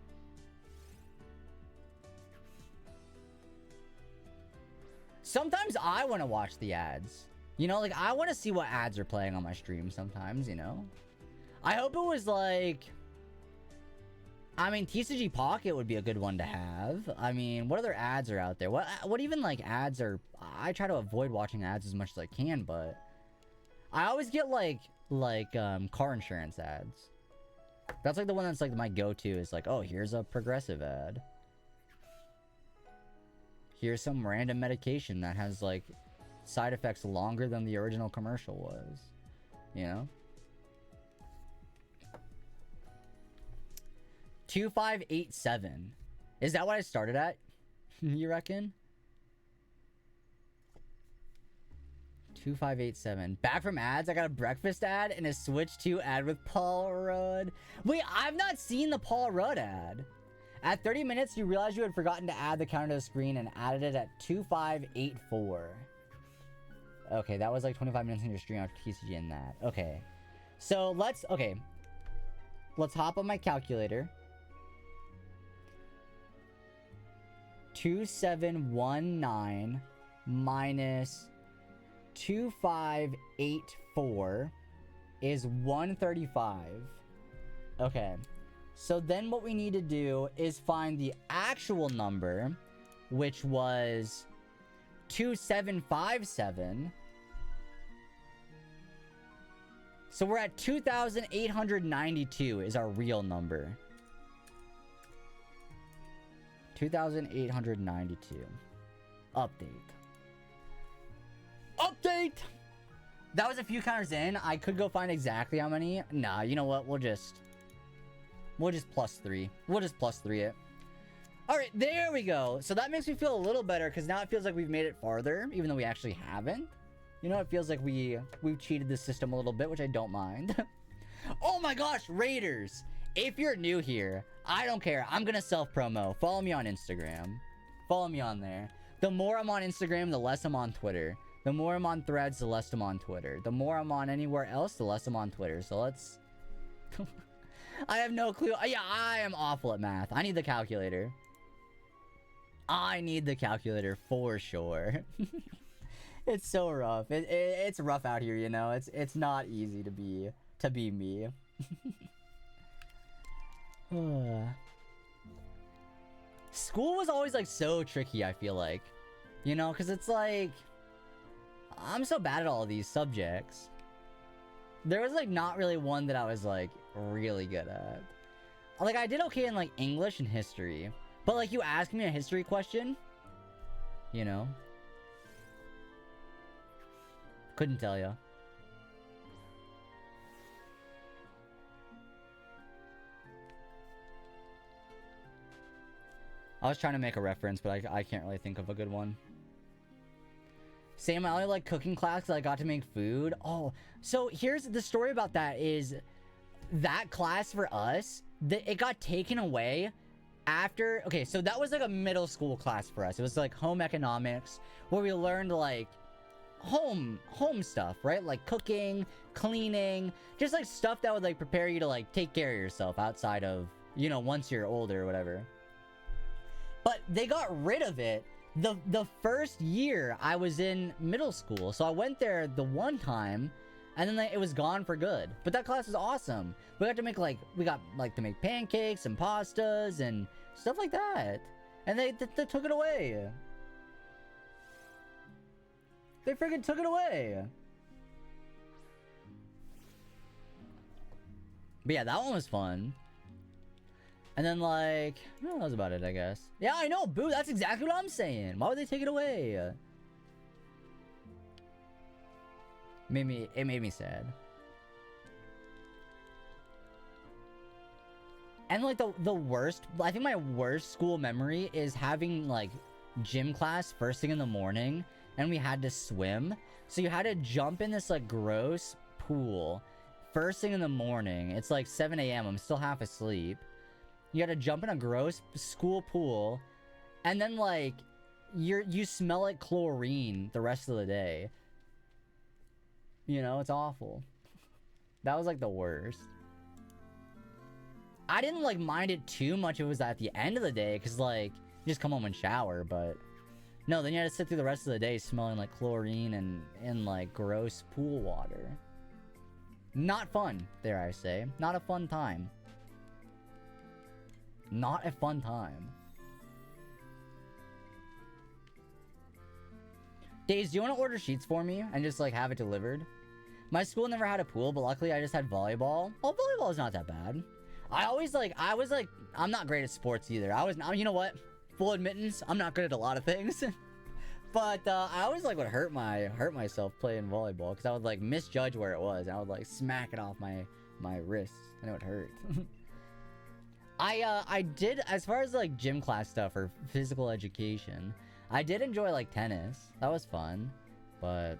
Sometimes I want to watch the ads. You know, like, I want to see what ads are playing on my stream sometimes, you know? I hope it was, like... I mean, TCG Pocket would be a good one to have. I mean, what other ads are out there? What even, like, ads are... I try to avoid watching ads as much as I can, but... I always get, like, car insurance ads. That's, like, the one that's, like, my go-to is, like, oh, here's a Progressive ad. Here's some random medication that has, like, side effects longer than the original commercial was. You know? 2587. Is that what I started at? You reckon? 2587. Back from ads. I got a breakfast ad and a Switch 2 ad with Paul Rudd. Wait, I've not seen the Paul Rudd ad. At 30 minutes, you realized you had forgotten to add the counter to the screen and added it at 2584. Okay, that was like 25 minutes in your stream after TCG in that. Okay. So let's hop on my calculator. 2719 minus 2584 is 135. Okay. So then what we need to do is find the actual number, which was 2757. So we're at 2,892 is our real number. 2,892. Update. Update! That was a few counters in. I could go find exactly how many. Nah, you know what? We'll just +3. We'll just +3 it. Alright, there we go. So that makes me feel a little better, because now it feels like we've made it farther, even though we actually haven't. You know, it feels like we've cheated the system a little bit, which I don't mind. Oh my gosh, Raiders! If you're new here, I don't care. I'm gonna self-promo. Follow me on Instagram. Follow me on there. The more I'm on Instagram, the less I'm on Twitter. The more I'm on Threads, the less I'm on Twitter. The more I'm on anywhere else, the less I'm on Twitter. So let's... I have no clue. Yeah, I am awful at math. I need the calculator. I need the calculator for sure. It's so rough. It's rough out here, you know. It's not easy to be me. School was always like so tricky, I feel like. You know, because it's like I'm so bad at all of these subjects. There was like not really one that I was like really good at. Like I did okay in like English and history. But like you ask me a history question, you know, couldn't tell you. I was trying to make a reference, but I can't really think of a good one. Same, I only like cooking class because I got to make food. Oh, so here's the story about that is that class for us, it got taken away after... Okay, so that was like a middle school class for us. It was like home economics where we learned like home stuff, right? Like cooking, cleaning, just like stuff that would like prepare you to like take care of yourself outside of, you know, once you're older or whatever. But they got rid of it the first year I was in middle school. So I went there the one time and then it was gone for good. But that class was awesome. We got to make like, to make pancakes and pastas and stuff like that. And they took it away. They friggin' took it away. But yeah, that one was fun. And then, like, no, that was about it, I guess. Yeah, I know, boo, that's exactly what I'm saying. Why would they take it away? It made me sad. And like the worst, I think my worst school memory is having like gym class first thing in the morning, and we had to swim. So you had to jump in this like gross pool first thing in the morning. It's like 7 a.m. I'm still half asleep. You had to jump in a gross school pool, and then like you smell like chlorine the rest of the day. You know, it's awful. That was like the worst. I didn't like mind it too much if it was at the end of the day, because like you just come home and shower, but no, then you had to sit through the rest of the day smelling like chlorine and like gross pool water. Not fun, dare I say. Not a fun time. Not a fun time. Days, do you want to order sheets for me and just like have it delivered? My school never had a pool, but luckily I just had volleyball. Oh, volleyball is not that bad. I'm not great at sports either. You know what? Full admittance, I'm not good at a lot of things. But I always like would hurt myself playing volleyball, because I would like misjudge where it was, and I would like smack it off my wrist, and it would hurt. I did, as far as like gym class stuff or physical education, I did enjoy like tennis. That was fun, but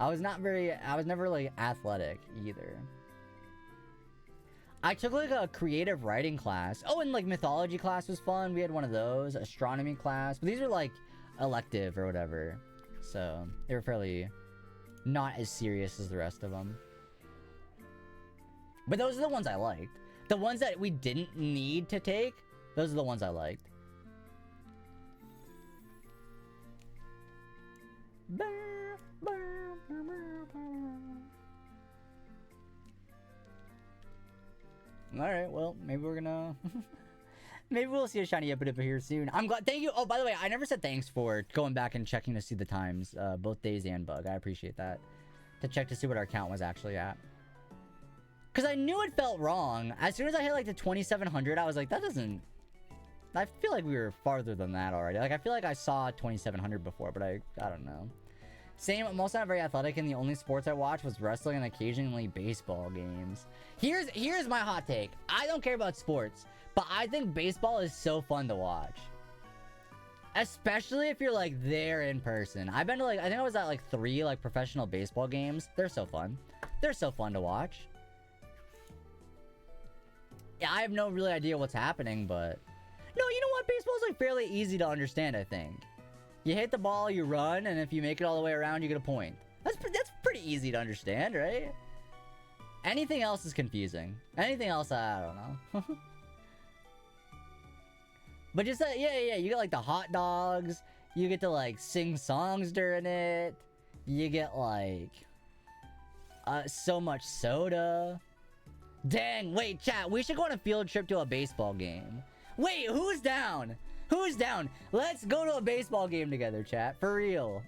I was never like athletic either. I took like a creative writing class. Oh, and like mythology class was fun. We had one of those. Astronomy class. But these are like elective or whatever. So they were fairly not as serious as the rest of them. But those are the ones I liked. The ones that we didn't need to take, those are the ones I liked. Alright, well, maybe we're gonna... maybe we'll see a shiny Impidimp here soon. I'm glad... Thank you! Oh, by the way, I never said thanks for going back and checking to see the times. Both Days and Bug. I appreciate that. To check to see what our count was actually at. Because I knew it felt wrong. As soon as I hit, like, the 2,700, I was like, that doesn't... I feel like we were farther than that already. Like, I feel like I saw 2,700 before, but I don't know. Same, I'm also not very athletic, and the only sports I watched was wrestling and occasionally baseball games. Here's my hot take. I don't care about sports, but I think baseball is so fun to watch. Especially if you're, like, there in person. I've been to, like, I think I was at, like, 3, like, professional baseball games. They're so fun. They're so fun to watch. Yeah, I have no really idea what's happening, but... No, you know what? Baseball's, like, fairly easy to understand, I think. You hit the ball, you run, and if you make it all the way around, you get a point. That's pretty easy to understand, right? Anything else is confusing. Anything else, I don't know. But just that, yeah, you get like the hot dogs. You get to like sing songs during it. You get like so much soda. Dang, wait, chat, we should go on a field trip to a baseball game. Wait, who's down? Who's down? Let's go to a baseball game together, chat. For real.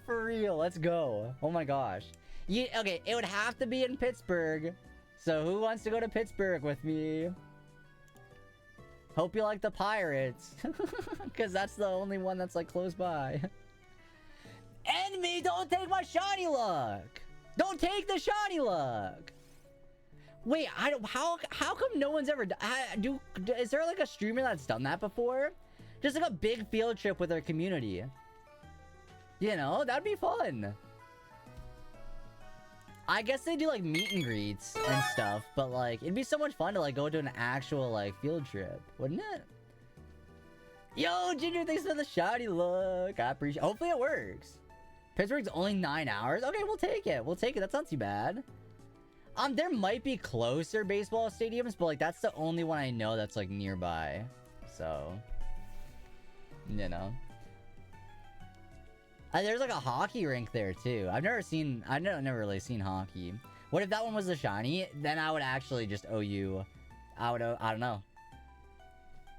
For real, let's go. Oh my gosh. Okay, it would have to be in Pittsburgh. So who wants to go to Pittsburgh with me? Hope you like the Pirates. Because that's the only one that's like close by. Enemy, don't take my shiny luck. Don't take the shiny luck. Wait, how come no one's ever is there like a streamer that's done that before? Just like a big field trip with their community. You know, that'd be fun. I guess they do like meet and greets and stuff, but like it'd be so much fun to like go to an actual like field trip, wouldn't it? Yo, Ginger, thanks for the shiny look. I appreciate. Hopefully it works. Pittsburgh's only 9 hours. Okay, we'll take it. We'll take it. That's not too bad. There might be closer baseball stadiums, but like that's the only one I know that's like nearby. So, you know. There's like a hockey rink there too. I've never really seen hockey. What if that one was a shiny? Then I would actually just owe you. I don't know.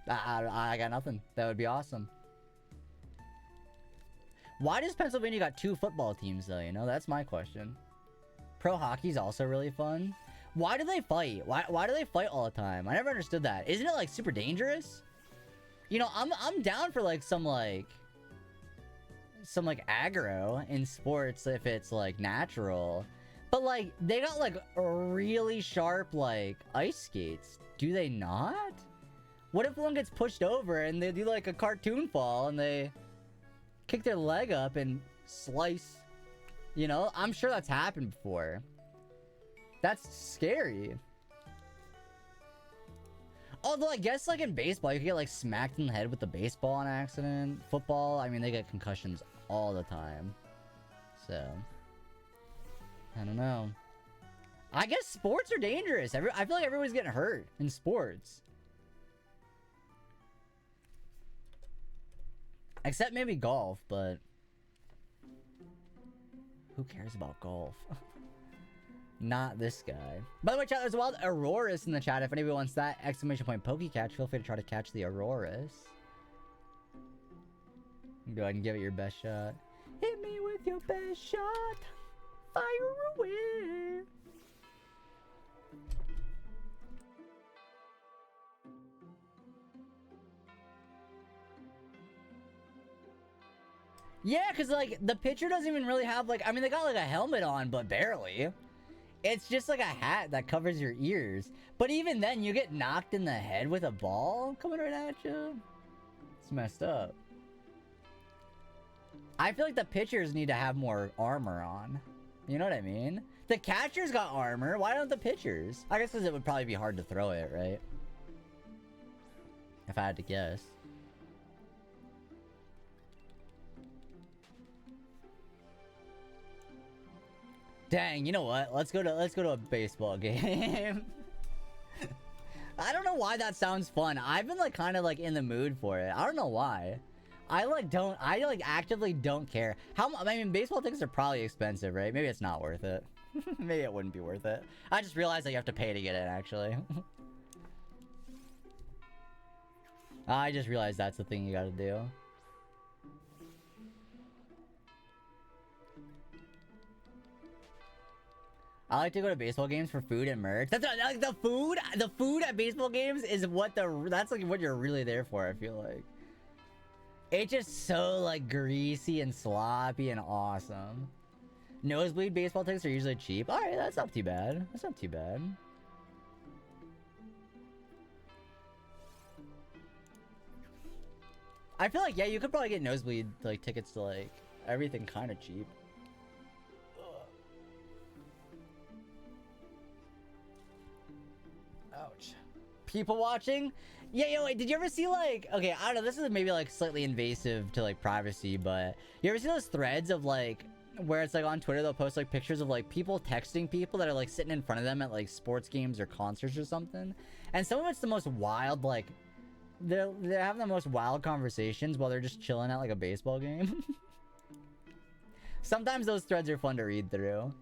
I got nothing. That would be awesome. Why does Pennsylvania got 2 football teams though? You know, that's my question. Pro hockey's also really fun. Why do they fight? Why do they fight all the time? I never understood that. Isn't it like super dangerous? You know, I'm down for like some like some like aggro in sports if it's like natural. But like they got like really sharp like ice skates. Do they not? What if one gets pushed over and they do like a cartoon fall and they kick their leg up and slice? You know, I'm sure that's happened before. That's scary. Although I guess like in baseball, you can get like smacked in the head with the baseball on accident. Football, I mean, they get concussions all the time. So, I don't know. I guess sports are dangerous. I feel like everyone's getting hurt in sports. Except maybe golf, but who cares about golf? Not this guy. By the way, chat, there's a wild Auroras in the chat. If anybody wants that exclamation point Pokecatch, feel free to try to catch the Auroras. Go ahead and give it your best shot. Hit me with your best shot. Fire away. Yeah, because like the pitcher doesn't even really have like, I mean, they got like a helmet on, but barely. It's just like a hat that covers your ears. But even then, you get knocked in the head with a ball coming right at you. It's messed up. I feel like the pitchers need to have more armor on. You know what I mean? The catchers got armor. Why don't the pitchers? I guess because it would probably be hard to throw it, right? If I had to guess. Dang, you know what? Let's go to a baseball game. I don't know why that sounds fun. I've been like kind of like in the mood for it. I don't know why. I actively don't care. I mean, baseball tickets are probably expensive, right? Maybe it's not worth it. Maybe it wouldn't be worth it. I just realized that you have to pay to get in, actually. I just realized that's the thing you gotta do. I like to go to baseball games for food and merch. That's like the food at baseball games is that's like what you're really there for, I feel like. It's just so like greasy and sloppy and awesome. Nosebleed baseball tickets are usually cheap. All right, that's not too bad. That's not too bad. I feel like, yeah, you could probably get nosebleed like tickets to like everything kind of cheap. Ouch. People watching? Yeah, yo, wait, did you ever see like, okay, I don't know, this is maybe like slightly invasive to like privacy, but you ever see those threads of like, where it's like on Twitter, they'll post like pictures of like people texting people that are like sitting in front of them at like sports games or concerts or something? And some of it's the most wild, like, they're having the most wild conversations while they're just chilling at like a baseball game. Sometimes those threads are fun to read through.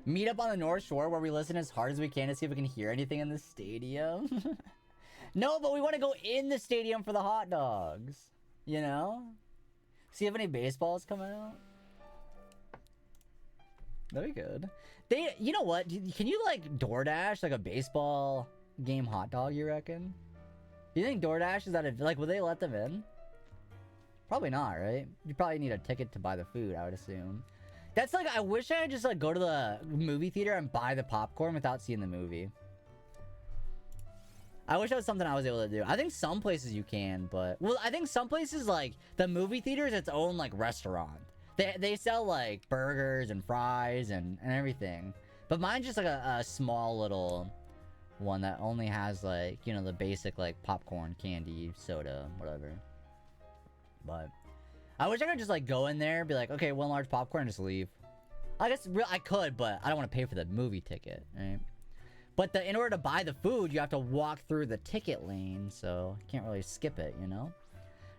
Meet up on the North Shore where we listen as hard as we can to see if we can hear anything in the stadium. No, but we want to go in the stadium for the hot dogs. You know? See if any baseballs come out. That'd be good. You know what? Can you like DoorDash like a baseball game hot dog, you reckon? Do you think DoorDash is that like, will they let them in? Probably not, right? You probably need a ticket to buy the food, I would assume. That's like, I wish I could just like go to the movie theater and buy the popcorn without seeing the movie. I wish that was something I was able to do. I think some places you can, but... Well, I think some places, like, the movie theater is its own, like, restaurant. They sell, like, burgers and fries and everything. But mine's just, like, a small little one that only has, like, you know, the basic, like, popcorn, candy, soda, whatever. But... I wish I could just, like, go in there, be like, okay, one large popcorn, and just leave. I guess I could, but I don't want to pay for the movie ticket, right? But in order to buy the food, you have to walk through the ticket lane, so you can't really skip it, you know?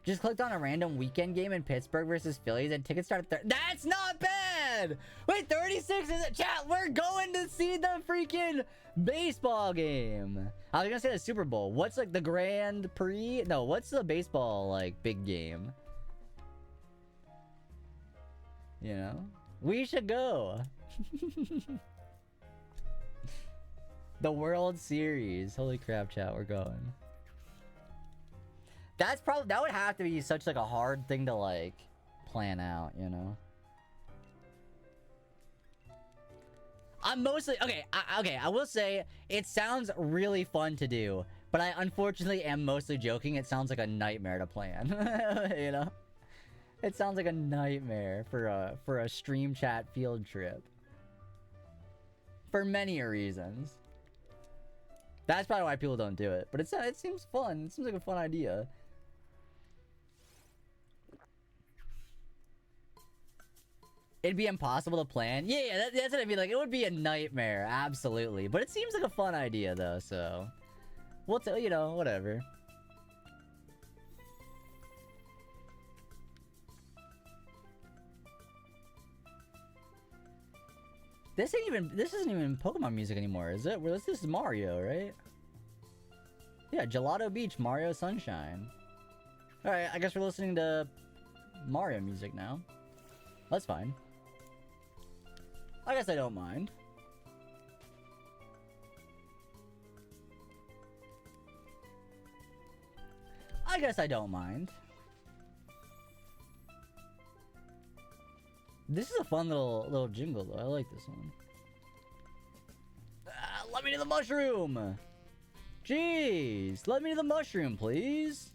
Just clicked on a random weekend game in Pittsburgh versus Phillies, and tickets start at That's not bad! Wait, 36 is it? Chat, we're going to see the freaking baseball game. I was gonna say the Super Bowl. What's, like, the Grand Prix? No, what's the baseball, like, big game? You know? We should go. The World Series. Holy crap, chat, we're going. That's probably, that would have to be such like a hard thing to like plan out, you know? I'm mostly, okay, I will say, it sounds really fun to do, but I unfortunately am mostly joking. It sounds like a nightmare to plan, you know? It sounds like a nightmare for a stream chat field trip. For many reasons. That's probably why people don't do it, but it seems fun. It seems like a fun idea. It'd be impossible to plan. Yeah, that's what I mean. Like, it would be a nightmare, absolutely. But it seems like a fun idea, though, so... We'll tell, you know, whatever. This isn't even Pokemon music anymore, is it? Well, this is Mario, right? Yeah, Gelato Beach, Mario Sunshine. Alright, I guess we're listening to Mario music now. That's fine. I guess I don't mind. I guess I don't mind. This is a fun little jingle though. I like this one. Let me to the mushroom! Jeez! Let me to the mushroom, please!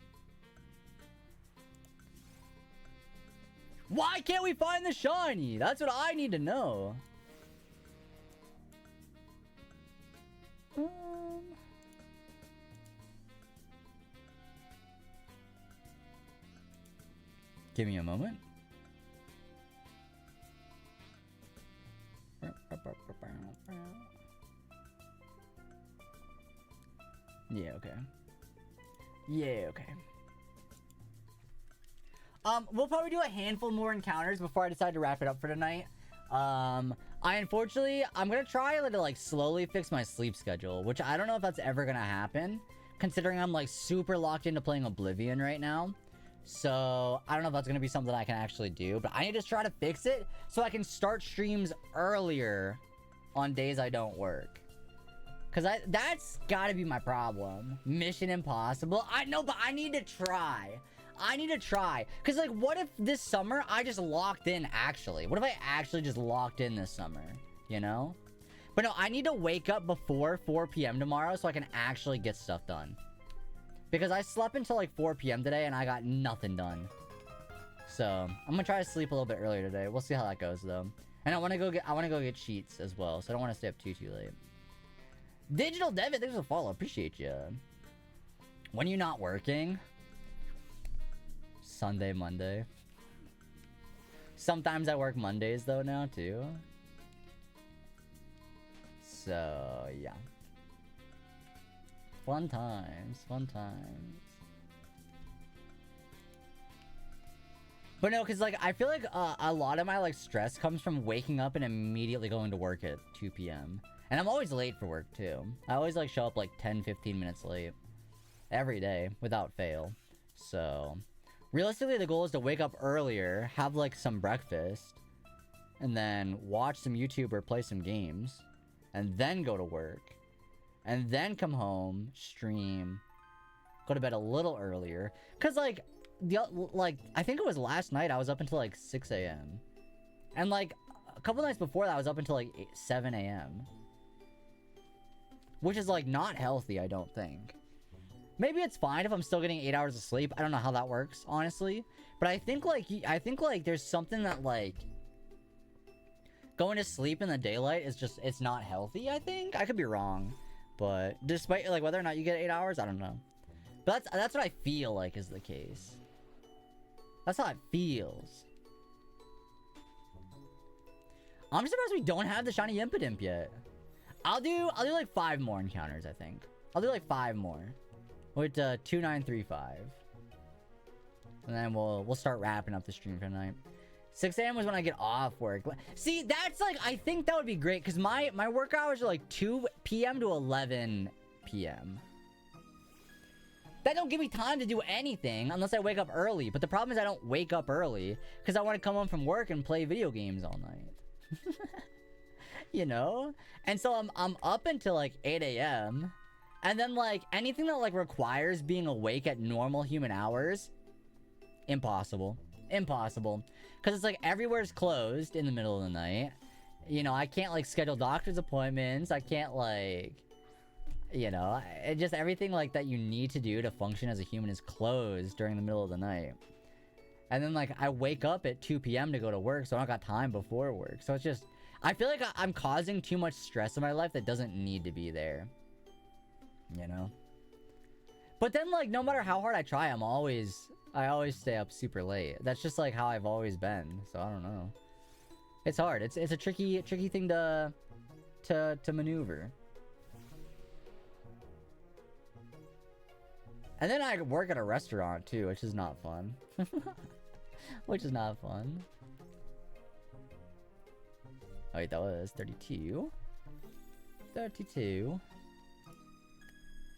Why can't we find the shiny? That's what I need to know. Give me a moment. Yeah, okay. Yeah, okay. We'll probably do a handful more encounters before I decide to wrap it up for tonight. I'm gonna try to like slowly fix my sleep schedule, which I don't know if that's ever gonna happen, considering I'm like super locked into playing Oblivion right now. So I don't know if that's gonna be something I can actually do, but I need to try to fix it so I can start streams earlier on days I don't work. Cause that's gotta be my problem. Mission Impossible. I know, but I need to try. Cause like, what if this summer I just locked in actually? What if I actually just locked in this summer? You know? But no, I need to wake up before 4 p.m. tomorrow so I can actually get stuff done. Because I slept until like 4 p.m. today and I got nothing done. So I'm gonna try to sleep a little bit earlier today. We'll see how that goes though. And I wanna go get cheats as well. So I don't wanna stay up too late. Digital Devin, thanks for the follow. Appreciate you. When you not working? Sunday, Monday. Sometimes I work Mondays though now too. So yeah. Fun times, fun times. But no, cause like I feel like a lot of my like stress comes from waking up and immediately going to work at 2 p.m. And I'm always late for work too. I always like show up like 10-15 minutes late every day without fail. So realistically the goal is to wake up earlier, have like some breakfast, and then watch some YouTube or play some games, and then go to work, and then come home, stream, go to bed a little earlier. Cause like I think it was last night I was up until like 6 a.m. And like a couple nights before that I was up until like 7 a.m. Which is like not healthy, I don't think. Maybe it's fine if I'm still getting 8 hours of sleep. I don't know how that works, honestly. But I think like there's something that like going to sleep in the daylight is just, it's not healthy, I think. I could be wrong. But despite like whether or not you get 8 hours, I don't know. But that's what I feel like is the case. That's how it feels. I'm surprised we don't have the shiny Impidimp yet. I'll do like 5 more encounters, I think. I'll do like 5 more. With 2935. And then we'll start wrapping up the stream for tonight. 6 a.m. was when I get off work. See, that's like, I think that would be great because my work hours are like 2 p.m. to 11 p.m. That don't give me time to do anything unless I wake up early. But the problem is I don't wake up early because I want to come home from work and play video games all night. You know? And so I'm up until like 8 a.m. And then, like, anything that, like, requires being awake at normal human hours, impossible. Impossible. Because it's, like, everywhere's closed in the middle of the night. You know, I can't, like, schedule doctor's appointments. I can't, like, you know, it just everything, like, that you need to do to function as a human is closed during the middle of the night. And then, like, I wake up at 2 p.m. to go to work, so I don't got time before work. So it's just, I feel like I'm causing too much stress in my life that doesn't need to be there. You know? But then, like, no matter how hard I try, I always stay up super late. That's just, like, how I've always been. So I don't know. It's hard. It's a tricky thing to maneuver. And then I work at a restaurant too, which is not fun. Which is not fun. Oh wait, that was 32. 32.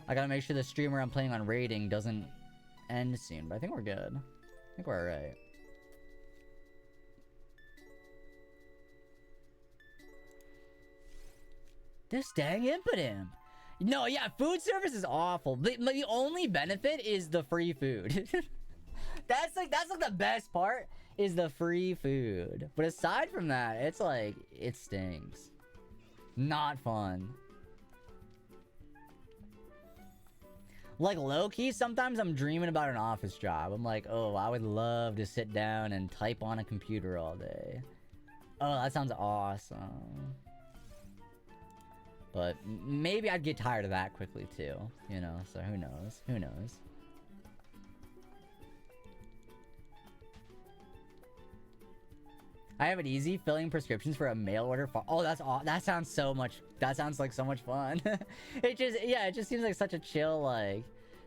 I gotta make sure the streamer I'm playing on rating doesn't end soon, but I think we're good. I think we're alright. This dang Impidimp. No, yeah, food service is awful. The only benefit is the free food. That's like the best part is the free food. But aside from that, it's like, it stinks. Not fun. Like, low-key, sometimes I'm dreaming about an office job. I'm like, oh, I would love to sit down and type on a computer all day. Oh, that sounds awesome. But maybe I'd get tired of that quickly too, you know, so who knows? Who knows? I have it easy filling prescriptions for a mail order. Oh, that sounds so much. That sounds like so much fun. It just seems like such a chill, like,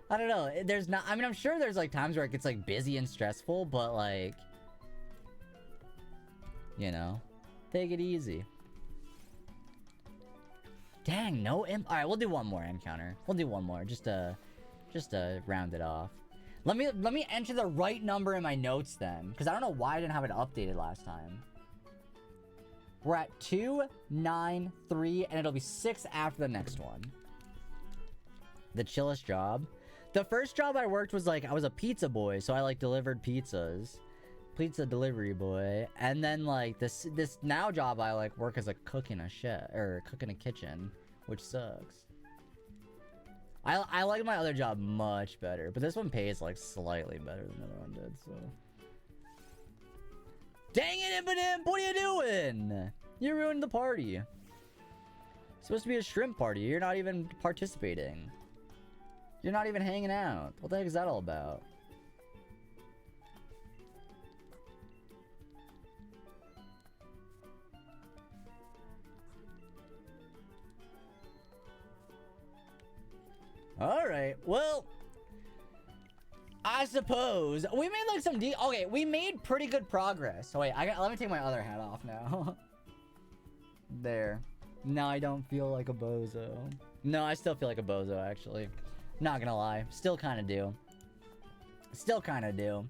I don't know. There's not. I mean, I'm sure there's like times where it gets like busy and stressful, but like, you know, take it easy. Dang, no imp. All right, we'll do one more encounter. We'll do one more, just to round it off. Let me enter the right number in my notes then, because I don't know why I didn't have it updated last time. We're at 293, and it'll be 6 after the next one. The chillest job. The first job I worked was like I was a pizza boy, so I like delivered pizzas. Pizza delivery boy. And then like this now job I like work as a cook in a shed or cook in a kitchen, which sucks. I like my other job much better, but this one pays like slightly better than the other one did, so. Dang it, Impidimp! What are you doing? You ruined the party. It's supposed to be a shrimp party. You're not even participating. You're not even hanging out. What the heck is that all about? Alright, well, I suppose we made like some okay, we made pretty good progress. Oh wait, let me take my other hat off now. There. Now I don't feel like a bozo. No, I still feel like a bozo, actually. Not gonna lie. Still kind of do. Still kind of do.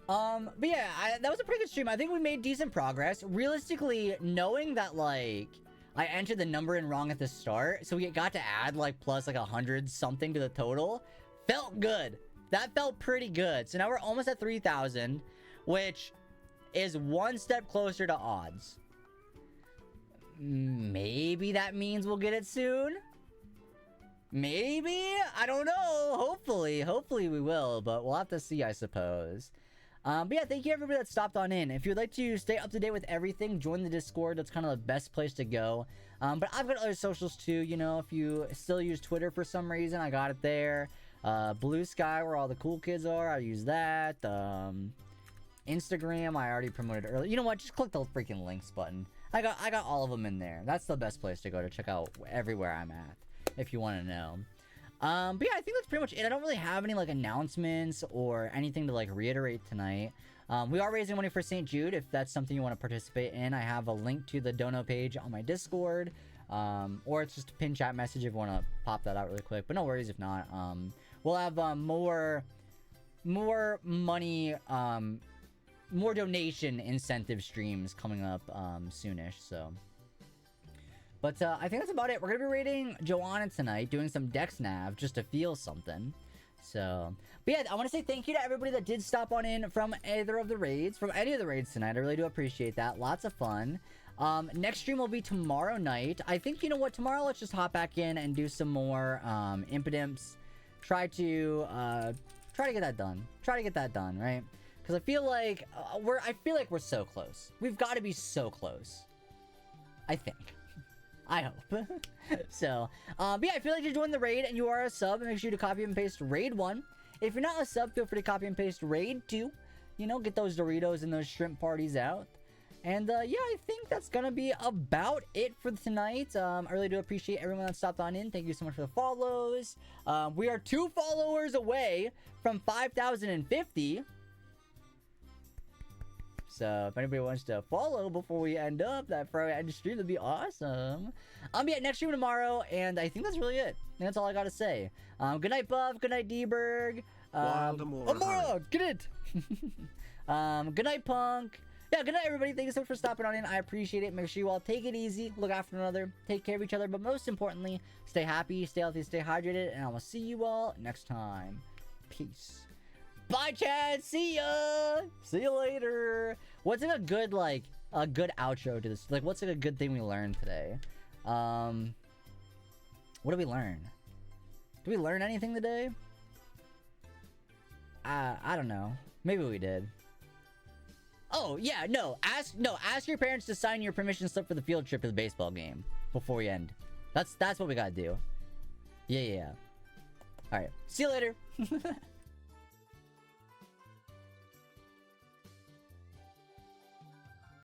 But yeah, that was a pretty good stream. I think we made decent progress. Realistically, knowing that, like, I entered the number in wrong at the start, so we got to add, like, plus, like, 100 something to the total, felt good. That felt pretty good. So now we're almost at 3,000, which is one step closer to odds. Maybe that means we'll get it soon? Maybe? I don't know. Hopefully we will, but we'll have to see, I suppose. But yeah, thank you everybody that stopped on in. If you'd like to stay up to date with everything, join the Discord. That's kind of the best place to go. But I've got other socials too, you know, if you still use Twitter for some reason, I got it there. Blue Sky, where all the cool kids are, I use that. Instagram, I already promoted earlier. You know what? Just click the freaking links button. I got all of them in there. That's the best place to go to check out everywhere I'm at, if you want to know. But yeah, I think that's pretty much it. I don't really have any, like, announcements or anything to, like, reiterate tonight. We are raising money for St. Jude, if that's something you want to participate in. I have a link to the dono page on my Discord, or it's just a pin chat message if you want to pop that out really quick, but no worries if not. We'll have, more money, more donation incentive streams coming up, soonish, so. But I think that's about it. We're gonna be raiding Joanna tonight, doing some Dex Nav just to feel something. So, but yeah, I want to say thank you to everybody that did stop on in from either of the raids, from any of the raids tonight. I really do appreciate that. Lots of fun. Next stream will be tomorrow night. I think, you know what, tomorrow let's just hop back in and do some more Impidimps. Try to get that done. Try to get that done, right? Because I feel like we're so close. We've got to be so close. I think. I hope. So, but yeah, if you'd like to join the raid and you are a sub, make sure to copy and paste raid 1. If you're not a sub, feel free to copy and paste raid 2. You know, get those Doritos and those shrimp parties out. And yeah, I think that's gonna be about it for tonight. I really do appreciate everyone that stopped on in. Thank you so much for the follows. We are 2 followers away from 5,050. So if anybody wants to follow before we end up that Friday end stream, that'd be awesome. Yeah, next stream tomorrow, and I think that's really it. And that's all I gotta say. Good night, Buff. Good night, D-Berg. Amora, get it. Good night, Punk. Yeah, good night, everybody. Thank you so much for stopping on in. I appreciate it. Make sure you all take it easy, look after one another, take care of each other, but most importantly, stay happy, stay healthy, stay hydrated, and I will see you all next time. Peace. Bye, Chad. See ya. See you later. What's a good, like, a good outro to this? Like, what's a good thing we learned today? What did we learn? Did we learn anything today? I don't know. Maybe we did. Oh, yeah, ask your parents to sign your permission slip for the field trip to the baseball game before we end. That's what we gotta do. Yeah. Alright. See you later.